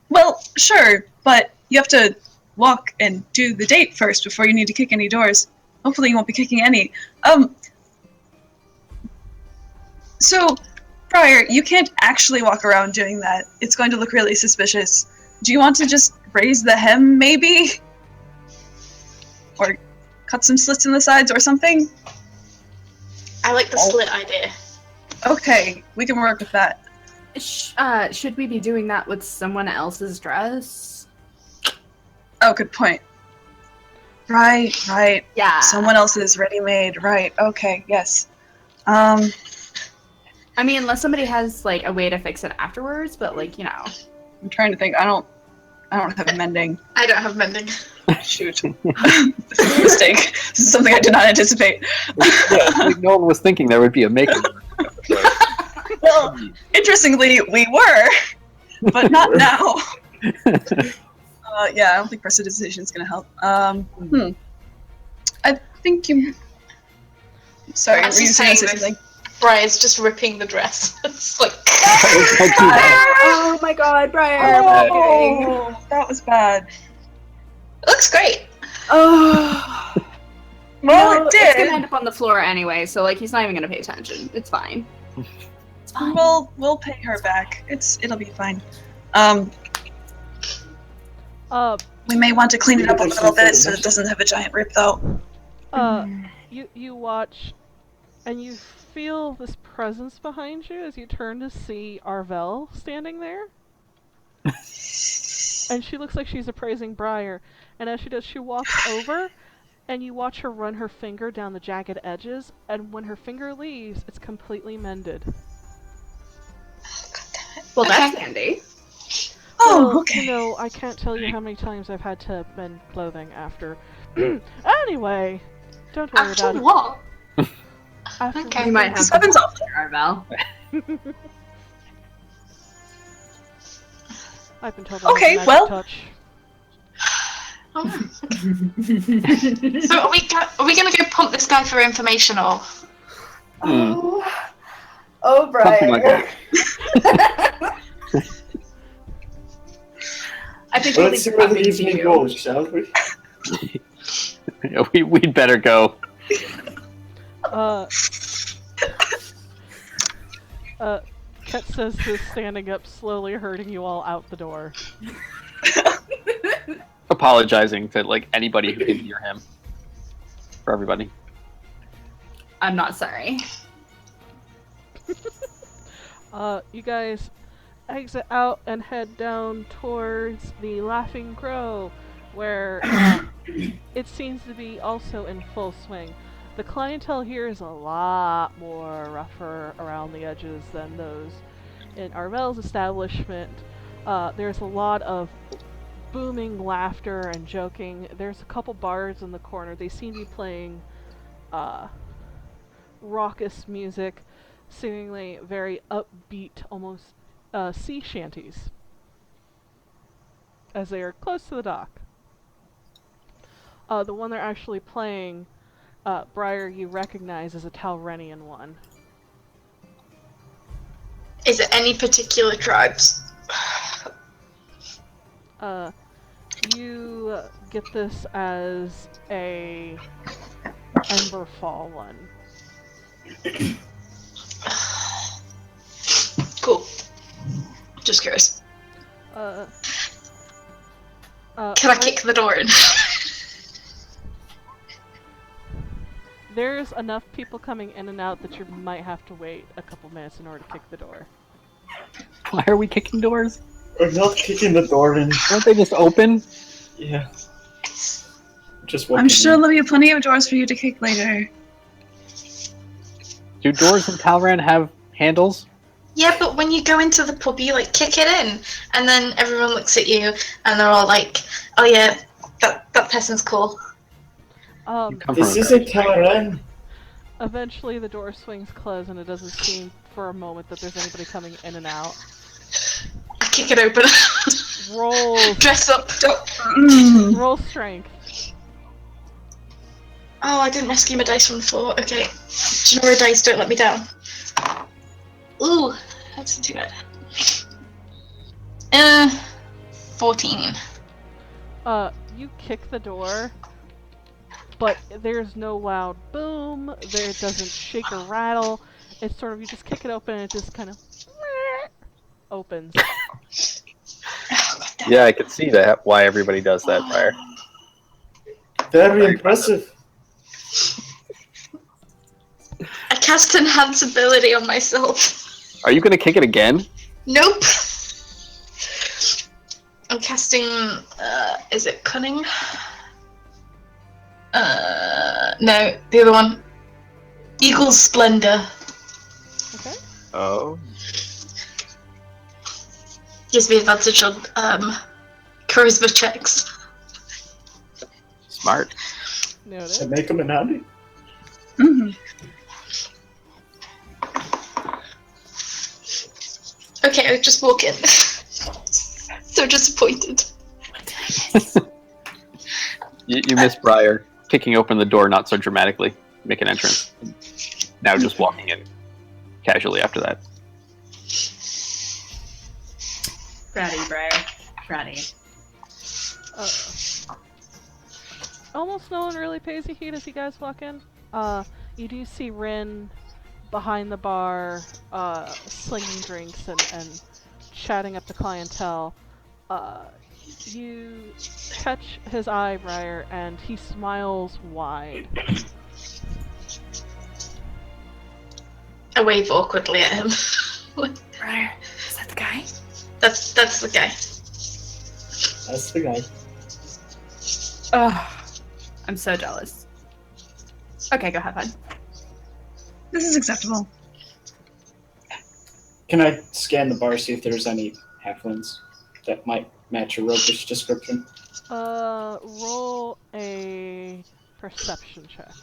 Well, sure, but you have to walk and do the date first before you need to kick any doors. Hopefully you won't be kicking any. So, Briar, you can't actually walk around doing that. It's going to look really suspicious. Do you want to just raise the hem, maybe? Or cut some slits in the sides or something? I like the slit idea. Okay, we can work with that. Should we be doing that with someone else's dress? Oh, good point. Right. Yeah. Someone else's ready-made. Right, okay, yes. I mean, unless somebody has like a way to fix it afterwards, but like, you know. I'm trying to think. I don't have mending. I don't have mending. Shoot. This is a mistake. This is something I did not anticipate. Yeah, like no one was thinking there would be a makeover. Well, interestingly, we were, but not now. Yeah, I don't think prestidigitation is going to help. I think you... Sorry, were As you he's saying saying something? Briar's just ripping the dress. It's like... Oh my god, Briar! Oh, that was bad. It looks great. Oh. Well, No, it It's gonna did. end up on the floor anyway, so like he's not even gonna pay attention. It's fine. It's fine. We'll pay her back. It'll be fine. We may want to clean it up a little bit so it doesn't have a giant rip, though. You watch, and you feel this presence behind you as you turn to see Arvel standing there. And she looks like she's appraising Briar. And as she does, she walks over, and you watch her run her finger down the jagged edges, and when her finger leaves, it's completely mended. Well, that's Okay. handy. Oh, Well, okay. You know, I can't tell you how many times I've had to mend clothing after. Anyway, don't worry After about it. what? After Okay. You might have This to happens help there, Arvel. I've been told Okay, magic well- touch. Oh, okay. So are we gonna go pump this guy for information or? Hmm. Oh, Something like Briar. that. I think Let's see where the evening you. goes, shall we? We'd better go. Khet says this, standing up, slowly herding you all out the door. Apologizing to like anybody who can hear him. For everybody. I'm not sorry. You guys exit out and head down towards the Laughing Crow, where it seems to be also in full swing. The clientele here is a lot more rougher around the edges than those in Arvel's establishment. There's a lot of booming laughter and joking. There's a couple bars in the corner. They seem to be playing raucous music, seemingly very upbeat, almost sea shanties, as they are close to the dock. The one they're actually playing, Briar, you recognize as a Talrenian one. Is it any particular tribes? You get this as a Emberfall one. Cool. Just curious. Can I kick the door in? There's enough people coming in and out that you might have to wait a couple minutes in order to kick the door. Why are we kicking doors? We're not kicking the door in. Don't they just open? Yeah. Just I'm sure there'll be plenty of doors for you to kick later. Do doors in Talran have handles? Yeah, but when you go into the pub, you like kick it in, and then everyone looks at you, and they're all like, "Oh yeah, that person's cool." This isn't Karen. Eventually the door swings closed and it doesn't seem for a moment that there's anybody coming in and out. I kick it open. Roll. Dress up. Roll strength. Oh, I didn't rescue my dice from the floor. Okay. Genera dice don't let me down. Ooh, that's not too bad. 14. You kick the door, but there's no loud boom. There doesn't shake or rattle. It's sort of, you just kick it open and it just kind of opens. Yeah, I could see that. Why everybody does that, Briar. Very impressive. I cast Enhance Ability on myself. Are you gonna kick it again? Nope. I'm casting, is it Cunning? No, the other one. Eagle's Splendor. Okay. Oh. Gives me advantage on, charisma checks. Smart. Noted. Should make him an Andy. Mm-hmm. Okay, I just walk in. So disappointed. You missed Briar kicking open the door not so dramatically, make an entrance. Now just walking in casually after that. Bratty, Briar. Bratty. Almost no one really pays a heed as you guys walk in. You do see Rin behind the bar, slinging drinks and chatting up the clientele. You catch his eye, Briar, and he smiles wide. I wave awkwardly at him. Briar, is that the guy? That's the guy. That's the guy. Ugh. I'm so jealous. Okay, go have fun. This is acceptable. Can I scan the bar, see if there's any halflings that might match a roguish description? Roll a perception check.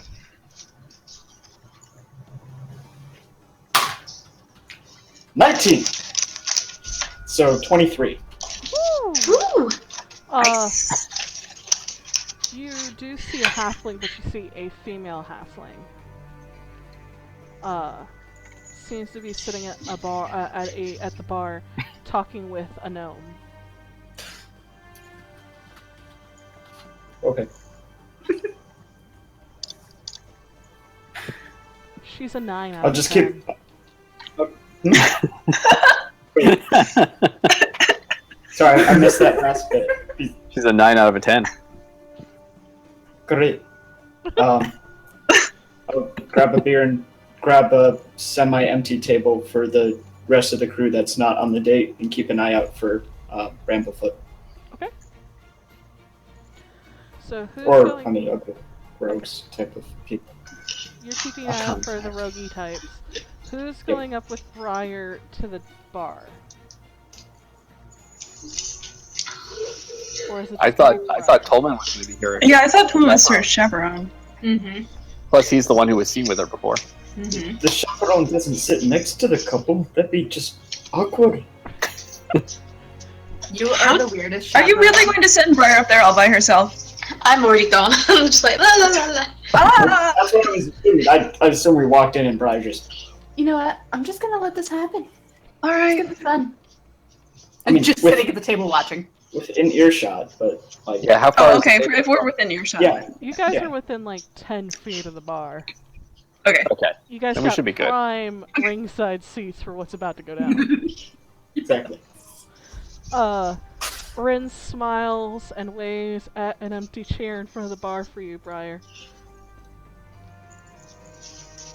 $19! So 23. Ooh! Nice. You do see a halfling, but you see a female halfling. seems to be sitting at a bar at the bar, talking with a gnome. Okay. She's a 9 out I'll of just 10. Wait. Sorry, I missed that last bit. She's a 9 out of a 10. Great. I'll grab a beer and grab a semi-empty table for the rest of the crew that's not on the date, and keep an eye out for Bramblefoot. Okay. So who's Or going? any other rogues type of people. You're keeping an eye out for the roguey types. Who's going up with Briar to the bar? Or is it I thought Tolmon was going to be here. Yeah, I thought Tolmon was her chaperone. Mm-hmm. Plus, he's the one who was seen with her before. Mm-hmm. The chaperone doesn't sit next to the couple. That'd be just awkward. You are the weirdest. Are you chaperone. really going to send Briar up there all by herself? I'm already gone. I'm just like, la la la la. Ah! That's what I was assuming. I assume we walked in and Briar just... You know what? I'm just gonna let this happen. All It's right. gonna be fun. I mean, just with- sitting at the table watching. within earshot, but like... Yeah, how far Oh, is okay. the If we're within earshot. Yeah. You guys Yeah. are within like 10 feet of the bar. Okay. Okay. You guys Then we got should be good. prime ringside seats for what's about to go down. Exactly. Rin smiles and waves at an empty chair in front of the bar for you, Briar.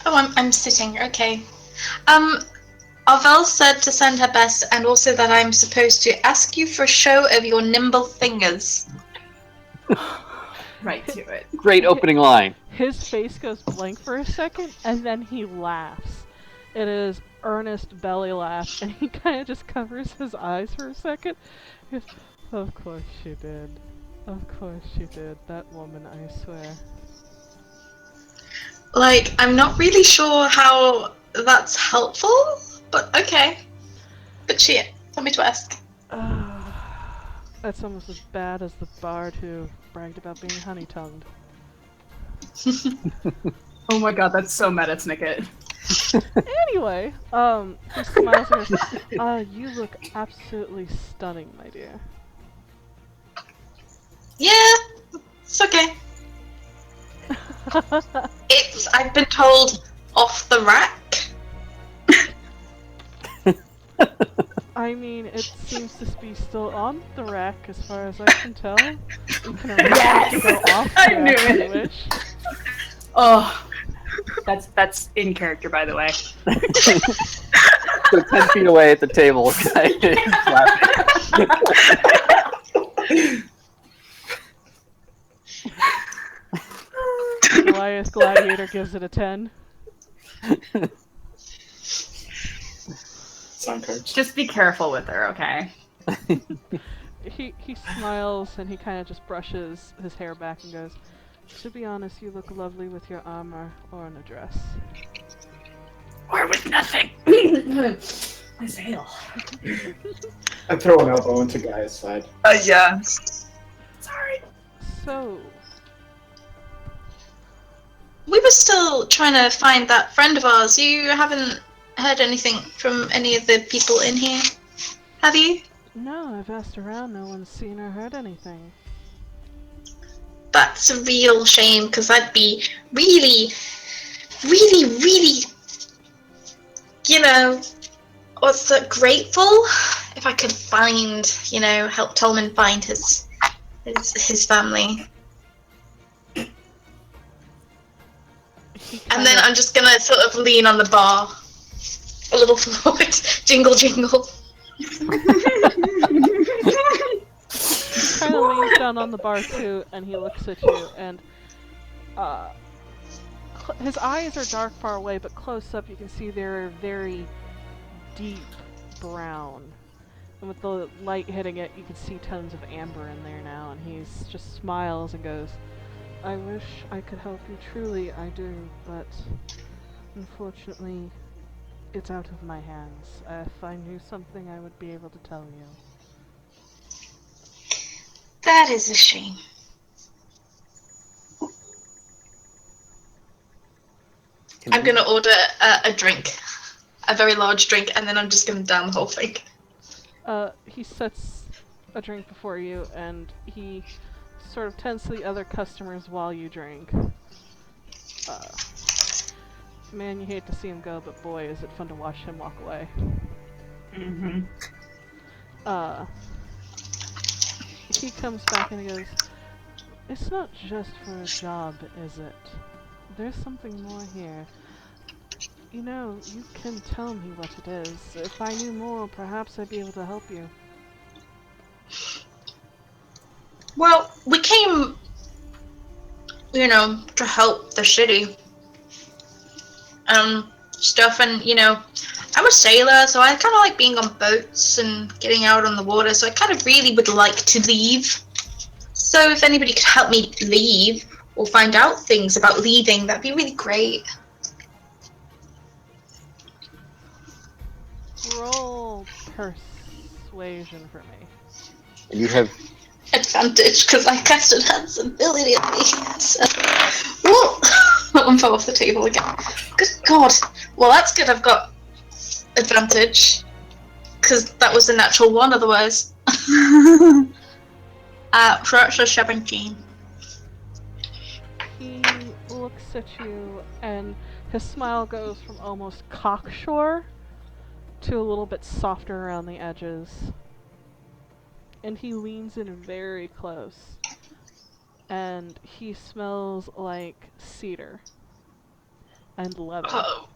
Oh, I'm sitting. Okay. Arvel said to send her best, and also that I'm supposed to ask you for a show of your nimble fingers. Right to it. Great opening line. His face goes blank for a second, and then he laughs. It is earnest belly laugh, and he kind of just covers his eyes for a second. He goes, "Of course she did. Of course she did. That woman, I swear." Like, I'm not really sure how that's helpful, but okay. But shit, tell me to ask. That's almost as bad as the bard who bragged about being honey-tongued. Oh my god, that's so meta, Snicket. Anyway, he smiles and goes, you look absolutely stunning, my dear. Yeah, it's okay. It's, I've been told, off the rack. I mean, it seems to be still on the rack as far as I can tell. You can arrange it to go off the I knew rack if you it. wish. Oh, that's in character, by the way. So 10 feet away at the table, guy is laughing. Goliath Gladiator gives it a 10. Sign cards. Just be careful with her, okay? He smiles and he kind of just brushes his hair back and goes, "To be honest, you look lovely with your armor or in a dress." Or with nothing. My sail. I throw an elbow into Guy's side. Yeah. Sorry. So, We were still trying to find that friend of ours. You haven't heard anything from any of the people in here, have you? no, I've asked around, no one's seen or heard anything. That's a real shame, because I'd be really, you know, grateful if I could find, help Tolmon find his family. And then I'm just gonna sort of lean on the bar a little forward, jingle jingle. Kind of leans down on the bar too, and he looks at you, and his eyes are dark far away, but close up you can see they're very deep brown. And with the light hitting it, you can see tons of amber in there now, and he just smiles and goes, "I wish I could help you, truly I do, but unfortunately it's out of my hands. If I knew something, I would be able to tell you." That is a shame. I'm gonna order a drink a very large drink, and then I'm just gonna down the whole thing. He sets a drink before you, and he sort of tends to the other customers while you drink. Man, you hate to see him go, but boy, is it fun to watch him walk away. Mm-hmm. He comes back and he goes, "It's not just for a job, is it? There's something more here. You know, you can tell me what it is. If I knew more, perhaps I'd be able to help you." Well, we came, you know, to help the city. Stuff, and, you know, I'm a sailor, so I kind of like being on boats and getting out on the water, so I kind of really would like to leave. So if anybody could help me leave, or find out things about leaving, that'd be really great. Roll persuasion for me. And you have Advantage, because I cast enhance ability on me. So. Whoa! That one fell off the table again. Good God. Well, that's good. I've got advantage, because that was a natural one otherwise. So that's a 17. He looks at you, and his smile goes from almost cocksure to a little bit softer around the edges. And he leans in very close. And he smells like cedar and leather. Oh.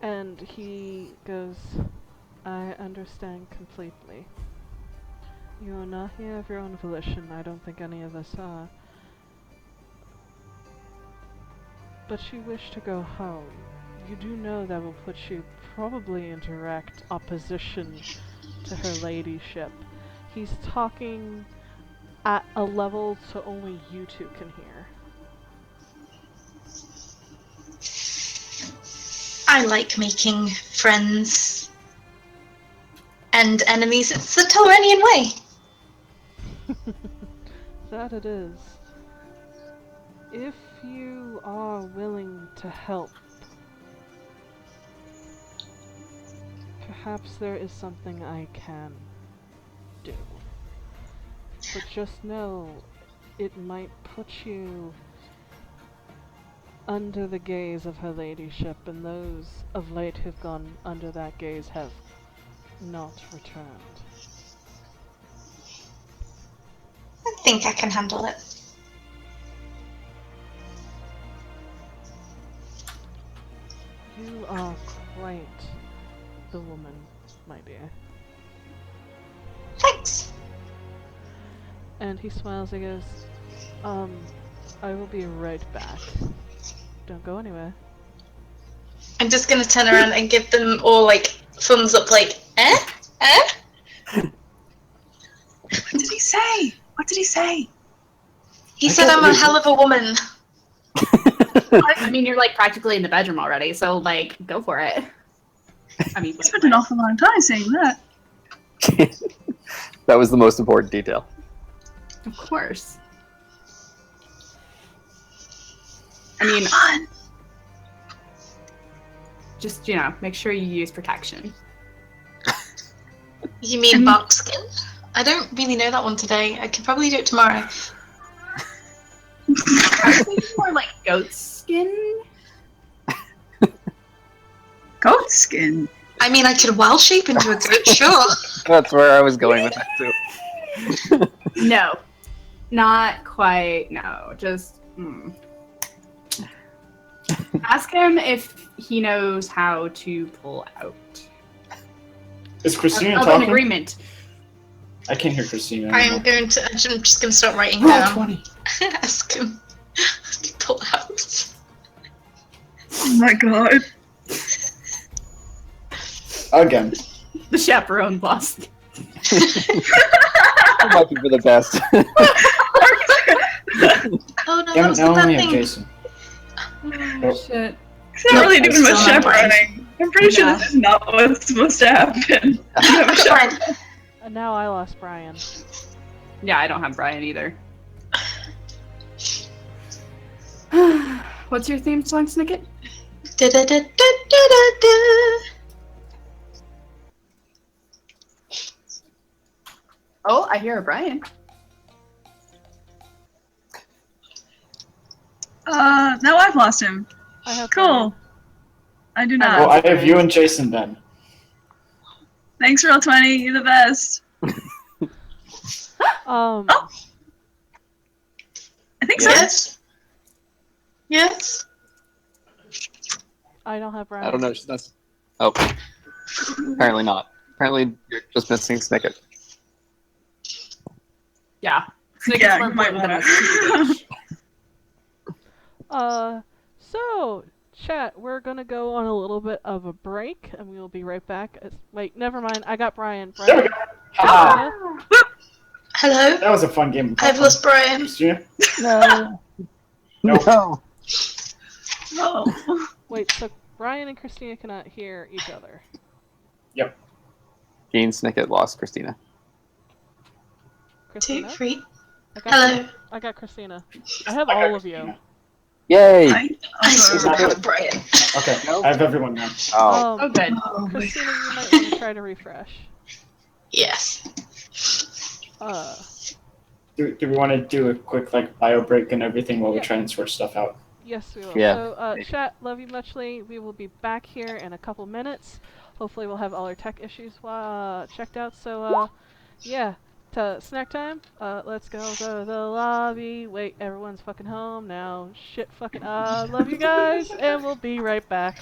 And he goes, "I understand completely. You are not here of your own volition. I don't think any of us are. But you wish to go home. You do know that will put you probably in direct opposition to her ladyship." He's talking at a level so only you two can hear. I like making friends and enemies. It's the Tolmonian way. That it is. If you are willing to help, perhaps there is something I can do. But just know, it might put you under the gaze of her ladyship, and those of late who've gone under that gaze have not returned. I think I can handle it. You are quite the woman, my dear. Thanks. And he smiles and goes, I will be right back. Don't go anywhere. I'm just gonna turn around and give them all, like, thumbs up, like, eh? Eh? What did he say? What did he say? He said I'm a hell of a woman. I mean, you're like practically in the bedroom already, so like, go for it. I mean, He spent an awful long time saying that. That was the most important detail. Of course. I mean, Fun. just, you know, make sure you use protection. You mean bark skin? I don't really know that one today. I could probably do it tomorrow. I think more like goat skin. Goat skin. I mean, I could wild shape into a goat, sure. That's where I was going with that too. No, not quite. No, just ask him if he knows how to pull out. Is Christina Of talking? an agreement. I can't hear Christina I'm anymore. just gonna start writing Roll down. 20. Ask him to pull out. Oh my god. Again. The chaperone lost. It might be for the best. Oh no, Damn that it, was now the I only bad have thing. Jason. Oh, shit. He's not really doing much still not chaperoning. I'm pretty sure Yeah. this is not what's supposed to happen. You have a chaperone. Fine. And now I lost Bryan. Yeah, I don't have Bryan either. What's your theme song, Snicket? Da-da-da-da-da-da-da. Oh, I hear a Brian. Now I've lost him. I have Cool. I do I not. Oh, love I have you and Jason then. Thanks, Roll20. You're the best. Brian. I think so. Yes. Yes. I don't have Brian. I don't know. She's not. Oh, apparently not. Apparently, you're just missing Snicket. Yeah. Yeah, more you might important than wanna. us. So, chat, we're gonna go on a little bit of a break, and we will be right back. Wait, never mind. I got Brian. There we Brian. go. Haha. Hello. That was a fun game. I've lost Brian. Christina? No. Nope. No. Oh. Wait, so Brian and Christina cannot hear each other. Gene Snicket lost Christina. 2, Christina? 3. I got Hello. I got Christina. I have all of you. Yay! I still don't have Brian. Okay, No? I have everyone now. Oh. Oh, good. Oh, Christina, you might want to try to refresh. Yes. Do we want to do a quick bio break and everything while we Yeah. try and sort stuff out? Yes, we will. Yeah. So, chat, love you muchly. We will be back here in a couple minutes. Hopefully, we'll have all our tech issues checked out. So, yeah, to snack time. Let's go to the lobby. Wait, everyone's fucking home now. Shit, fucking. Love you guys, and we'll be right back.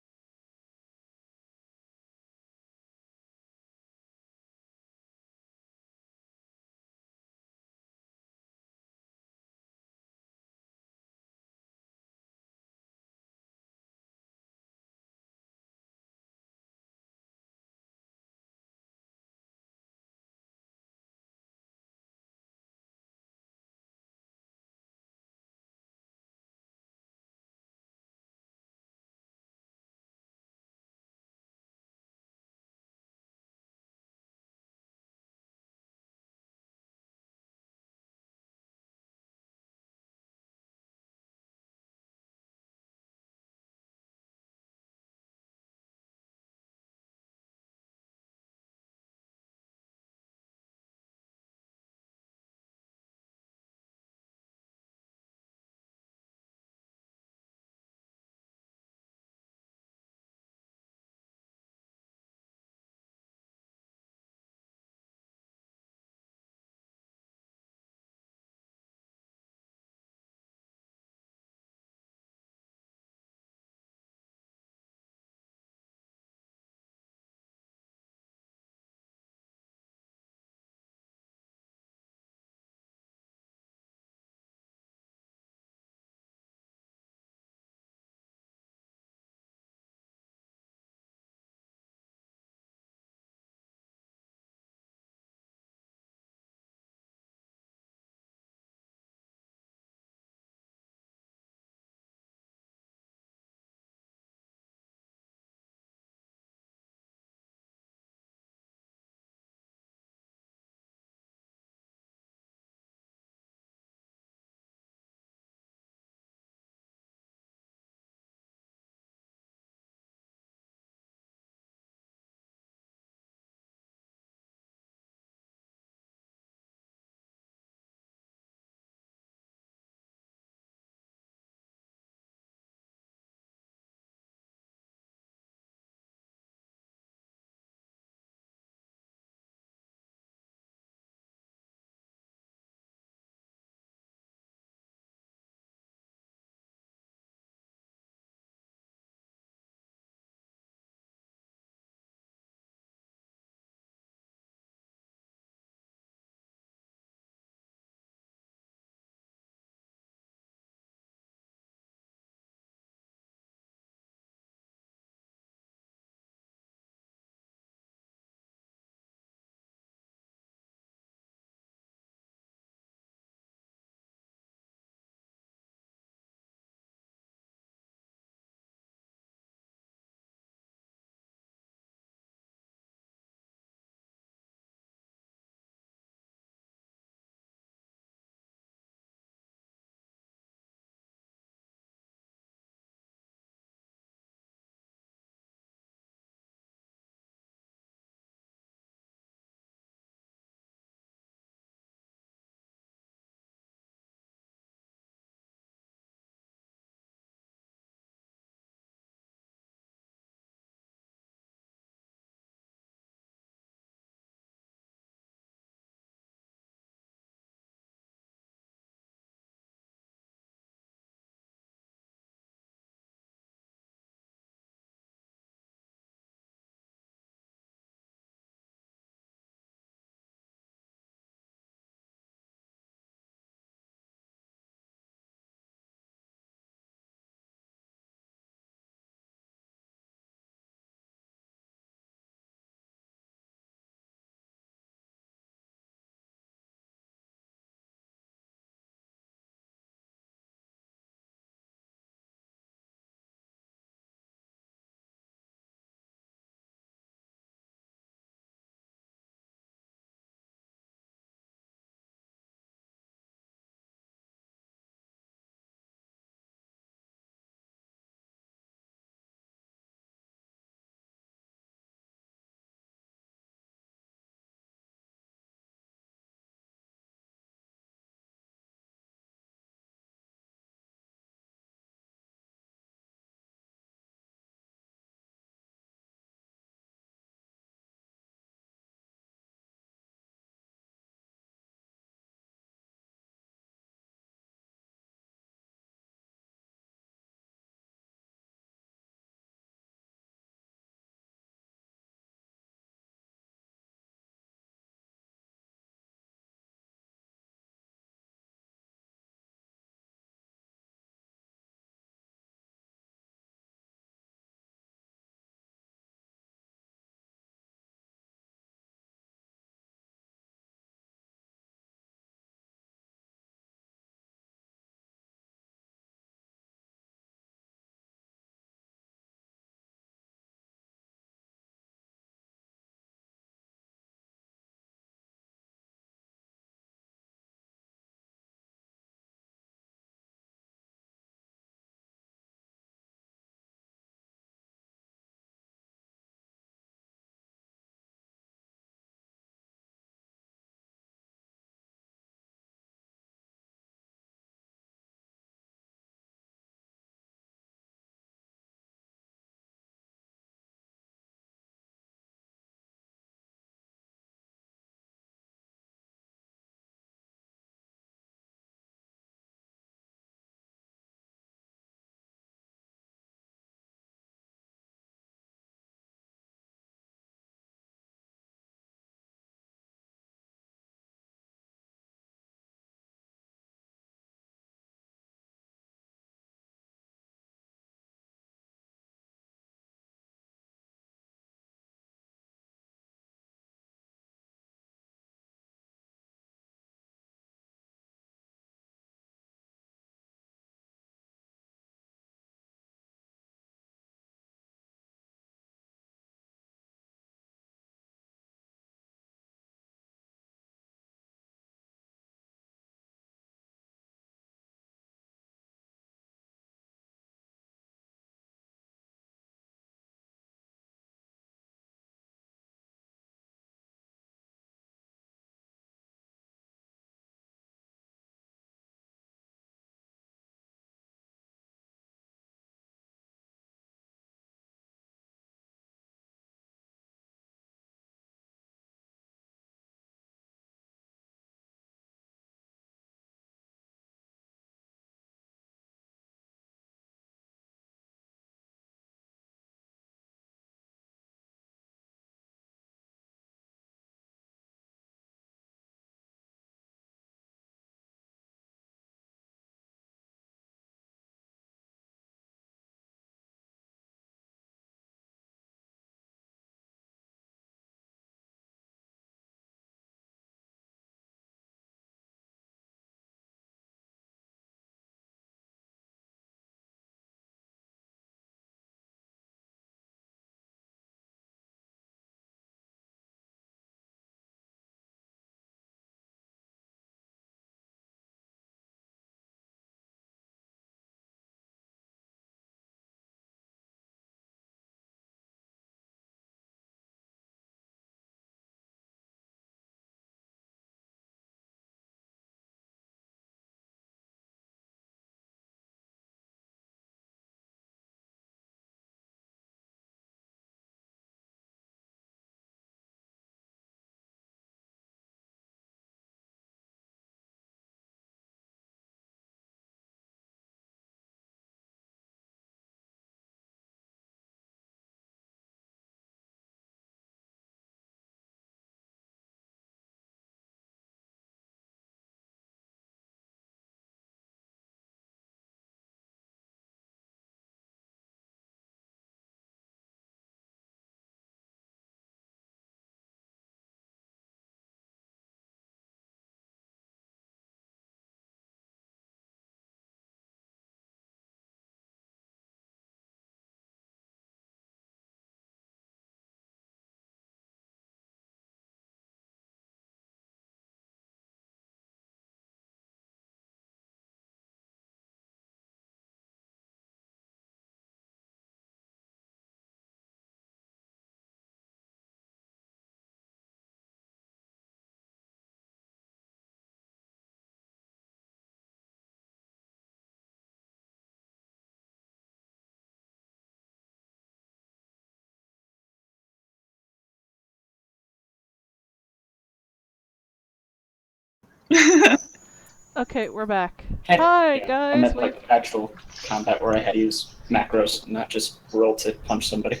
Okay, we're back. And, Hi, yeah, I guys. meant like actual combat where I had to use macros, not just roll to punch somebody.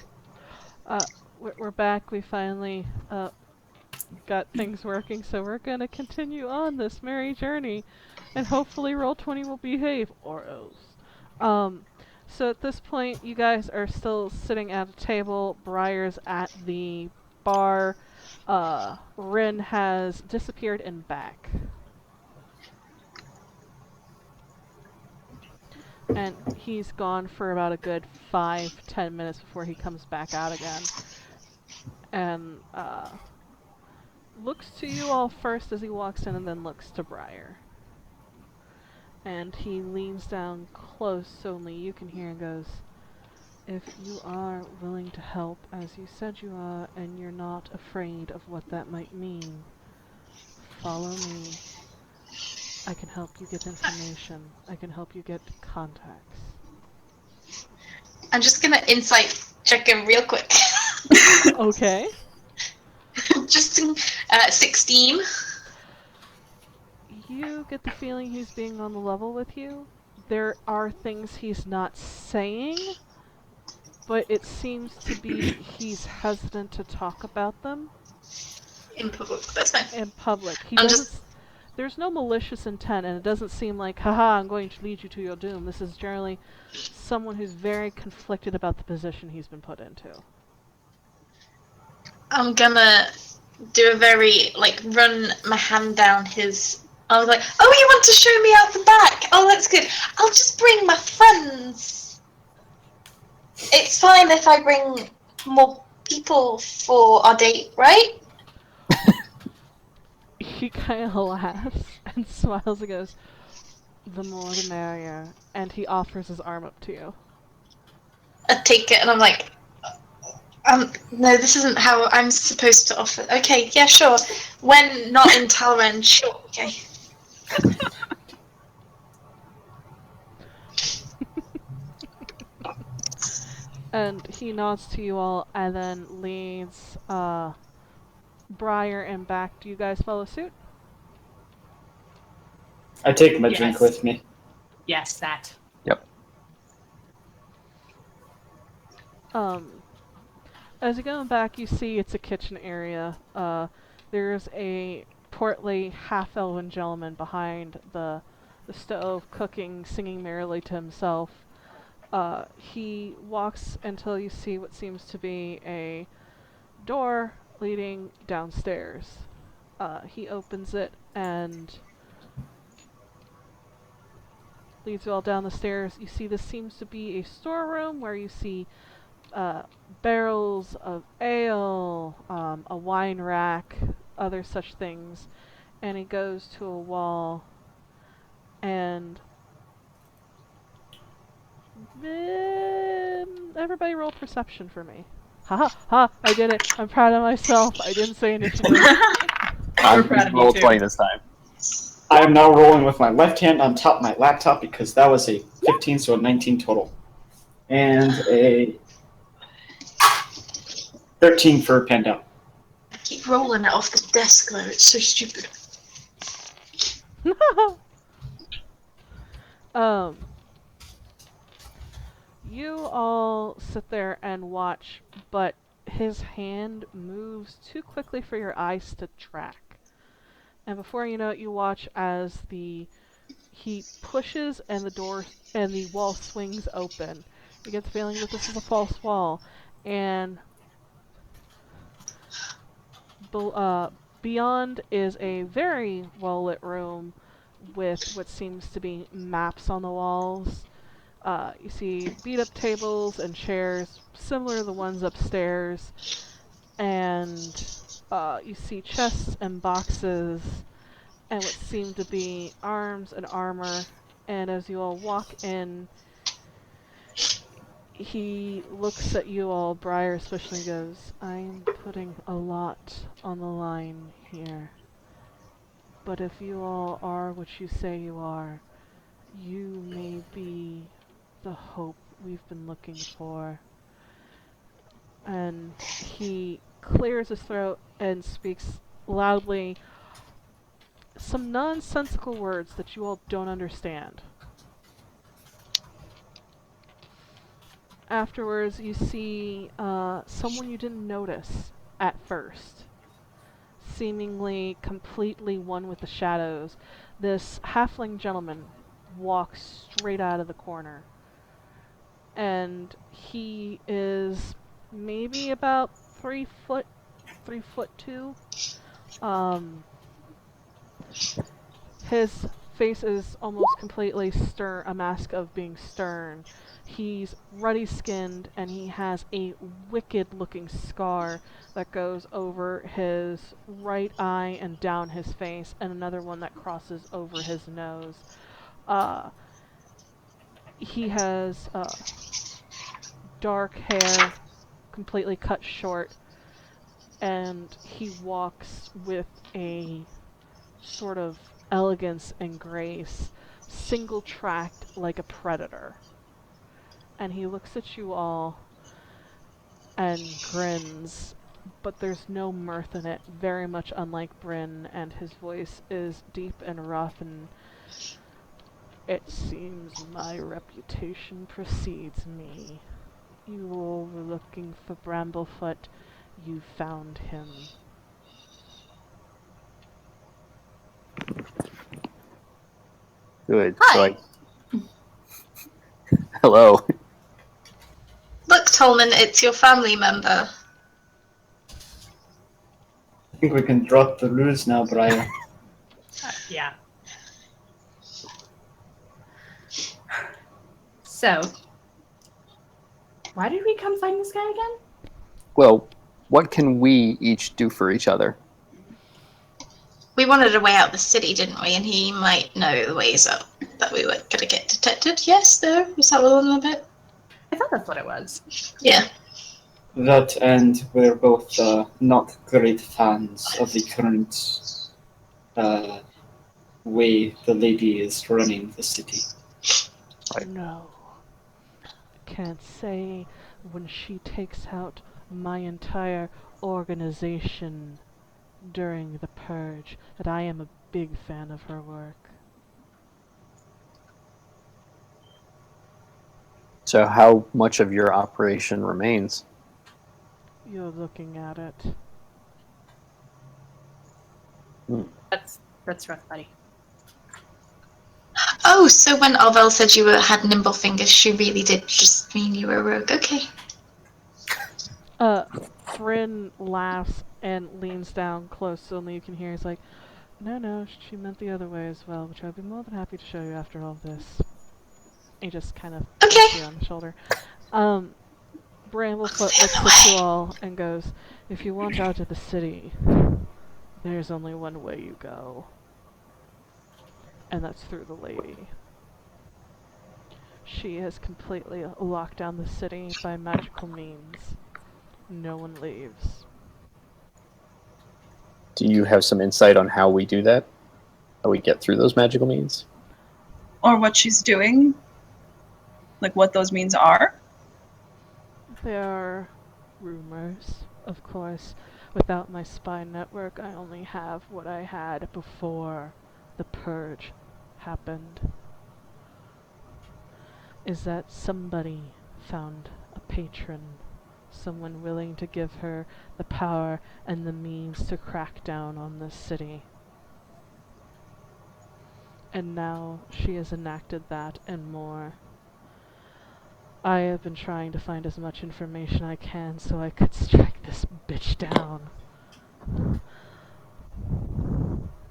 We're back. We finally got things working, so we're gonna continue on this merry journey, and hopefully Roll20 will behave, or else. So at this point, you guys are still sitting at a table. Briar's at the bar. Rin has disappeared and back. And he's gone for about a good 5-10 minutes before he comes back out again. And looks to you all first as he walks in, and then looks to Briar. And he leans down close so only you can hear, and goes, "If you are willing to help as you said you are, and you're not afraid of what that might mean, follow me. I can help you get information. I can help you get contacts." I'm just gonna insight check him real quick. Okay. Just 16. You get the feeling he's being on the level with you. There are things he's not saying, but it seems to be he's hesitant to talk about them In public, that's fine. in public. There's no malicious intent, and it doesn't seem like, haha, I'm going to lead you to your doom. This is generally someone who's very conflicted about the position he's been put into. I'm gonna do a very, run my hand down his... I was like, oh, you want to show me out the back? Oh, that's good. I'll just bring my friends. It's fine if I bring more people for our date, right? He kind of laughs and smiles and goes, "The more the merrier." And he offers his arm up to you. I take it and I'm like, no, this isn't how I'm supposed to offer. Okay, yeah, sure. When not in Talren, sure, okay. And he nods to you all and then leads Briar and back. Do you guys follow suit? I take my drink with me. Yes, that. Yep. As you go back, you see it's a kitchen area. There's a portly half-elven gentleman behind the stove, cooking, singing merrily to himself. He walks until you see what seems to be a door leading downstairs. He opens it and leads you all down the stairs. You see this seems to be a storeroom where you see barrels of ale, a wine rack, other such things. And he goes to a wall and everybody roll perception for me. Ha ha! I did it. I'm proud of myself. I didn't say initiative. I'm proud of you roll too. 20 this time. I am now rolling with my left hand on top of my laptop because that was a 15, so a 19 total. And a 13 for Pandem. I keep rolling it off the desk though, it's so stupid. You all sit there and watch, but his hand moves too quickly for your eyes to track. And before you know it, you watch as he pushes and the door and the wall swings open. You get the feeling that this is a false wall, and beyond is a very well-lit room with what seems to be maps on the walls. You see beat-up tables and chairs similar to the ones upstairs, and you see chests and boxes and what seem to be arms and armor. And as you all walk in, he looks at you all, Briar especially, goes, "I'm putting a lot on the line here. But if you all are what you say you are, you may be the hope we've been looking for." And he clears his throat and speaks loudly, some nonsensical words that you all don't understand. Afterwards, you see someone you didn't notice at first, seemingly completely one with the shadows. This halfling gentleman walks straight out of the corner, and he is maybe about 3'2". His face is almost completely a mask of being stern. He's ruddy-skinned, and he has a wicked-looking scar that goes over his right eye and down his face, and another one that crosses over his nose. He has dark hair, completely cut short, and he walks with a sort of elegance and grace, single-tracked like a predator. And he looks at you all and grins, but there's no mirth in it, very much unlike Bryn, and his voice is deep and rough, and it seems my reputation precedes me. You all were looking for Bramblefoot. You found him. Good. Hi. Hello. Look, Tolmon, it's your family member. I think we can drop the ruse now, Briar. Yeah. So, why did we come find this guy again? Well, what can we each do for each other? We wanted a way out the city, didn't we? And he might know the ways out that we were going to get detected. Yes, there. Was that all of it? I thought that's what it was. Yeah. That and we're both not great fans of the current way the lady is running the city. No. Can't say when she takes out my entire organization during the purge that I am a big fan of her work. So how much of your operation remains? You're looking at it. That's rough, buddy. Oh, so when Arvel said you had nimble fingers, she really did just mean you were a rogue. Okay. Bryn laughs and leans down close so only you can hear. He's like, no, she meant the other way as well, which I'd be more than happy to show you after all this. He just kind of taps you on the shoulder. Bramblefoot looks at you all and goes, if you want out of the city, there's only one way you go. And that's through the lady. She has completely locked down the city by magical means. No one leaves. Do you have some insight on how we do that? How we get through those magical means? Or what she's doing? Like what those means are? There are rumors, of course. Without my spy network, I only have what I had before the purge happened. Is that somebody found a patron, someone willing to give her the power and the means to crack down on this city. And now she has enacted that and more. I have been trying to find as much information I can so I could strike this bitch down.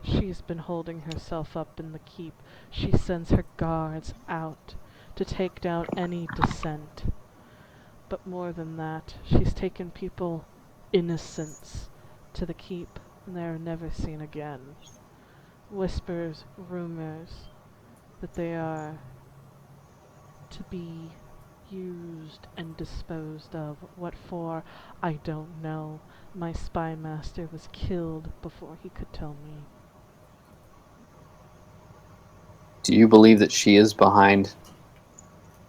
She's been holding herself up in the keep. She sends her guards out to take down any dissent. But more than that, she's taken people, innocents, to the keep, and they are never seen again. Whispers, rumors, that they are to be used and disposed of. What for, I don't know. My spy master was killed before he could tell me. Do you believe that she is behind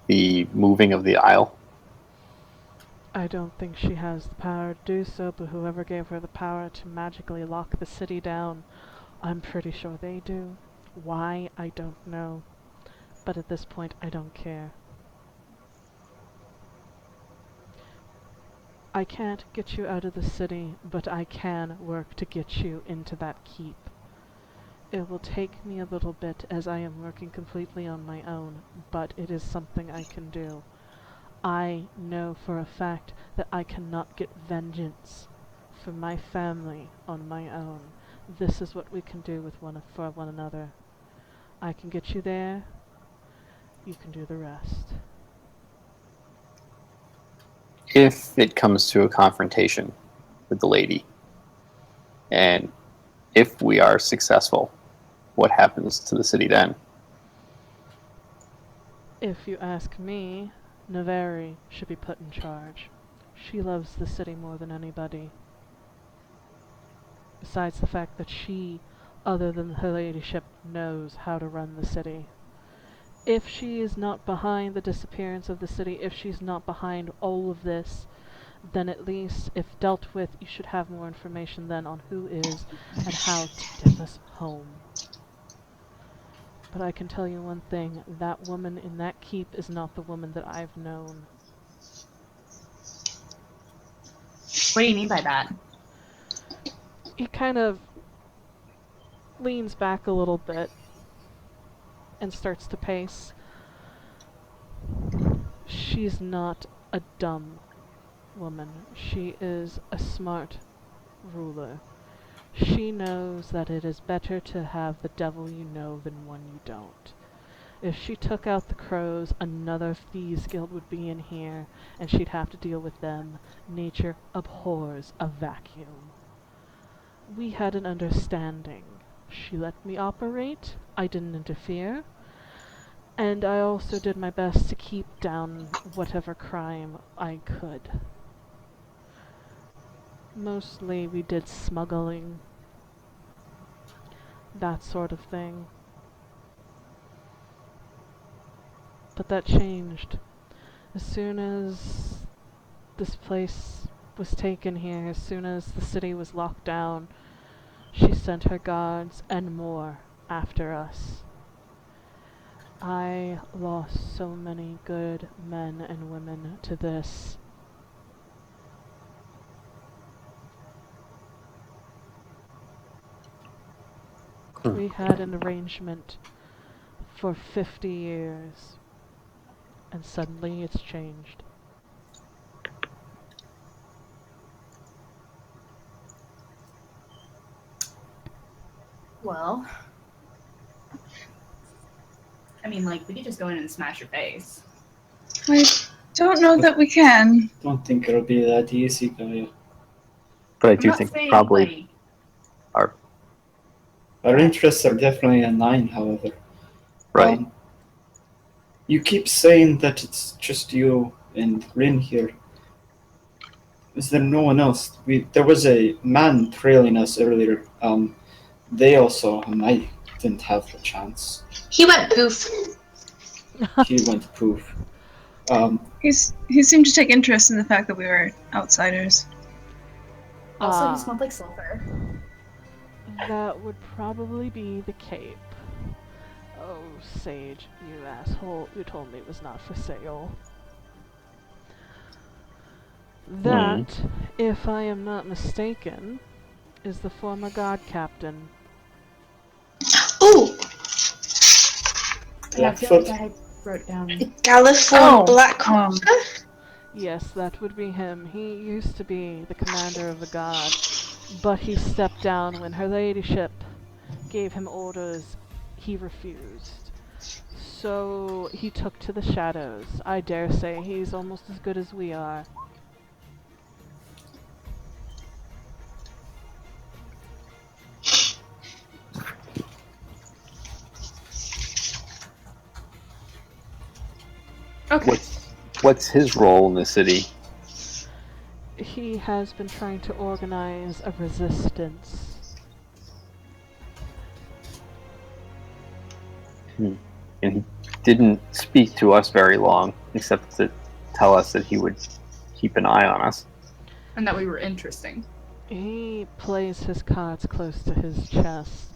the moving of the isle? I don't think she has the power to do so, but whoever gave her the power to magically lock the city down I'm pretty sure they do. Why, I don't know. But at this point, I don't care. I can't get you out of the city, but I can work to get you into that keep. It will take me a little bit as I am working completely on my own, but it is something I can do. I know for a fact that I cannot get vengeance for my family on my own. This is what we can do for one another. I can get you there. You can do the rest. If it comes to a confrontation with the lady, and if we are successful, what happens to the city then? If you ask me, Naveri should be put in charge. She loves the city more than anybody. Besides the fact that she, other than her ladyship, knows how to run the city. If she is not behind the disappearance of the city, if she's not behind all of this, then at least, if dealt with, you should have more information then on who is and how to get us home. But I can tell you one thing, that woman in that keep is not the woman that I've known. What do you mean by that? He kind of leans back a little bit and starts to pace. She's not a dumb woman. She is a smart ruler. She knows that it is better to have the devil you know than one you don't. If she took out the crows, another thieves guild would be in here, and she'd have to deal with them. Nature abhors a vacuum. We had an understanding. She let me operate, I didn't interfere, and I also did my best to keep down whatever crime I could. Mostly we did smuggling, that sort of thing. But that changed. As soon as this place was taken here, as soon as the city was locked down, she sent her guards and more after us. I lost so many good men and women to this. We had an arrangement for 50 years, and suddenly it's changed. Well, I mean, like, we could just go in and smash your face. I don't know that we can. Don't think it'll be that easy, Gaugia. But I I'm do not think saying, probably like, Our interests are definitely aligned, however. right. You keep saying that it's just you and Rin here. Is there no one else? There was a man trailing us earlier. They also, I didn't have the chance. He went poof. He went poof. He seemed to take interest in the fact that we were outsiders. also, he smelled like sulfur. That would probably be the cape. Oh, Sage, you asshole. You told me it was not for sale. That, if I am not mistaken, is the former guard captain. Ooh, Yeah, I feel like I wrote down. Galliford Blackhawk. Yes, that would be him. He used to be the commander of the guard, but he stepped down when her ladyship gave him orders. He refused. So he took to the shadows. I dare say he's almost as good as we are. Okay. What's his role in the city? He has been trying to organize a resistance. And he didn't speak to us very long, except to tell us that he would keep an eye on us. And that we were interesting. He plays his cards close to his chest.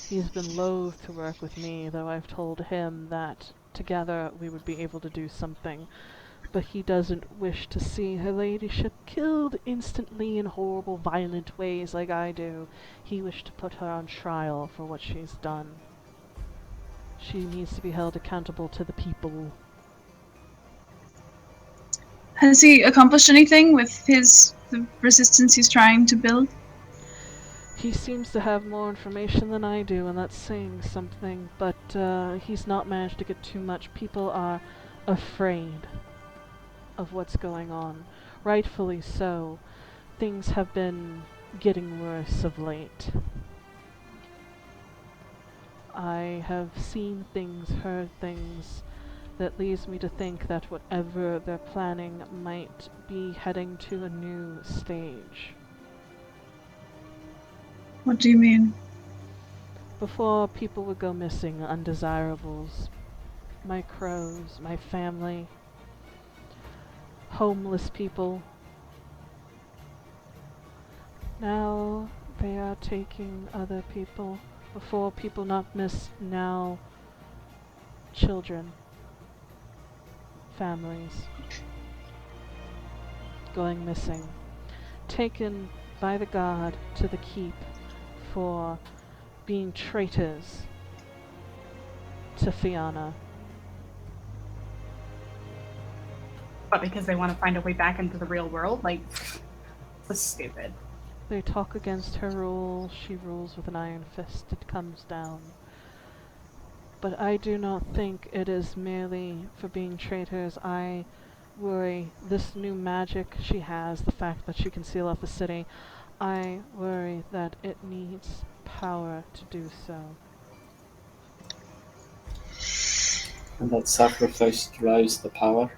He's been loath to work with me, though I've told him that together we would be able to do something. But he doesn't wish to see her ladyship killed instantly in horrible, violent ways like I do. He wished to put her on trial for what she's done. She needs to be held accountable to the people. Has he accomplished anything with the resistance he's trying to build? He seems to have more information than I do, and that's saying something, but he's not managed to get too much. People are afraid of what's going on. Rightfully so. Things have been getting worse of late. I have seen things, heard things, that leads me to think that whatever they're planning might be heading to a new stage. What do you mean? Before, people would go missing, undesirables. My crows, my family, homeless people. Now they are taking other people. Before, people not missed, now children, families going missing, taken by the guard to the keep for being traitors to Fianna. But because they want to find a way back into the real world? Like, that's stupid. They talk against her rule, she rules with an iron fist, it comes down. But I do not think it is merely for being traitors. I worry this new magic she has, the fact that she can seal off the city, I worry that it needs power to do so. And that sacrifice drives the power.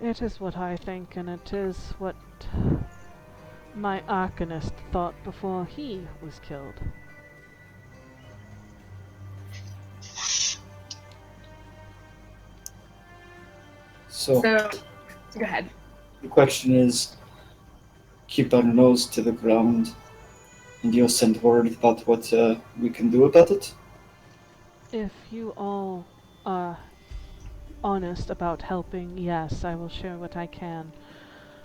It is what I think, and it is what my Arcanist thought before he was killed. So go ahead. the question is, keep our nose to the ground, and you'll send word about what we can do about it? If you all are honest about helping, yes, I will share what I can.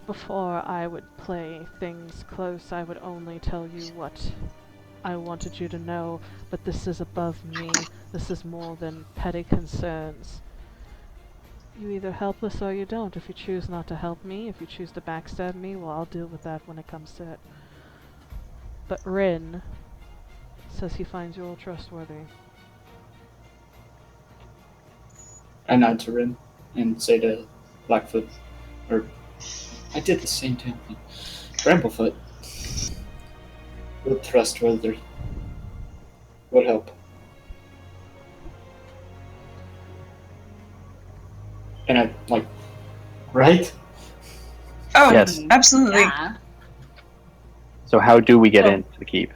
Before I would play things close, I would only tell you what I wanted you to know, but this is above me. This is more than petty concerns. You either help us or you don't. If you choose not to help me, if you choose to backstab me, well, I'll deal with that when it comes to it. But Rin says he finds you all trustworthy. I nod to Rin and say to Blackfoot, or I did the same damn thing. Bramblefoot. We're trustworthy. Would help. And I right? Oh, Yes. absolutely. Yeah. So how do we get into the keep?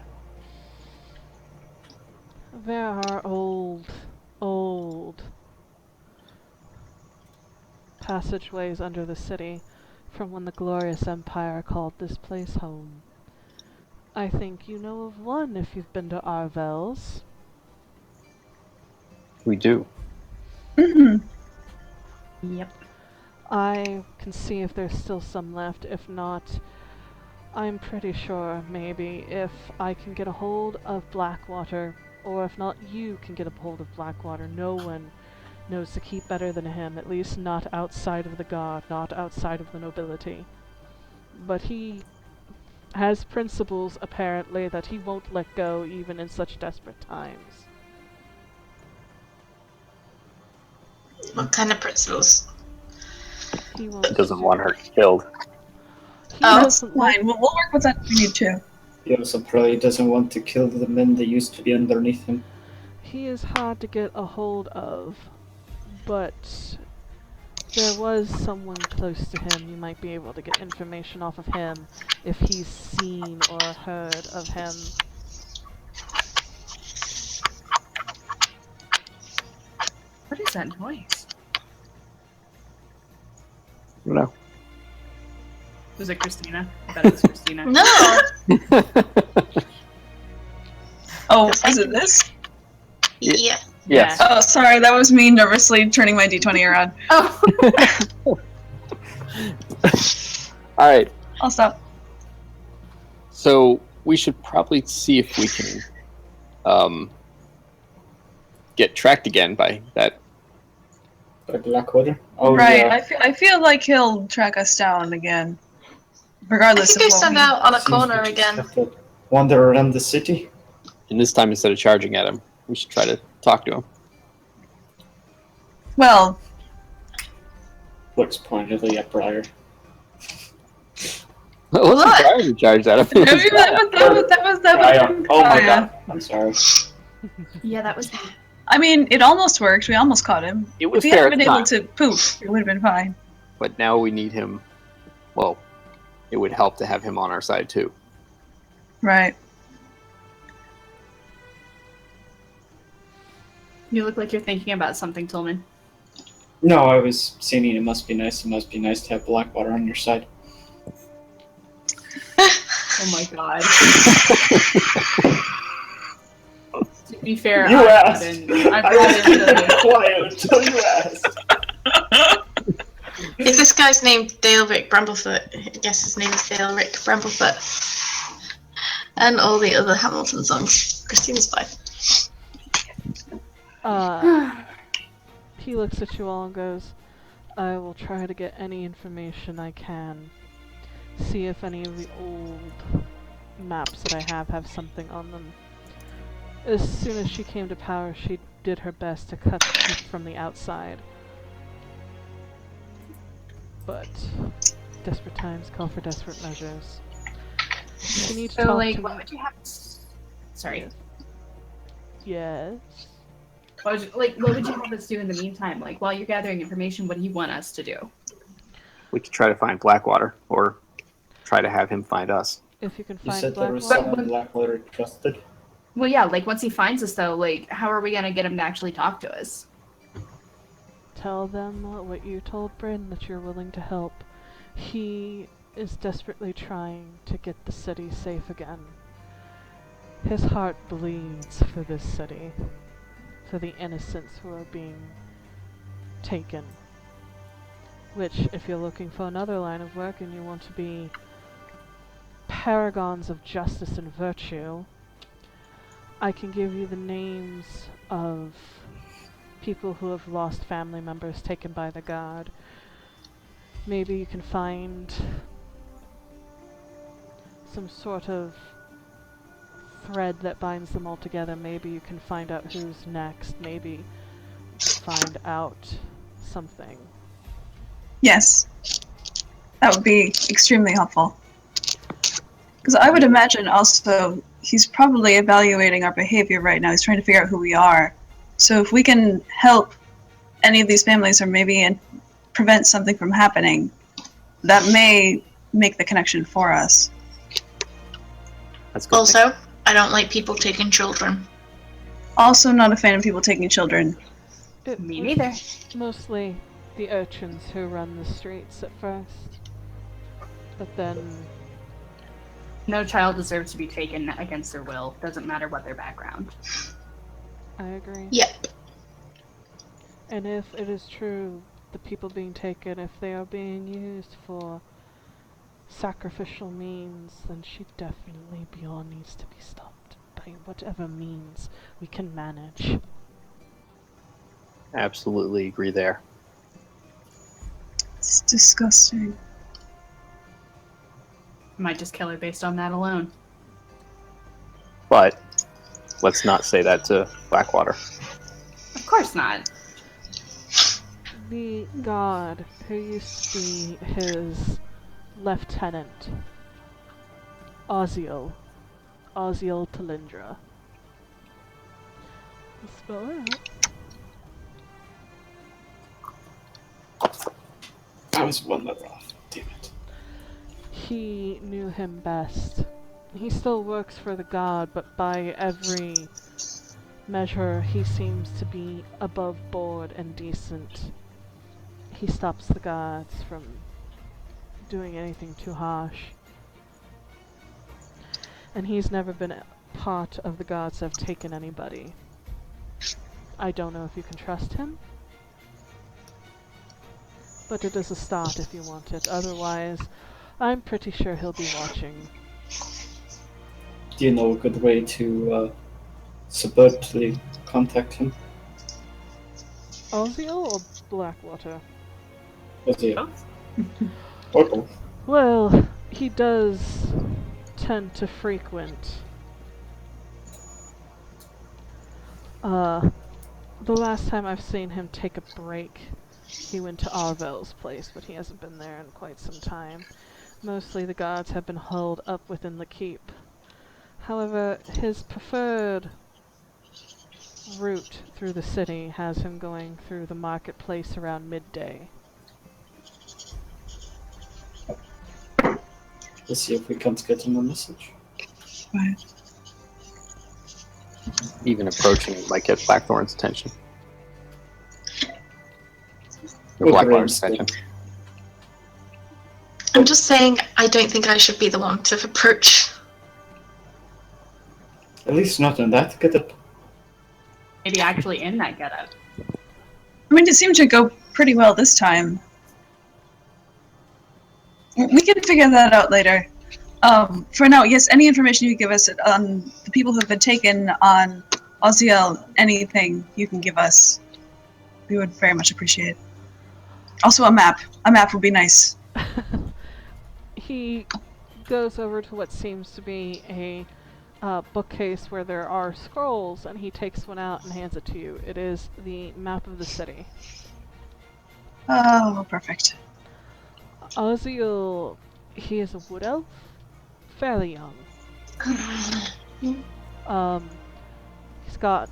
There are old passageways under the city from when the glorious empire called this place home. I think you know of one if you've been to Arvel's. We do. Mm-hmm. Yep. I can see if there's still some left. If not, I'm pretty sure maybe if I can get a hold of Blackwater, or if not you can get a hold of Blackwater, no one knows the keep better than him, at least not outside of the god, not outside of the nobility. But he has principles, apparently, that he won't let go even in such desperate times. What kind of principles? He won't Doesn't want her killed. He Oh, That's doesn't let fine. We'll work with that if we need to. He also probably doesn't want to kill the men that used to be underneath him. He is hard to get a hold of, but there was someone close to him. You might be able to get information off of him if he's seen or heard of him. What is that noise? No. Was it Christina? I thought it was Christina. No! Oh, is it this? Yeah. Yes. Oh, sorry, that was me nervously turning my d20 around. Oh. All right. I'll stop. So we should probably see if we can get tracked again by that. By Blackwater? Oh, Right, yeah. I feel like he'll track us down again. I Regardless think of I what stand we... out on a Seems corner we just again. have to wander around the city. And this time, instead of charging at him, we should try to talk to him. Well, Looks pointedly at Briar. Let's What? try to charge at him. that was Briar. Oh my yeah. god. I'm sorry. Yeah, that was bad. I mean, it almost worked. We almost caught him. It was If he fair hadn't at been the able time, to poof, it would have been fine. but now we need him. Well, it would help to have him on our side too. Right. You look like you're thinking about something, Tolmon. No, I was saying it must be nice. It must be nice to have Blackwater on your side. Oh my god. To be fair, You I asked. I was quiet until you asked. If this guy's named Daleric Bramblefoot, I guess his name is Daleric Bramblefoot. And all the other Hamilton songs. Christina's fine. He looks at you all and goes, I will try to get any information I can. See if any of the old maps that I have something on them. As soon as she came to power, she did her best to cut people from the outside. But desperate times call for desperate measures. You need to So, talk like, to what me. would you have? Sorry. Yes. What would you have us do in the meantime? Like, while you're gathering information, what do you want us to do? We could try to find Blackwater, or try to have him find us. If you can You find said there was Blackwater. someone Blackwater trusted. Well, yeah, like, once he finds us, though, like, how are we gonna get him to actually talk to us? Tell them what you told Bryn, that you're willing to help. He is desperately trying to get the city safe again. His heart bleeds for this city, for the innocents who are being taken. Which, if you're looking for another line of work and you want to be paragons of justice and virtue, I can give you the names of people who have lost family members taken by the guard. Maybe you can find some sort of thread that binds them all together. Maybe you can find out who's next. Maybe find out something. Yes. That would be extremely helpful. Because I would imagine also he's probably evaluating our behavior right now. He's trying to figure out who we are. So if we can help any of these families or maybe prevent something from happening, that may make the connection for us. That's good. Also, I don't like people taking children. Also not a fan of people taking children. Me neither. Mostly the urchins who run the streets at first. But then No child deserves to be taken against their will. Doesn't matter what their background. I agree. Yep. And if it is true, the people being taken, if they are being used for sacrificial means, then she definitely beyond needs to be stopped by whatever means we can manage. Absolutely agree there. It's disgusting. Might just kill her based on that alone. But let's not say that to Blackwater. Of course not. The god who used to be his lieutenant, Oziel Talindra. Spell it out. I was one letter off. Damn it. He knew him best. He still works for the god, but by every measure he seems to be above board and decent. He stops the gods from doing anything too harsh. And he's never been part of the gods have taken anybody. I don't know if you can trust him, but it is a start if you want it. Otherwise, I'm pretty sure he'll be watching. Do you know a good way to suburbly contact him? Ozio or Blackwater? Was he? Or both? Well, he does tend to frequent. The last time I've seen him take a break, he went to Arvel's place, but he hasn't been there in quite some time. Mostly the gods have been hulled up within the keep. However, his preferred route through the city has him going through the marketplace around midday. Let's see if we can't get him a message. Right. Even approaching might get Blackthorn's attention. Or We'll Blackwater's arrange attention. I'm just saying I don't think I should be the one to approach. At least not in that getup. Maybe actually in that getup. I mean, it seemed to go pretty well this time. We can figure that out later. For now, yes, any information you give us on the people who have been taken, on Oziel, anything you can give us, we would very much appreciate. Also, a map. A map would be nice. He goes over to what seems to be a bookcase where there are scrolls, and he takes one out and hands it to you. It is the map of the city. Oh, perfect. Oziel, he is a wood elf, fairly young. He's got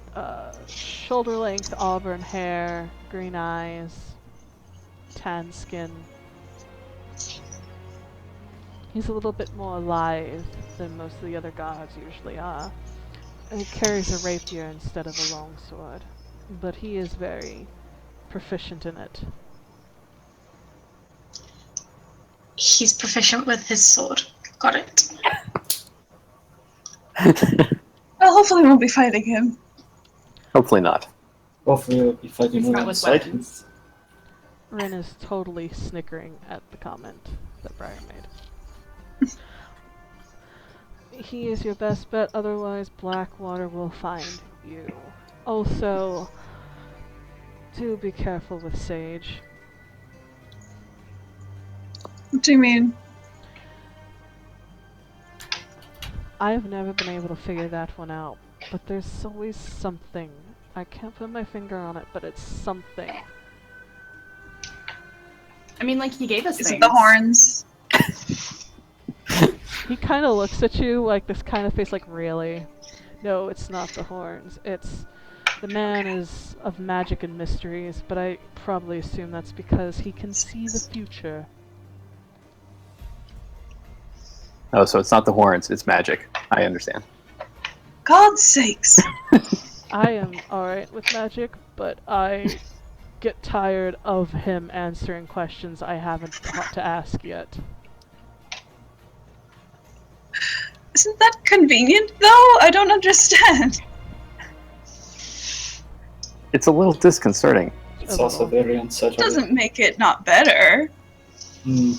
shoulder-length auburn hair, green eyes, tan skin. He's a little bit more alive than most of the other gods usually are. And he carries a rapier instead of a longsword, but he is very proficient in it. He's proficient with his sword. Got it. Well, hopefully we won't be fighting him. Hopefully not. Hopefully we'll be fighting It's him not with inside him. weapons. Ren is totally snickering at the comment that Briar made. He is your best bet, otherwise Blackwater will find you. Also, do be careful with Sage. What do you mean? I've never been able to figure that one out, but there's always something. I can't put my finger on it, but it's something. I mean, like, he gave us Is things. it the horns? He kind of looks at you like this kind of face like, really? No, it's not the horns. It's... The man is of magic and mysteries, but I probably assume that's because he can see the future. Oh, so it's not the horns, it's magic. I understand. God's sakes! I am alright with magic, but I get tired of him answering questions I haven't thought to ask yet. Isn't that convenient, though? I don't understand. It's a little disconcerting. It's A also little. very unsettling. Doesn't make it not better. Hmm.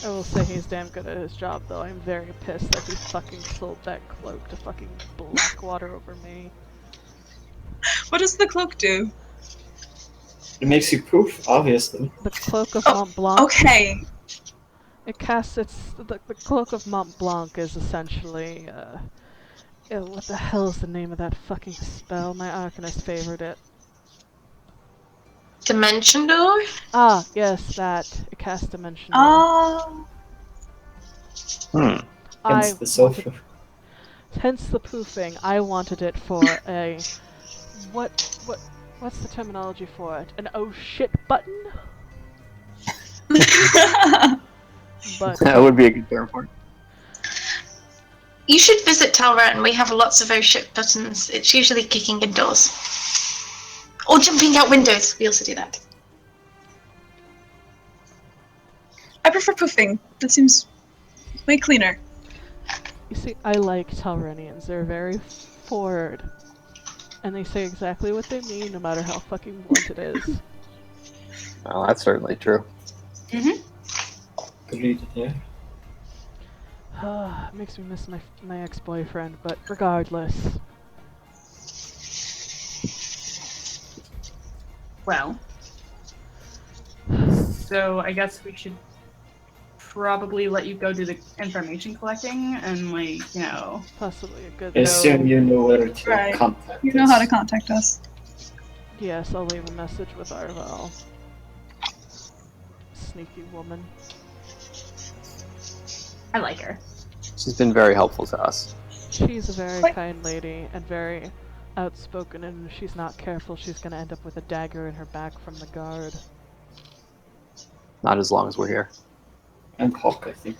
I will say he's damn good at his job, though. I'm very pissed that he fucking sold that cloak to fucking Blackwater over me. What does the cloak do? It makes you poof, obviously. The cloak of Oh, Mont Blanc. Okay. It casts its... The cloak of Mont Blanc is essentially, what the hell is the name of that fucking spell? My Arcanist favored it. Dimension door? Ah, yes, that. It casts Dimension Door. Oh. I Hence the sulfur. hence the poofing. I wanted it for a... What's the terminology for it? An oh shit button? But... That would be a good term for it. You should visit Talran. We have lots of oh shit buttons. It's usually kicking in doors. Or jumping out windows. We also do that. I prefer poofing. That seems way cleaner. You see, I like Telrenians. They're very forward. And they say exactly what they mean, no matter how fucking blunt it is. Well, that's certainly true. Agreed, yeah. Makes me miss my ex-boyfriend, but regardless. Well, so I guess we should probably let you go do the information collecting and, like, you know... Possibly a good... Assume you know where to Right. contact You know us. how to contact us. Yes, I'll leave a message with Arvel. Sneaky woman. I like her. She's been very helpful to us. She's a very What? kind lady and very outspoken, and if she's not careful, she's gonna end up with a dagger in her back from the guard. Not as long as we're here. And Hawk, I think.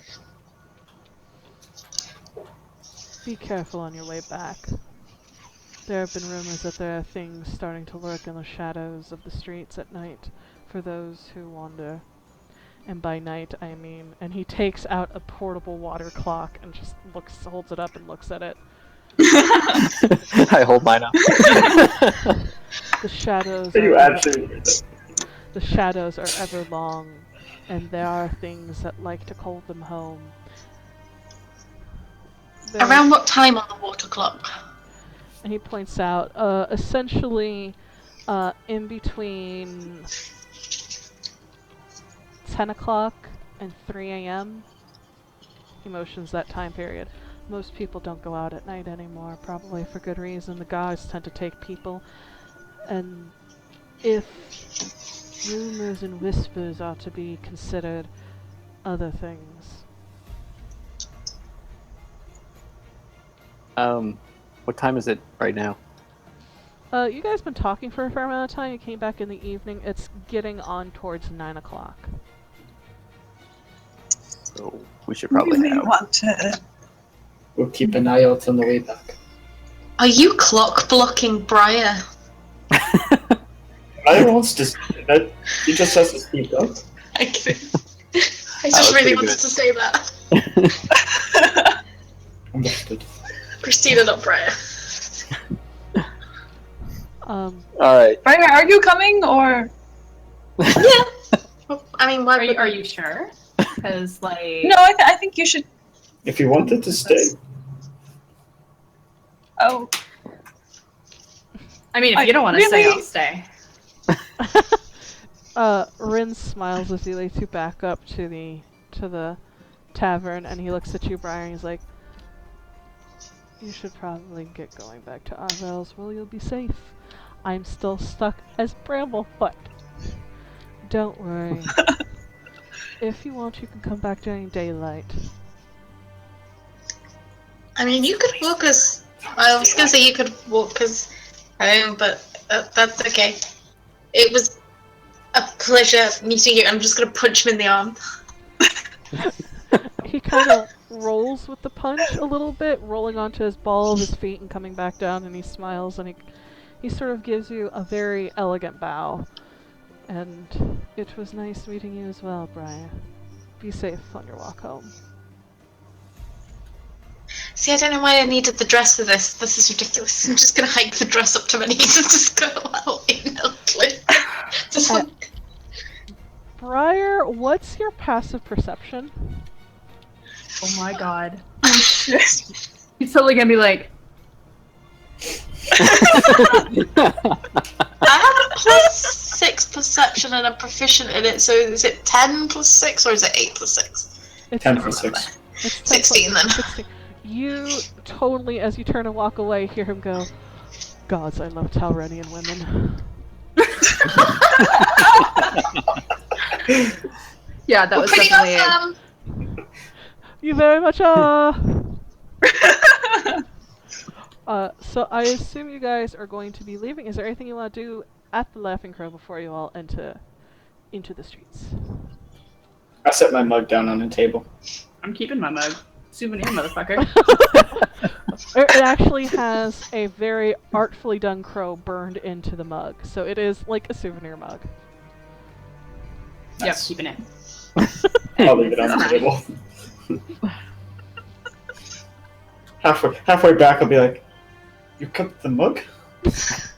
Be careful on your way back. There have been rumors that there are things starting to lurk in the shadows of the streets at night for those who wander. And by night, I mean... And he takes out a portable water clock and just holds it up and looks at it. I hold mine up. The shadows Are you are actually... the shadows are ever long, and there are things that like to call them home. There- Around what time on the water clock? And he points out, essentially, in between 10 o'clock and 3 a.m. He motions that time period. Most people don't go out at night anymore, probably for good reason. The guards tend to take people, and if rumors and whispers are to be considered other things. What time is it right now? You guys been talking for a fair amount of time. You came back in the evening. It's getting on towards 9 o'clock. So we should You probably may have. want to... We'll keep an eye out on the way back. Are you clock blocking Briar? Briar wants to say that. He just has to speak up. I get it. I was just really pretty wanted good. to say that. Understood. Christina, not Briar. All right. Brian, are you coming, or... Yeah. Well, I mean, why Are you sure? Because, like... No, I think you should... If you wanted to stay, Oh, I mean, if you don't want to stay, really- I'll stay. Rin smiles as he leads you back up to the tavern, and he looks at you, Brian, and he's like, "You should probably get going back to Arvel's where you'll be safe. I'm still stuck as Bramblefoot. Don't worry. If you want, you can come back during daylight." I mean, you could walk us. I was gonna say you could walk us home, but that's okay. It was a pleasure meeting you. I'm just gonna punch him in the arm. He kind of rolls with the punch a little bit, rolling onto his ball of his feet and coming back down, and he smiles, and he sort of gives you a very elegant bow. And it was nice meeting you as well, Briar. Be safe on your walk home. See, I don't know why I needed the dress for this. This is ridiculous. I'm just gonna hike the dress up to my knees and just go out in a cliff. Just like, Briar, what's your passive perception? Oh my god. oh shit. He's totally gonna be like, I have a +6 perception and I'm proficient in it, so is it 10 plus 6 or is it 8 plus 6? It's 10 for 6. It's 10 16 then. 16. You totally, as you turn and walk away, hear him go, "Gods, I love Talrenian women." yeah, that We're was pretty definitely it. awesome. You very much are! So I assume you guys are going to be leaving. Is there anything you want to do at the Laughing Crow before you all enter into the streets? I set my mug down on the table. I'm keeping my mug. Souvenir, motherfucker. It actually has a very artfully done crow burned into the mug, so it is like a souvenir mug. Yep, Nice. keeping it. I'll leave it on This the is table. halfway back, I'll be like, "You cooked the mug?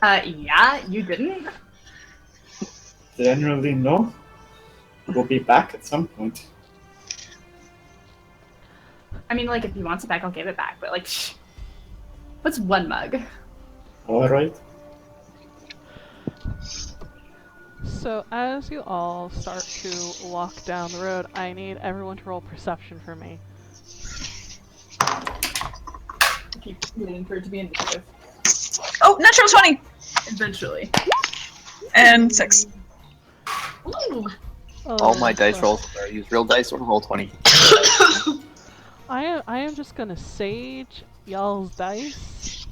Yeah, you didn't? Did anyone really know? We'll be back at some point." I mean, like, if he wants it back, I'll give it back, but, like, what's one mug? Alright. So as you all start to walk down the road, I need everyone to roll perception for me. I keep waiting for it to be initiative. Oh, natural 20! Eventually. And 6. Ooh. All my so dice rolls are use real dice or roll 20. I am just gonna sage y'all's dice.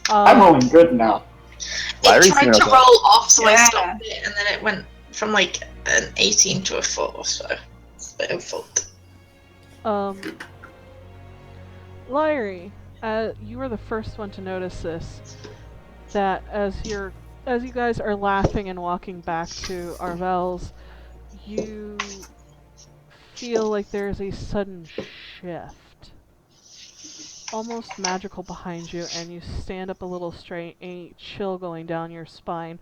I'm rolling good now. Lyri's It tried doing to okay. roll off, so I Yeah. stopped it, and then it went from like an 18 to a 4, so it's a bit of fault. Lyrie, you were the first one to notice this. That as you guys are laughing and walking back to Arvel's, you feel like there's a sudden shift, almost magical behind you, and you stand up a little straight, a chill going down your spine.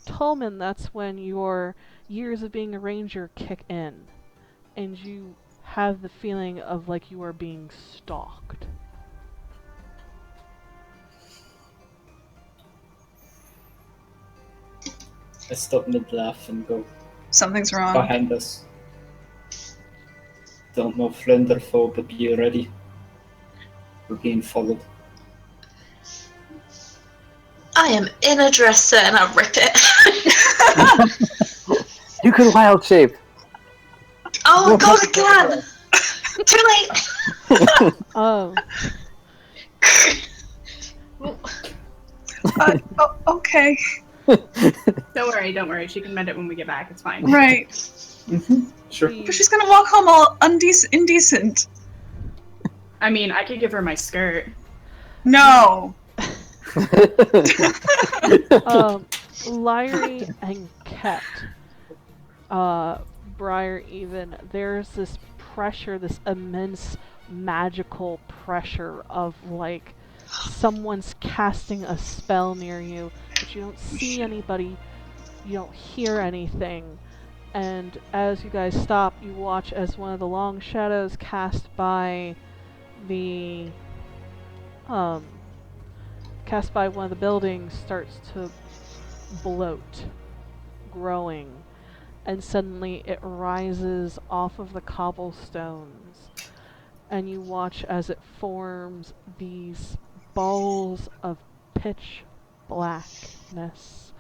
Tolmon, that's when your years of being a ranger kick in, and you have the feeling of like you are being stalked. I stop mid-laugh and go Something's wrong. behind us. Don't know friend or foe, but be ready. We're being followed. I am in a dresser and I rip it. You can wild shape. Oh my god, again! Too late! Oh, Okay. Don't worry. She can mend it when we get back. It's fine. Right. Sure. But she's gonna walk home all indecent. I mean, I could give her my skirt. No. Lyrie and Khet, Briar even, there's this pressure, this immense magical pressure of like someone's casting a spell near you, but you don't see anybody, you don't hear anything. And as you guys stop, you watch as one of the long shadows cast by the one of the buildings starts to bloat, growing, and suddenly it rises off of the cobblestones, and you watch as it forms these balls of pitch blackness.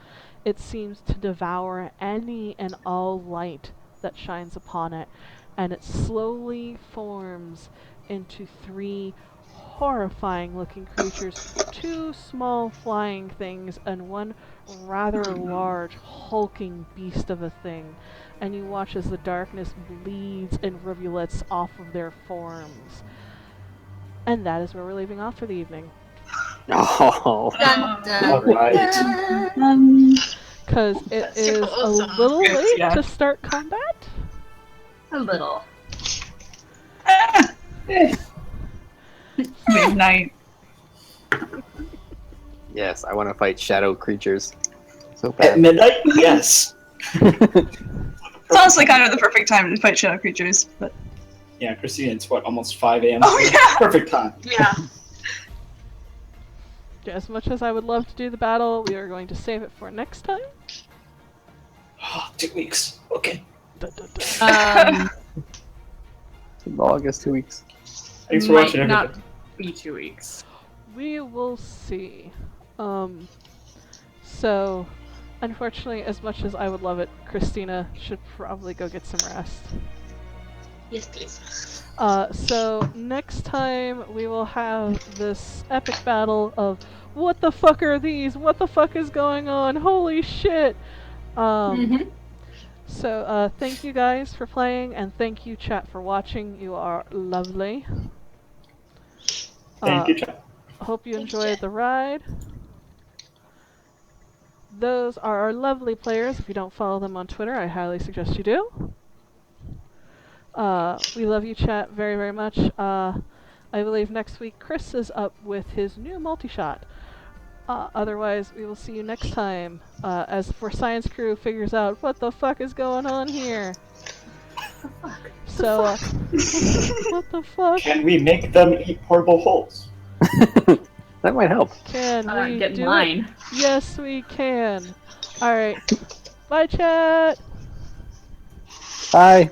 It seems to devour any and all light that shines upon it, and it slowly forms into 3 horrifying looking creatures, 2 small flying things and 1 rather large hulking beast of a thing. And you watch as the darkness bleeds in rivulets off of their forms. And that is where we're leaving off for the evening. Oh. Alright. Because it That's is super a awesome. little late Yeah. to start combat. A little. Midnight. Yes, I want to fight shadow creatures. So At bad. midnight? Yes. It's honestly kind of the perfect time to fight shadow creatures, but Yeah, Christina, it's what, almost 5 a.m.? oh yeah. Perfect time. Yeah. As much as I would love to do the battle, we are going to save it for next time. 2 weeks. Okay. Dun, dun, dun. August, 2 weeks. Thanks for Might watching, not everybody. be 2 weeks. We will see. So, unfortunately, as much as I would love it, Christina should probably go get some rest. Yes, please. So next time we will have this epic battle of what the fuck are these? What the fuck is going on? Holy shit! So thank you guys for playing, and thank you chat for watching. You are lovely. Thank you, chat. Hope you Thanks, enjoyed chat. the ride. Those are our lovely players. If you don't follow them on Twitter, I highly suggest you do. We love you, chat, very, very much. I believe next week Chris is up with his new multi-shot. Otherwise, we will see you next time as ForScienceCrew figures out what the fuck is going on here. So, what the fuck? Can we make them eat portable holes? That might help. Can we Get in do line. it? Yes, we can. Alright. Bye, chat! Bye.